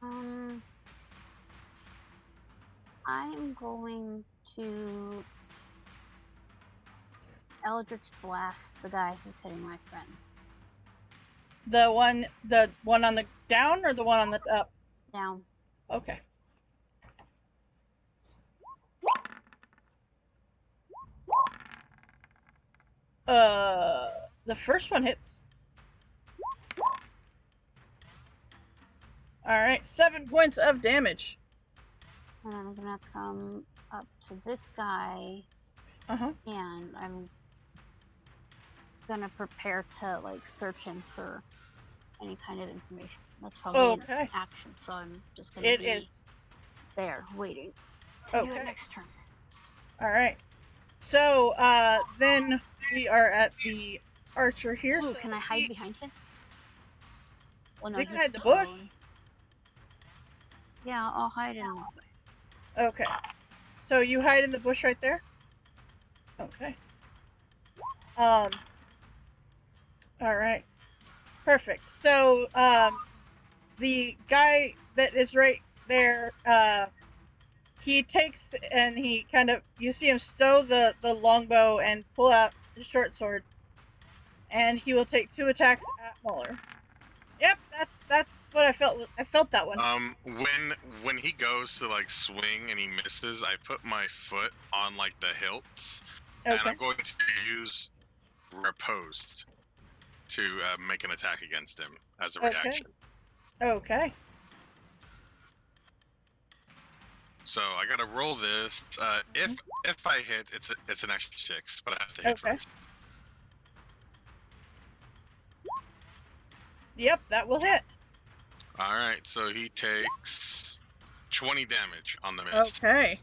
I'm going to Eldritch Blast the guy who's hitting my friends. The one on the down or the one on the up? Down. Okay. The first one hits. Alright, 7 points of damage. And I'm gonna come up to this guy. Uh-huh. And I'm gonna prepare to, like, search him for any kind of information. That's probably an action, so I'm just gonna be there, waiting. Do it next turn. Alright. So, then we are at the archer here. Ooh, so can I hide behind him? Well, no, you can hide the bush. Yeah, I'll hide in this way. Okay. So you hide in the bush right there? Okay. Alright. Perfect. So, the guy that is right there, he takes and he kind of, you see him stow the longbow and pull out the short sword. And he will take 2 attacks at Muller. Yep, that's what I felt. I felt that one. When he goes to like swing and he misses, I put my foot on like the hilts, and I'm going to use riposte to make an attack against him as a reaction. Okay. So I gotta roll this. If I hit, it's an extra 6, but I have to hit first. Yep, that will hit. Alright, so he takes 20 damage on the miss. Okay.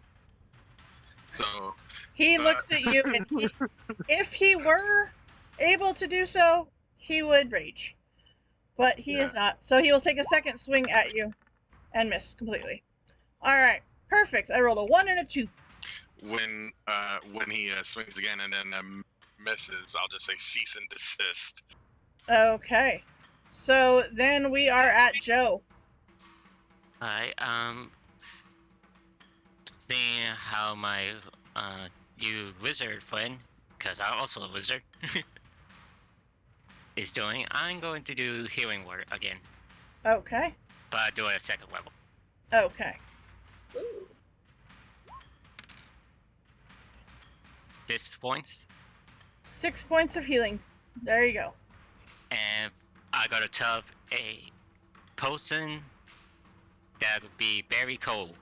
So he looks at you, and if he were able to do so, he would rage. But he is not. So he will take a second swing at you and miss completely. Alright, perfect. I rolled a 1 and a 2. When he swings again and then misses, I'll just say cease and desist. Okay. So then we are at Joe. Alright, seeing how my new wizard friend, because I'm also a wizard, is doing, I'm going to do healing word again. Okay. But I do it at 2nd level. Okay. Ooh. 6 points. 6 points of healing. There you go. And I gotta tell a potion that would be very cold.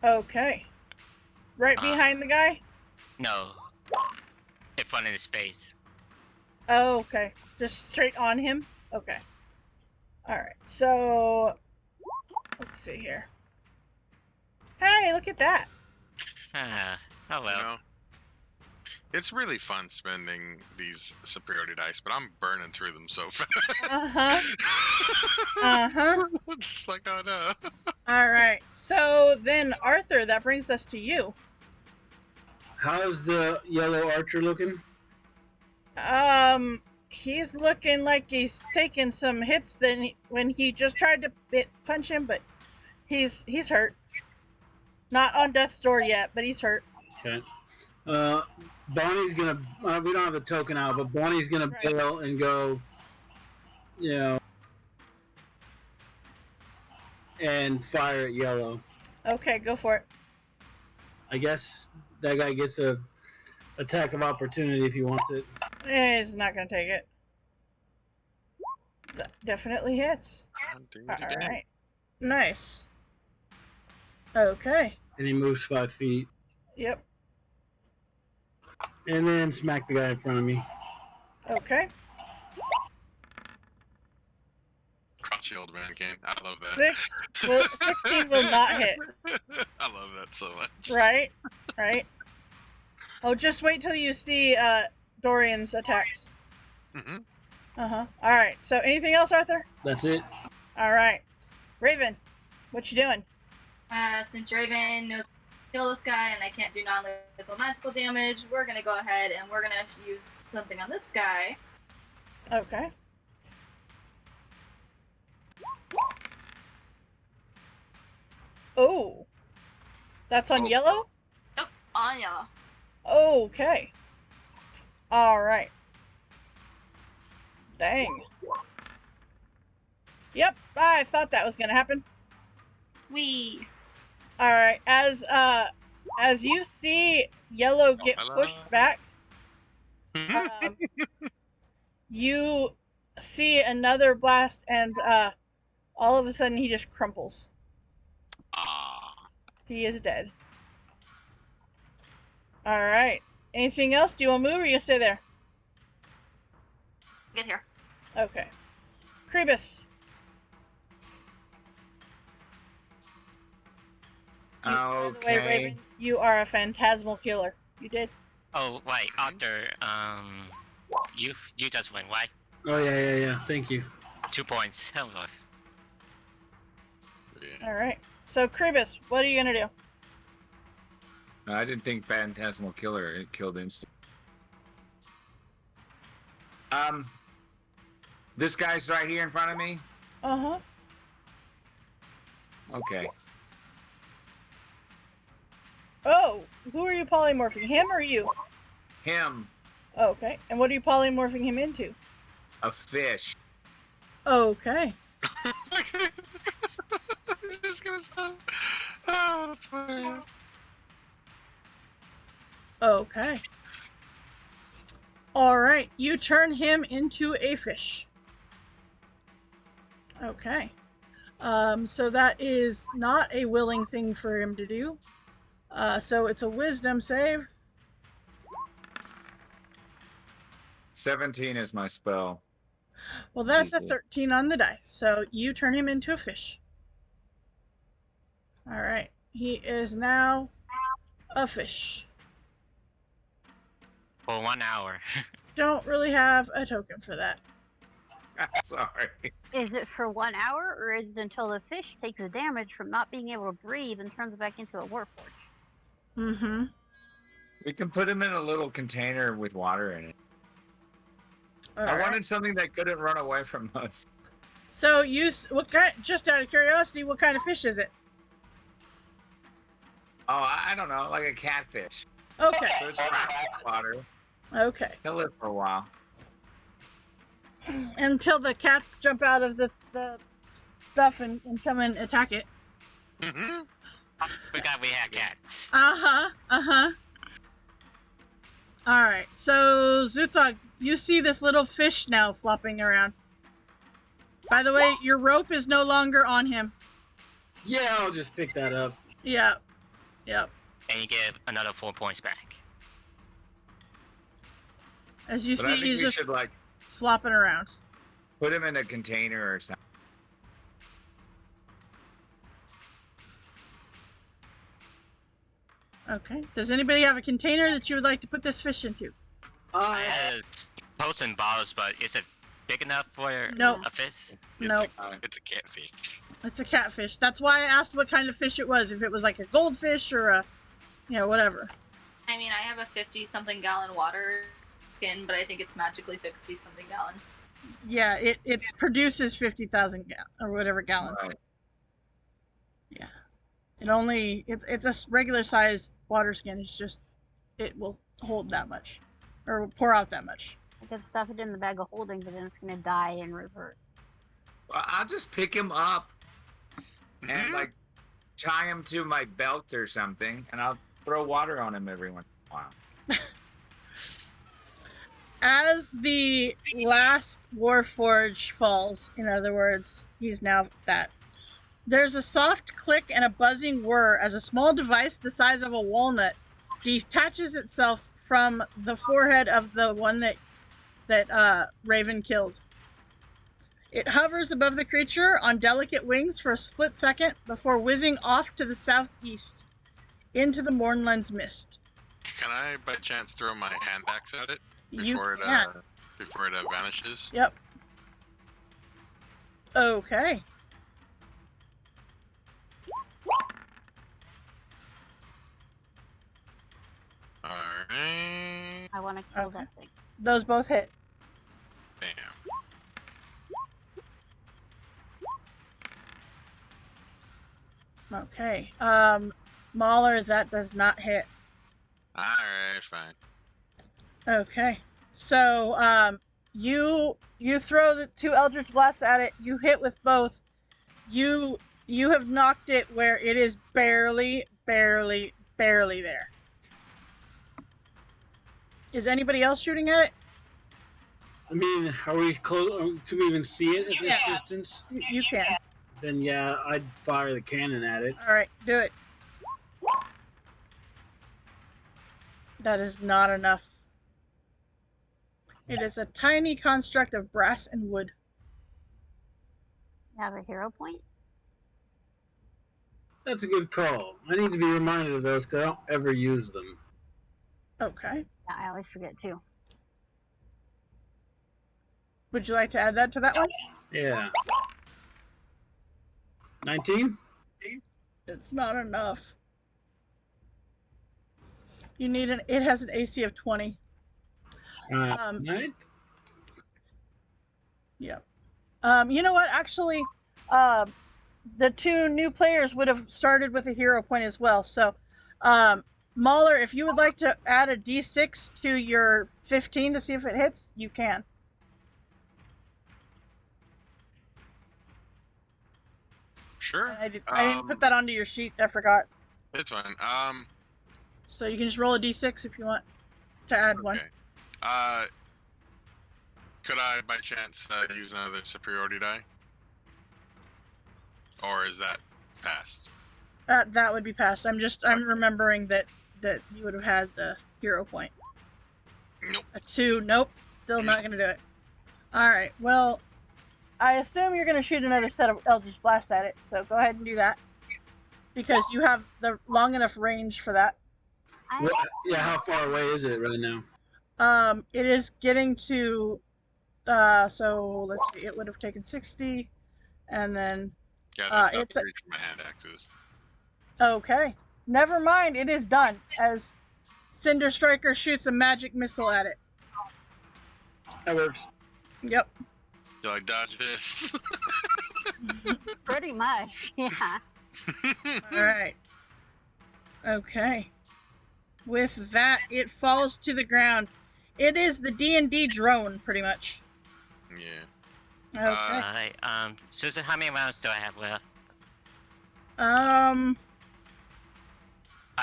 Okay. Right behind the guy? No. In front of his face. Oh, okay. Just straight on him? Okay. Alright, so... let's see here. Hey, look at that! Oh well. You know, it's really fun spending these superiority dice, but I'm burning through them so fast. It's like, oh no. Alright, so then Arthur, that brings us to you. How's the yellow archer looking? He's looking like he's taking some hits when he just tried to punch him, but he's hurt. Not on death's door yet, but he's hurt. Okay. Bonnie's gonna. We don't have the token out, but Bonnie's gonna Right. bail and go. And fire at yellow. Okay, go for it. I guess that guy gets a attack of opportunity if he wants it. He's not gonna take it. That definitely hits. Alright. Nice. Okay. And he moves 5 feet. Yep. And then smack the guy in front of me. Okay. Crunchy old man game. I love that. 16 will not hit. I love that so much. Right? Right. Oh, just wait till you see Dorian's attacks. Mm-hmm. Alright, so anything else, Arthur? That's it. Alright. Raven, what you doing? Since Raven knows to kill this guy and I can't do non-lethal magical damage, we're gonna go ahead and we're gonna use something on this guy. Okay. Oh. That's on yellow? Yep, on yellow. Okay. Alright. Dang. Yep, I thought that was gonna happen. Wee. Alright, as you see yellow get pushed back, you see another blast and all of a sudden he just crumples. He is dead. Alright. Anything else? Do you want to move or you stay there? Get here. Okay. Krebus. By the way, Raven, you are a phantasmal killer. You did. Oh, right, Arthur, you just went, right? Oh, yeah. Thank you. 2 points. Hell of. Alright. So, Krebus, what are you gonna do? I didn't think Phantasmal Killer it killed instant. This guy's right here in front of me. Uh-huh. Okay. Oh, who are you polymorphing? Him or you? Him. Okay. And what are you polymorphing him into? A fish. Okay. Is this gonna stop? Oh, that's hilarious. Okay. Alright, you turn him into a fish. Okay. So that is not a willing thing for him to do. So it's a wisdom save. 17 is my spell. Well, that's a Easy. 13 on the die. So you turn him into a fish. Alright. He is now a fish. For 1 hour. Don't really have a token for that. Sorry. Is it for 1 hour, or is it until the fish takes the damage from not being able to breathe and turns it back into a warforged? Mm-hmm. We can put him in a little container with water in it. I wanted something that couldn't run away from us. So what kind? Just out of curiosity, what kind of fish is it? Oh, I don't know, like a catfish. Okay. So it's wrapped in water. Okay. He'll live for a while. Until the cats jump out of the stuff and come and attack it. Mm-hmm. Forgot we had cats. Uh-huh. Alright, so Zutog, you see this little fish now flopping around. By the way, your rope is no longer on him. Yeah, I'll just pick that up. Yep. And you get another 4 points back. As you But I see, think he's we just should like flopping around. put him in a container or something. Okay. Does anybody have a container that you would like to put this fish into? I had posts and bottles, but is it big enough for Nope. a fish? Nope. It's a catfish. It's a catfish. That's why I asked what kind of fish it was. If it was like a goldfish or a, whatever. I mean, I have a 50-something gallon water skin, but I think it's magically 50-something gallons. Yeah, it produces 50,000 or whatever gallons. Right. Yeah. It's a regular sized water skin. It's just it will hold that much, or pour out that much. I could stuff it in the bag of holding, but then it's gonna die and revert. Well, I'll just pick him up and like tie him to my belt or something, and I'll throw water on him every once in a while. As the last Warforge falls, in other words, he's now that, there's a soft click and a buzzing whir as a small device the size of a walnut detaches itself from the forehead of the one that Raven killed. It hovers above the creature on delicate wings for a split second before whizzing off to the southeast into the Mornlands mist. Can I, by chance, throw my hand axe at it You before it vanishes? Yep. Okay. Alright. I want to kill Okay. that thing. Those both hit. Bam. Okay. Mauler, that does not hit. Alright, fine. Okay. So, you throw the 2 Eldritch Blasts at it. You hit with both. You have knocked it where it is barely there. Is anybody else shooting at it? I mean, are we close? Can we even see it at this Yeah. distance? You can. Then yeah, I'd fire the cannon at it. All right, do it. That is not enough. It is a tiny construct of brass and wood. You have a hero point? That's a good call. I need to be reminded of those because I don't ever use them. Okay. Yeah, I always forget too. Would you like to add that to that one? Yeah. 19? It's not enough. You need it has an AC of 20. Right? Yep. You know what? Actually, the 2 new players would have started with a hero point as well. So, Mauler, if you would like to add a D6 to your 15 to see if it hits, you can. Sure. I didn't put that onto your sheet. I forgot. It's fine. So you can just roll a D6 if you want to add one. Okay. Could I, by chance, use another superiority die? Or is that passed? That would be passed. I'm remembering that you would have had the hero point. Nope. A 2. Nope. Still not gonna do it. Alright, well, I assume you're gonna shoot another set of Eldritch Blast at it, so go ahead and do that. Because you have the long enough range for that. Yeah, how far away is it right now? It is getting to so let's see, it would have taken 60 and then Yeah, that's not it's the reach of my hand axes. okay. Never mind, it is done as Cinder Striker shoots a magic missile at it. That works. Yep. Do I dodge this? Pretty much, yeah. Alright. Okay. With that, it falls to the ground. It is the D&D drone, pretty much. Yeah. Okay. Alright, Susan, how many rounds do I have left? I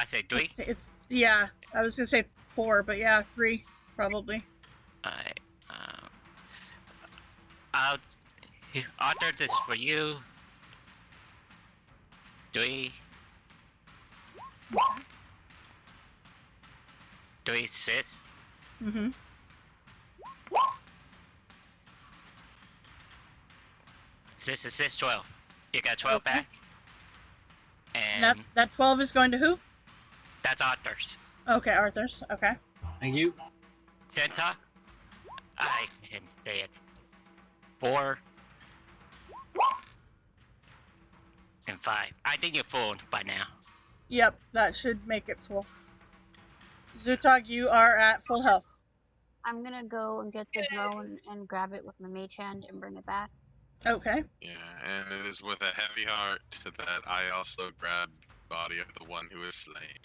say 3. It's yeah. I was gonna say 4, but yeah, 3 probably. Alright, Arthur, this is for you. 3. 3, 6. Mm-hmm. Six is 6, 12. You got 12 Okay. back. And That 12 is going to who? that's Arthur's. Okay, Arthur's. Okay. Thank you. Centa? I can say it. 4. And 5. I think you're full by now. Yep, that should make it full. Zutog, you are at full health. I'm gonna go and get the drone and grab it with my mage hand and bring it back. Okay. Yeah, and it is with a heavy heart that I also grab the body of the one who is slain.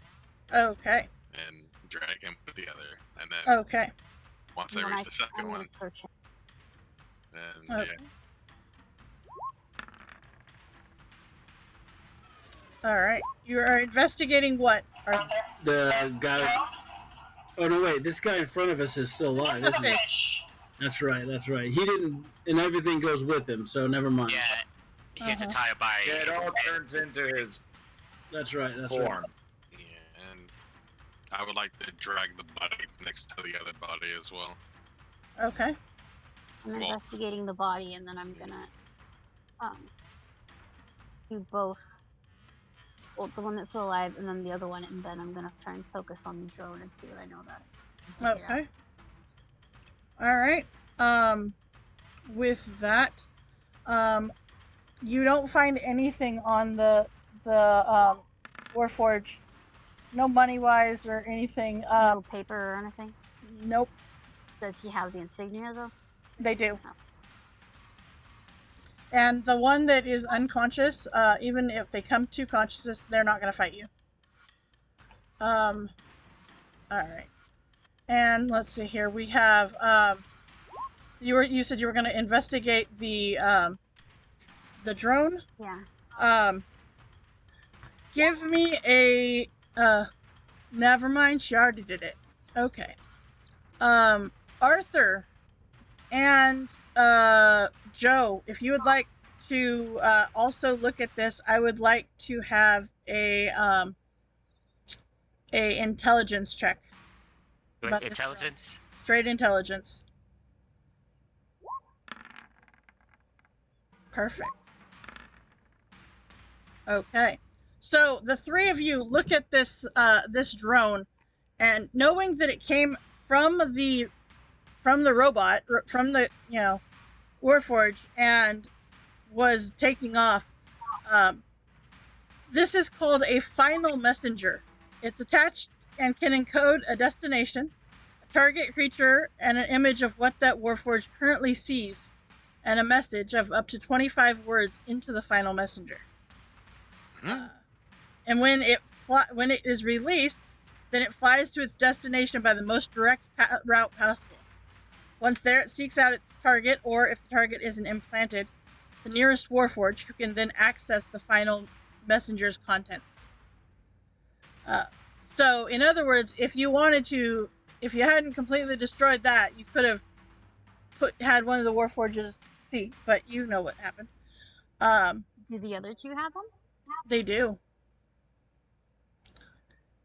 Okay. and drag him with the other. And then Okay. once And I then reach the second I'm one, gonna search him. then Okay. yeah. All right. You are investigating what, Arthur? The guy. Oh no! Wait, this guy in front of us is still alive, isn't he? That's right. That's right. He didn't, and everything goes with him. So never mind. Yeah, he's Uh-huh. attire by. Yeah, it all turns into his That's right. That's form. right. Yeah, and I would like to drag the body next to the other body as well. Okay. I'm Well- investigating the body, and then I'm gonna do both. Well, the one that's still alive, and then the other one, and then I'm gonna try and focus on the drone and see what I know about it. Okay. All right. With that, you don't find anything on the Warforge. No money wise or anything. No paper or anything. Nope. Does he have the insignia though? They do. Oh. And the one that is unconscious, even if they come to consciousness, they're not going to fight you. All right. And let's see here. We have you said you were going to investigate the drone. Yeah. Give me a never mind, she already did it. Okay. Arthur and Joe, if you would like to also look at this, I would like to have a intelligence check. About this Intelligence? Straight intelligence. Perfect. Okay. So the three of you look at this this drone, and knowing that it came from the robot, from the Warforge, and was taking off. This is called a final messenger. It's attached and can encode a destination, a target creature, and an image of what that Warforge currently sees, and a message of up to 25 words into the final messenger. And when it is released, then it flies to its destination by the most direct route possible. Once there, it seeks out its target, or if the target isn't implanted, the nearest Warforge, who can then access the final messenger's contents. So, in other words, if you hadn't completely destroyed that, you could have had one of the Warforges see, but you know what happened. Do the other two have them? They do.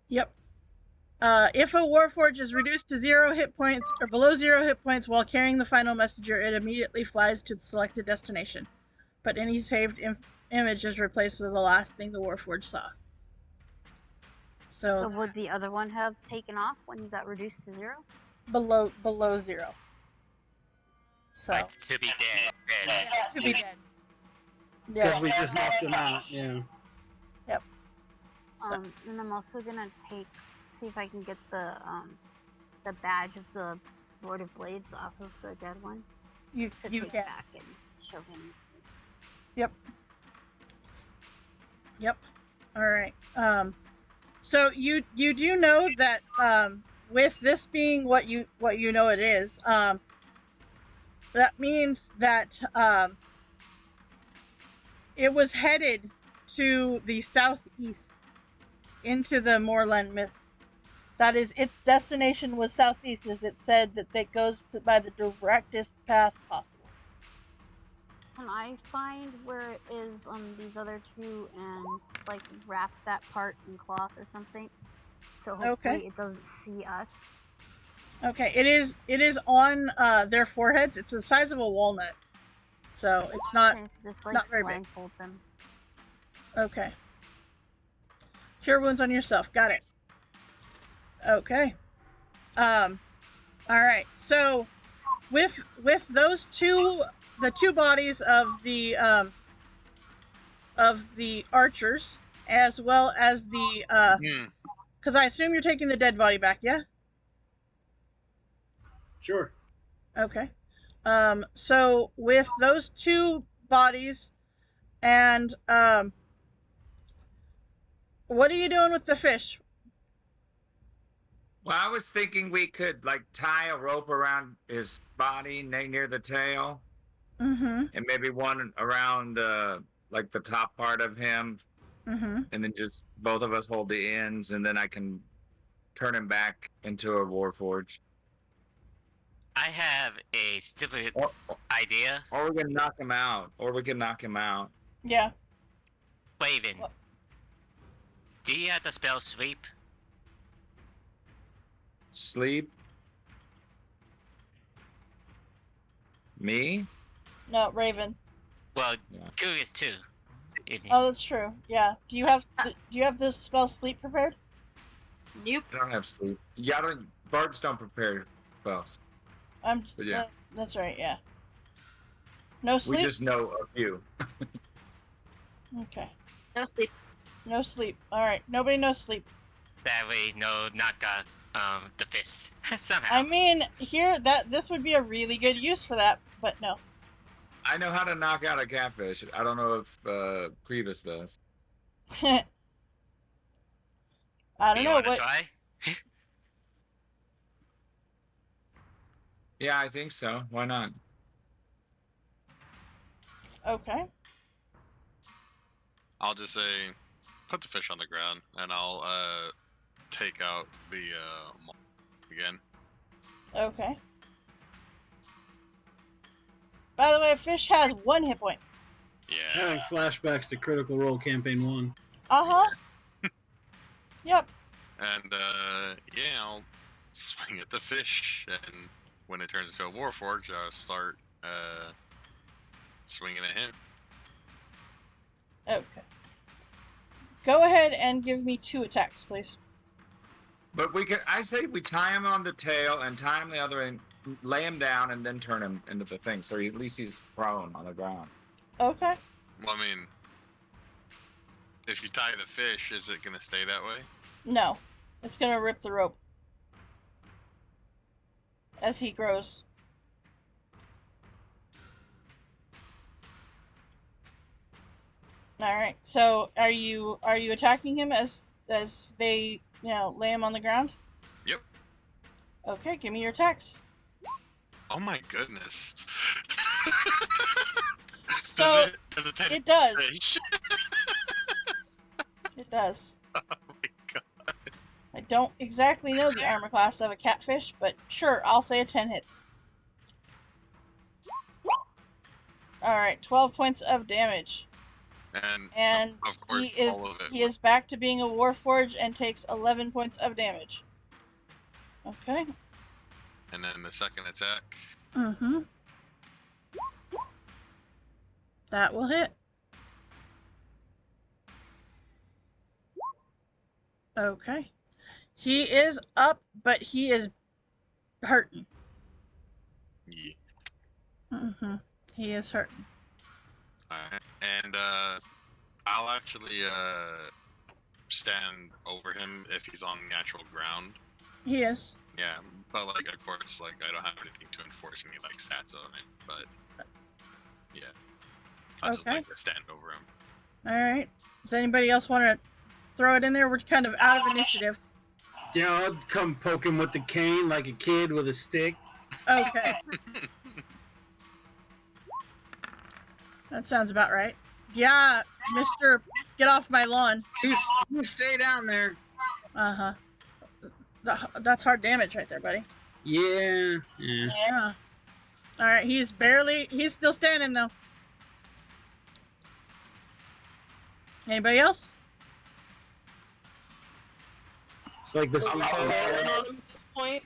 Yep. If a Warforge is reduced to 0 hit points or below 0 hit points while carrying the final messenger, it immediately flies to its selected destination. But any saved image is replaced with the last thing the Warforge saw. So would the other one have taken off when you got reduced to 0? Below 0. So Right, to be dead. to be dead. Because we just knocked him out. Yeah. Yep. So, And I'm also gonna see if I can get the badge of the Lord of Blades off of the dead one. you Take can. back and show him. Yep. All right. So you do know that with this being what you know it is, that means that it was headed to the southeast into the moorland mist. That is, its destination was southeast, as it said that it goes by the directest path possible. Can I find where it is on these other two and like wrap that part in cloth or something? So hopefully it doesn't see us. Okay, it is on their foreheads. It's the size of a walnut, so it's not Okay, so just like not very big. blindfold them. Okay. Cure wounds on yourself. Got it. Okay. All right. So, with those the two bodies of the archers, as well as the because I assume you're taking the dead body back, yeah? Sure. Okay. So with those two bodies, and what are you doing with the fish? Well, I was thinking we could like tie a rope around his body near the tail, Mm-hmm. and maybe one around like the top part of him, Mm-hmm. and then just both of us hold the ends, and then I can turn him back into a warforged. I have a stupid Or, idea. or we can knock him out. Yeah. Raven, What? do you have the spell sweep? Sleep. Me? No, Raven. Well, Yeah. Curious too. Oh, that's true. Yeah. Do you have the spell sleep prepared? Nope. I don't have sleep. Yeah, bards don't prepare spells. But yeah. That's right. Yeah. No sleep. We just know a few. Okay. No sleep. No sleep. All right. Nobody knows sleep. That way, no, not got the fist somehow. I mean, this would be a really good use for that, but no. I know how to knock out a catfish. I don't know if Priebus does. I don't Do you know want to what. try? Yeah, I think so. Why not? Okay. I'll just say, put the fish on the ground, and I'll take out the maul again. Okay. By the way, fish has 1 hit point. Having Yeah. flashbacks to Critical Role Campaign 1. Uh-huh. Yep. And yeah, I'll swing at the fish, and when it turns into a warforged, I'll start swinging at him. Okay. Go ahead and give me 2 attacks, please. But I say we tie him on the tail and tie him the other end, lay him down, and then turn him into the thing. So at least he's prone on the ground. Okay. Well, I mean, if you tie the fish, is it gonna stay that way? No. It's gonna rip the rope. As he grows. Alright, so are you attacking him as they, lay him on the ground? Yep. Okay, give me your attacks. Oh my goodness. So, does it take it does. fish? It does. Oh my god. I don't exactly know the armor class of a catfish, but sure, I'll say a 10 hits. Alright, 12 points of damage. And of course, all of it. he is back to being a warforged and takes 11 points of damage. Okay. And then the second attack. Mm-hmm. That will hit. Okay. He is up, but he is hurting. Yeah. Mm-hmm. He is hurting. Alright. And I'll actually stand over him if he's on natural ground. He is. Yeah, but like of course, like I don't have anything to enforce any like stats on it, but yeah. I just Okay. like to stand over him. Alright. Does anybody else want to throw it in there? We're kind of out of initiative. Yeah, I'll come poke him with the cane like a kid with a stick. Okay. That sounds about right. Yeah, Mr. Get off my lawn. You stay down there. Uh-huh. That's hard damage right there, buddy. Yeah. Yeah. Alright, he's still standing though. Anybody else? It's like the We're just wailing on him at this point.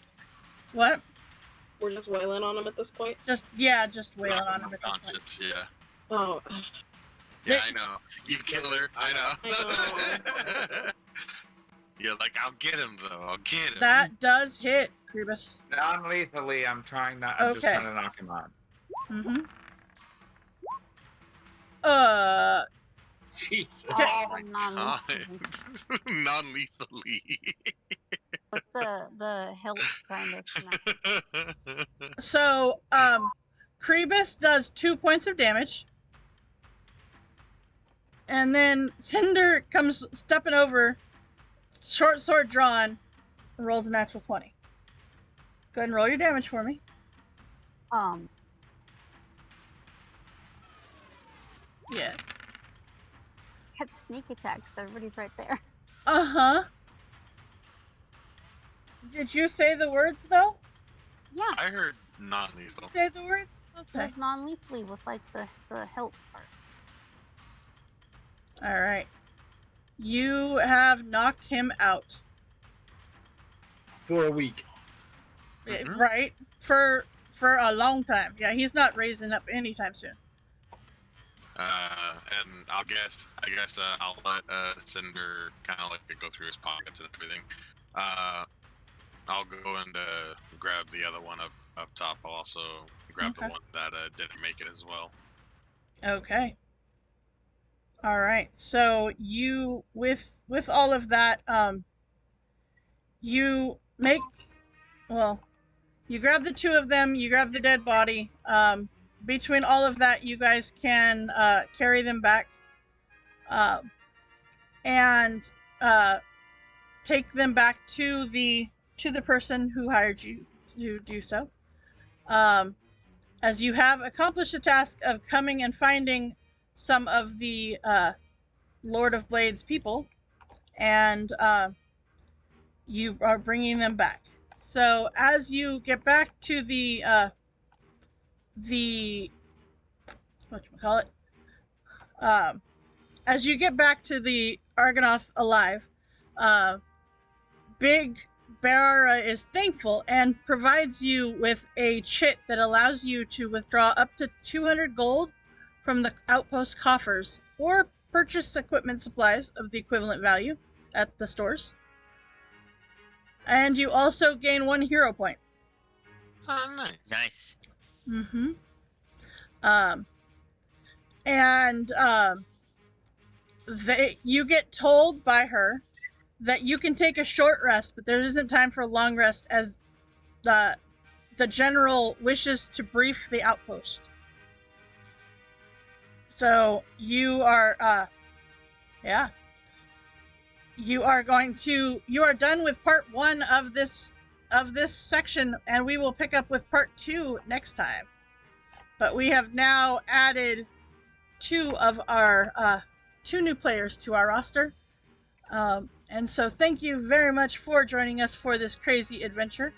What? We're just wailing on him at this point. Just wailing on him at this point. Unconscious, yeah. Oh, Yeah, I know. You killer. I know. I You're like, I'll get him though. I'll get him. That does hit, Kribus. Non-lethally, I'm just Okay. trying to knock him out. Mm-hmm. Jesus. Oh my non-lethally. god. Non-lethally. What's the hilt kind of? So, Kribus does 2 points of damage. And then Cinder comes stepping over, short sword drawn, rolls a natural 20. Go ahead and roll your damage for me. Yes. Hit sneak attack because everybody's right there. Uh-huh. Did you say the words, though? Yeah. I heard non-lethal. Say the words? Okay. Like non-lethally with like the help part. Alright. You have knocked him out. For a week. Right? For a long time. Yeah, he's not raising up anytime soon. And I guess I'll let Cinder kind of like go through his pockets and everything. I'll go and grab the other one up top. I'll also grab the one that didn't make it as well. Okay. All right. So you with all of that, you make, well, you grab the two of them. You grab the dead body. Between all of that, you guys can carry them back, and take them back to the person who hired you to do so. As you have accomplished the task of coming and finding some of the Lord of Blades people, and you are bringing them back. So as you get back to the whatchamacallit, as you get back to the Argonath alive, Big Barara is thankful and provides you with a chit that allows you to withdraw up to 200 gold from the outpost coffers, or purchase equipment supplies of the equivalent value at the stores. And you also gain 1 hero point. Oh, nice. Nice. Mm-hmm. You get told by her that you can take a short rest, but there isn't time for a long rest, as the general wishes to brief the outpost. So you are you are done with part 1 of this section, and we will pick up with part 2 next time. But we have now added 2 of our 2 new players to our roster. And so thank you very much for joining us for this crazy adventure.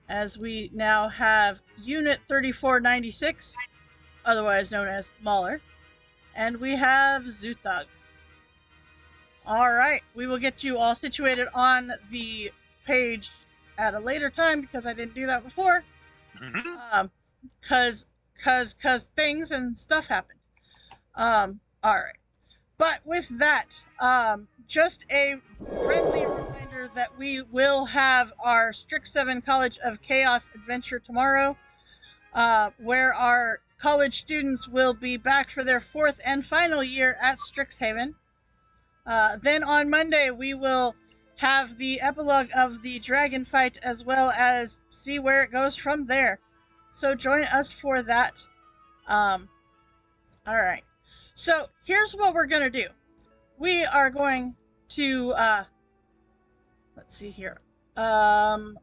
As we now have Unit 3496, otherwise known as Mauler, and we have Zutag. Alright, we will get you all situated on the page at a later time, because I didn't do that before. Cause things and stuff happened. Alright. But with that, just a friendly reminder that we will have our Strixhaven College of Chaos adventure tomorrow, where our college students will be back for their 4th and final year at Strixhaven. Then on Monday, we will have the epilogue of the dragon fight, as well as see where it goes from there. So join us for that. Alright. So here's what we're going to do. We are going to, let's see here. Cora,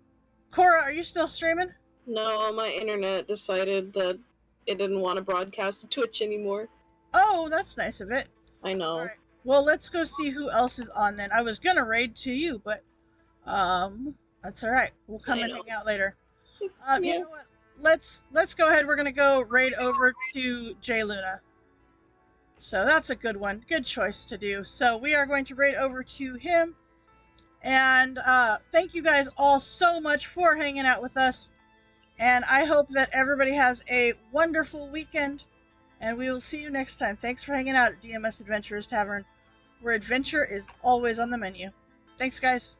are you still streaming? No, my internet decided that it didn't want to broadcast to Twitch anymore. Oh, that's nice of it. I know. All right. Well, let's go see who else is on then. I was gonna raid to you, but that's all right. We'll come and hang out later. Yeah. You know what? Let's go ahead. We're gonna go raid over to J Luna. So that's a good one. Good choice to do. So we are going to raid over to him. And thank you guys all so much for hanging out with us. And I hope that everybody has a wonderful weekend. And we will see you next time. Thanks for hanging out at DMS Adventurers Tavern, where adventure is always on the menu. Thanks, guys.